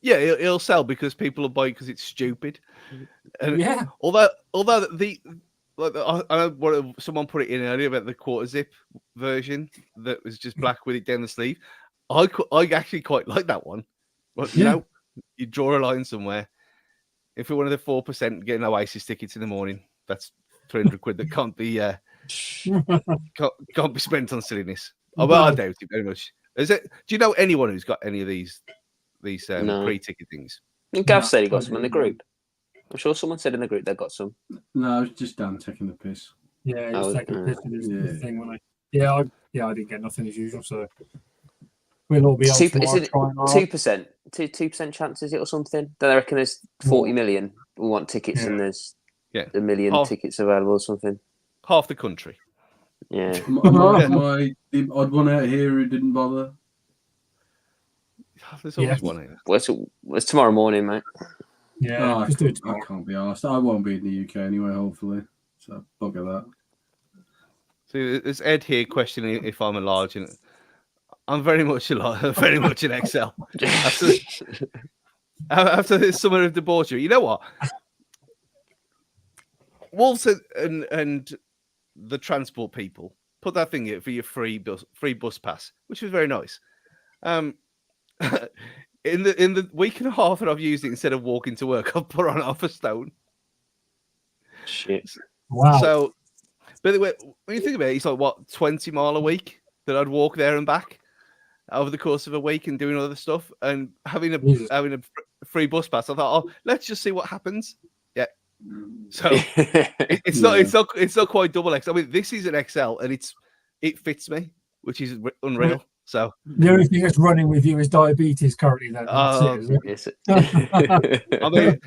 Yeah, it'll sell because people will buy it because it's stupid. And yeah. Although I know someone put it in earlier about the quarter zip version that was just black with it down the sleeve. I actually quite like that one. Well, you draw a line somewhere. If you're one of the 4% getting Oasis tickets in the morning, that's 300 quid that can't be spent on silliness. I doubt it very much. Do you know anyone who's got any of these pre-ticket things? Gav said he got some in the group. I'm sure someone said in the group they got some. No, it was just Dan taking the piss. Yeah, he was taking the piss in his thing, wasn't he? I didn't get nothing as usual, so we'll all be on 2%. 2% chance, is it, or something? Then I reckon there's 40 million who want tickets, and there's a million tickets available or something. Half the country. Yeah. The odd one out here who didn't bother. There's always one here. Well, it's tomorrow morning, mate. Yeah, I can't be asked. I won't be in the UK anyway, hopefully. So bugger that. See, there's Ed here questioning if I'm a large, and I'm very much a large, very much an XL. After this summer of debauchery, you know what? Wolves and the transport people put that thing in for your free bus pass, which was very nice. In the week and a half that I've used it, instead of walking to work, I've put on half a stone. Shit. Wow. So, by the way, when you think about it, it's like 20 mile a week that I'd walk there and back over the course of a week, and doing other stuff, and having a free bus pass. I thought, let's just see what happens. Yeah. So it's not quite double XL. I mean, this is an XL, and it fits me, which is unreal. So the only thing that's running with you is diabetes currently. Then yes. I mean,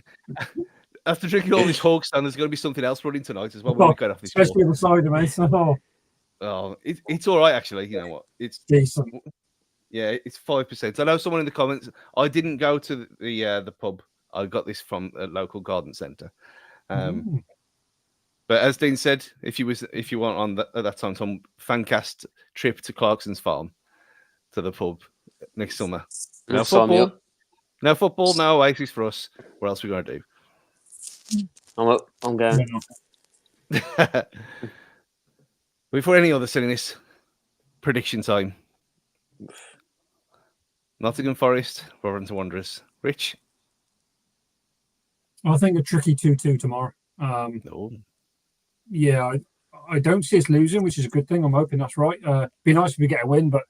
after drinking all this Hawkstone, there's going to be something else running tonight as well. When we get off this, especially with the cider, mate. It's all right actually. You know what? It's decent. Yeah, it's 5%. I know someone in the comments. I didn't go to the pub. I got this from a local garden centre. But as Dean said, if you want on at that time, some fancast trip to Clarkson's farm, to the pub next summer. No football, no Oasis for us. What else are we going to do? I'm going. Before any other silliness, prediction time. Nottingham Forest, Wolverhampton Wanderers. Rich? I think a tricky 2-2 tomorrow. No. Yeah, I don't see us losing, which is a good thing. I'm hoping that's right. Be nice if we get a win, but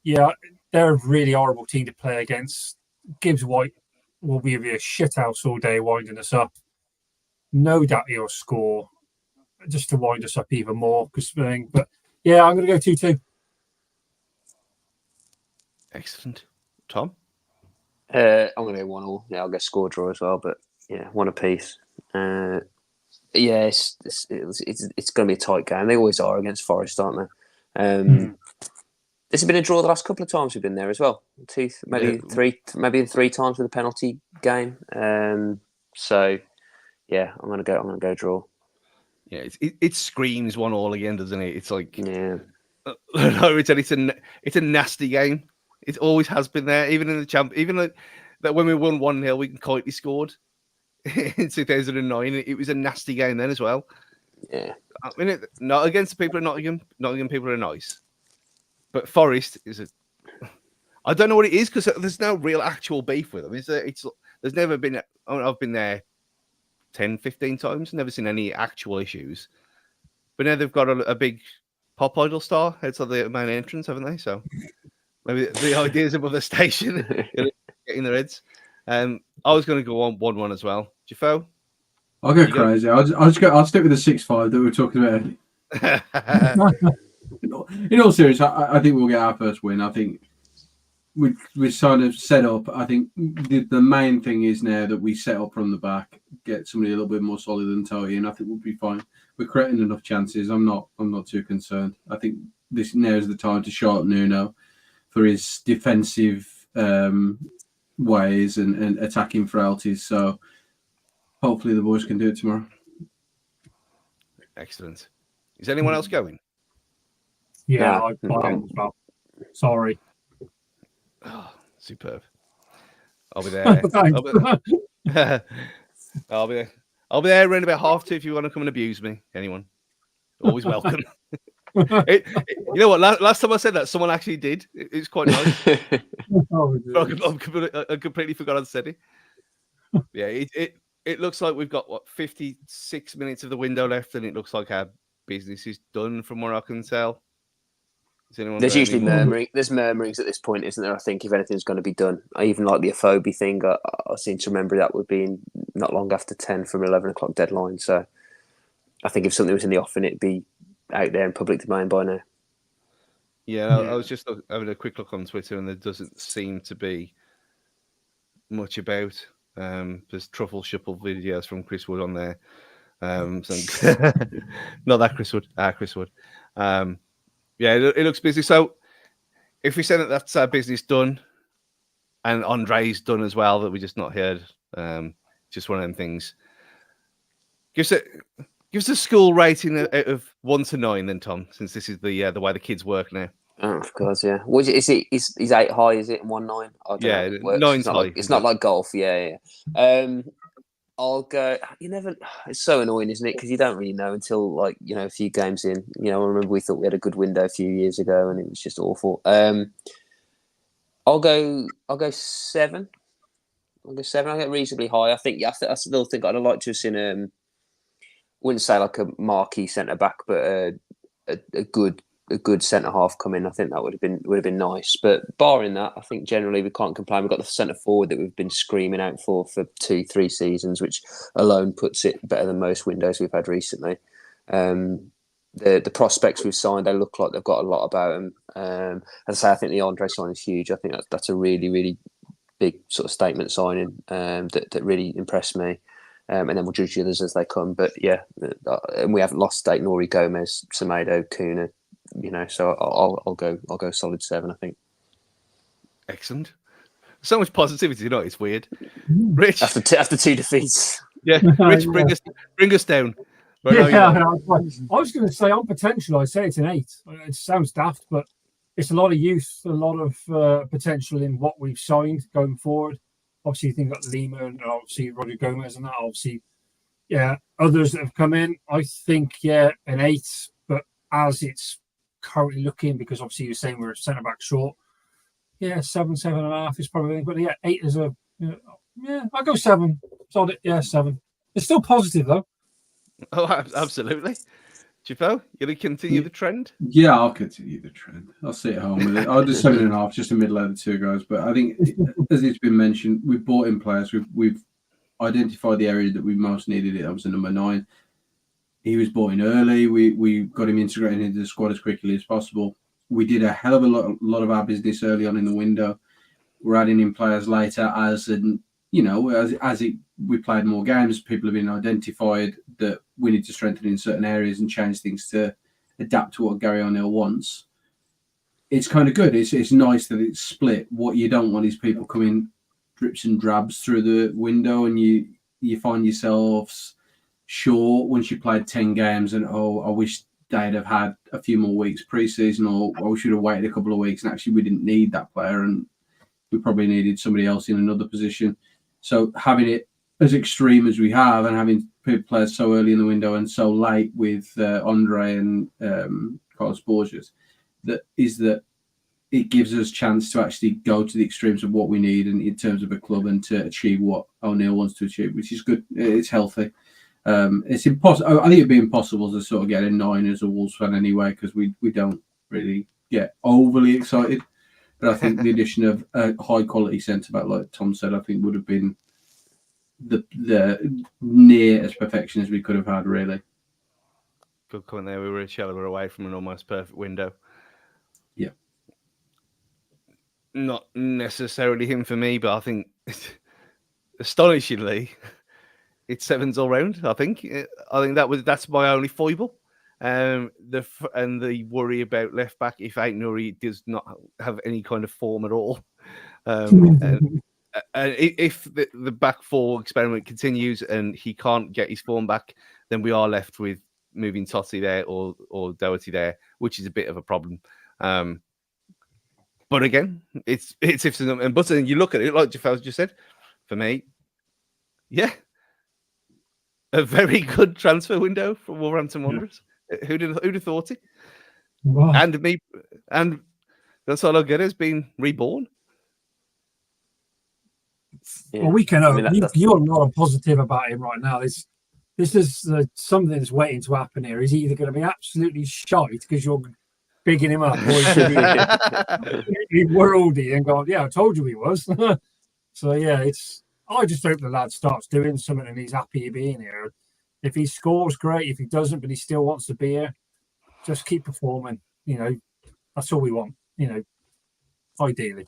yeah, they're a really horrible team to play against. Gibbs White will be a shit house all day winding us up. No doubt he'll score just to wind us up even more. But yeah, I'm going to go 2-2. Excellent. Tom? I'm going to go 1-1. Yeah, I'll go score draw as well, but yeah, one apiece. Yeah, it's going to be a tight game. They always are against Forest, aren't they? This has been a draw the last couple of times we've been there as well. Maybe three times with a penalty game. So yeah, I'm gonna go draw. Yeah, it screams 1-1 again, doesn't it? It's like Yeah. No, it's a nasty game. It always has been there, even in the champ. Even that when we won 1-0, we quietly scored in 2009. It was a nasty game then as well. Yeah. I mean, not against the people of Nottingham. Nottingham people are nice. But Forest is I don't know what it is because there's no real actual beef with them. There's never been. I've been there 10, 15 times, never seen any actual issues. But now they've got a big pop idol star outside the main entrance, haven't they? So maybe the ideas above the station getting their heads. I was going to go on 1-1 as well. Jafo? I'll go crazy. I'll stick with the 6-5 that we were talking about. In all seriousness, I think we'll get our first win. I think we sort of set up. I think the main thing is now that we set up from the back, get somebody a little bit more solid than Toty, and I think we'll be fine. We're creating enough chances. I'm not too concerned. I think this now is the time to sharpen Nuno for his defensive ways and attacking frailties. So hopefully the boys can do it tomorrow. Excellent. Is anyone else going? Yeah, I am as well. Sorry. Oh, superb. I'll be there. I'll be there around about 2:30 if you want to come and abuse me. Anyone? Always welcome. You know what? Last time I said that, someone actually did. It's quite nice. I completely forgot I said it. Yeah, it looks like we've got 56 minutes of the window left, and it looks like our business is done from where I can tell. There's usually murmuring. There's murmurings at this point, isn't there? I think if anything's going to be done, I even like the Afobe thing. I seem to remember that would be not long after 10 from 11 o'clock deadline. So I think if something was in the offing, it'd be out there in public domain by now. Yeah, I was just having a quick look on Twitter, and there doesn't seem to be much about. There's truffle shuffle videos from Chris Wood on there. Not that Chris Wood. Chris Wood. Yeah, it looks busy. So if we say that that's our business done, and Andre's done as well, that we just not heard, just one of them things. Give us a school rating out of 1 to 9, then, Tom, since this is the way the kids work now. Oh, of course, yeah. What is it? Is 8 high? Is it 1 9? Yeah, 9's high. It's not like golf. Yeah. I'll go. It's so annoying, isn't it? Because you don't really know until a few games in. I remember we thought we had a good window a few years ago, and it was just awful. I'll go 7. I'll go 7. I'll get reasonably high. I still think I'd like to have seen. Wouldn't say like a marquee centre back, but a good centre half come in. I think that would have been nice. But barring that, I think generally we can't complain. We've got the centre forward that we've been screaming out for 2-3 seasons, which alone puts it better than most windows we've had recently. The prospects we've signed, they look like they've got a lot about them. As I say, I think the Andre sign is huge. I think that's a really, really big sort of statement signing that really impressed me. And then we'll judge the others as they come. But yeah, and we haven't lost State Nori, Gomez, Semedo, Kuna. So I'll go solid 7. I think. Excellent. So much positivity, it's weird. Rich, after 2 defeats. Yeah, Rich, bring us down. I was going to say on potential, I say it's an 8. It sounds daft, but it's a lot of youth, a lot of potential in what we've signed going forward. Obviously, you think about Lima and obviously Rodrigo Gomez and that. Obviously, others that have come in. I think an 8, but as it's currently looking, because obviously you're saying we're a centre back short. 7, 7.5 is probably. But 8 is I'll go 7. Solid. 7. It's still positive though. Oh, absolutely. Jafo, you going to continue the trend? Yeah, I'll continue the trend. I'll stay at home with it. I'll do 7.5, just a middle of the two guys. But I think, as it's been mentioned, we've brought in players. We've identified the area that we most needed it. That was the number 9. He was brought in early. We got him integrated into the squad as quickly as possible. We did a hell of a lot of our business early on in the window. We're adding in players later we played more games. People have been identified that we need to strengthen in certain areas and change things to adapt to what Gary O'Neill wants. It's kind of good. It's nice that it's split. What you don't want is people coming drips and drabs through the window, and you find yourselves short once you played 10 games and I wish they'd have had a few more weeks pre-season, or we should have waited a couple of weeks and actually we didn't need that player and we probably needed somebody else in another position. So having it as extreme as we have and having players so early in the window and so late with Andre and Carlos Borges, that it gives us a chance to actually go to the extremes of what we need in terms of a club and to achieve what O'Neill wants to achieve, which is good. It's healthy. It's impossible. I think it'd be impossible to sort of get a 9 as a Wolves fan anyway, because we don't really get overly excited. But I think the addition of a high quality centre back, like Tom said, I think would have been the near as perfection as we could have had, really. Good comment there. We were a shallower away from an almost perfect window. Yeah. Not necessarily him for me, but I think astonishingly, it's 7s all round. I think that's my only foible. The worry about left back if Ait-Nouri does not have any kind of form at all. And if the back 4 experiment continues and he can't get his form back, then we are left with moving Totti there or Doherty there, which is a bit of a problem. But again, it's ifs and buts. And you look at it, like Jafar just said, for me, yeah, a very good transfer window for Wolverhampton Wanderers. Who'd have thought it? Wow. And Gonzalo Guedes been reborn. Yeah. Well, we can. I mean, You're not positive about him right now. This is something that's waiting to happen here. He's either going to be absolutely shite because you're bigging him up, or he's going to be worldy and going, "Yeah, I told you he was." So yeah, I just hope the lad starts doing something and he's happy being here. If he scores, great. If he doesn't, but he still wants to be here, just keep performing. That's all we want. Ideally.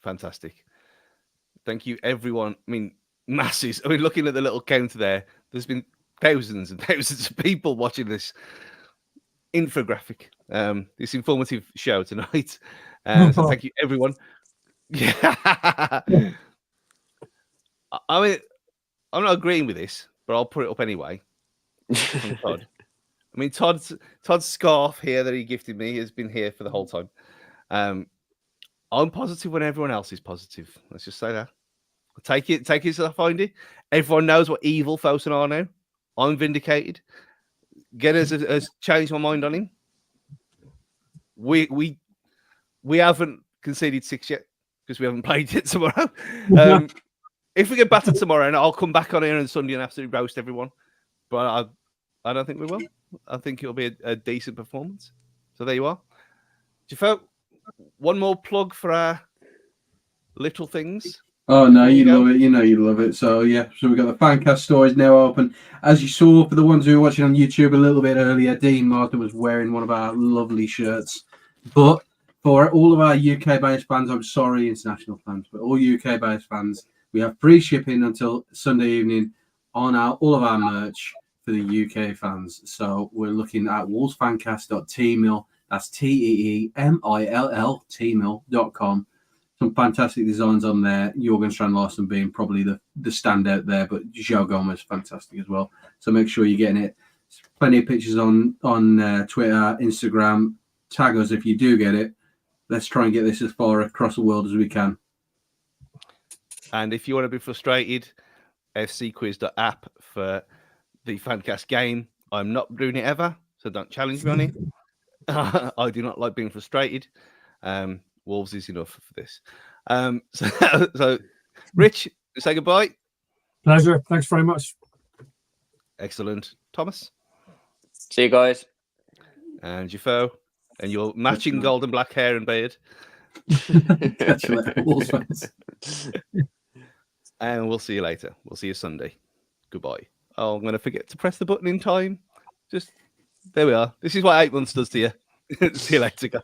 Fantastic. Thank you, everyone. I mean, masses. I mean, looking at the little counter there, there's been thousands and thousands of people watching this infographic, this informative show tonight. So thank you, everyone. Yeah. I mean, I'm not agreeing with this, but I'll put it up anyway. From Todd. I mean, Todd's scarf here that he gifted me has been here for the whole time. I'm positive when everyone else is positive. Let's just say that. Take it as I find it. Everyone knows what evil Fosun are now. I'm vindicated. Guedes has changed my mind on him. We haven't conceded 6 yet because we haven't played it tomorrow. If we get battered tomorrow, and I'll come back on here on Sunday and absolutely roast everyone. But I don't think we will. I think it'll be a decent performance. So there you are. Jafo, one more plug for our little things. Oh no, you love it. You love it. So yeah, so we've got the Fancast stories now open. As you saw, for the ones who were watching on YouTube a little bit earlier, Dean Martin was wearing one of our lovely shirts. But for all of our UK-based fans, I'm sorry, international fans, but all UK-based fans, we have free shipping until Sunday evening on all of our merch for the UK fans. So we're looking at wolvesfancast.tmill. That's TEEMILL, tmill.com. Some fantastic designs on there. Jorgen Strand-Larsen being probably the standout there, but Joe Gomez fantastic as well. So make sure you're getting it. There's plenty of pictures on Twitter, Instagram. Tag us if you do get it. Let's try and get this as far across the world as we can. And if you want to be frustrated, fcquiz.app for the Fancast game. I'm not doing it ever, so don't challenge me on it. I do not like being frustrated. Wolves is enough for this. So Rich, say goodbye. Pleasure. Thanks very much. Excellent. Thomas See you guys. and Jafo and your matching mate. golden black hair and beard. Catch you later, Wolves fans. And we'll see you later. We'll see you Sunday. Goodbye. Oh, I'm going to forget to press the button in time. Just there we are. This is what 8 months does to you. See you later, guys.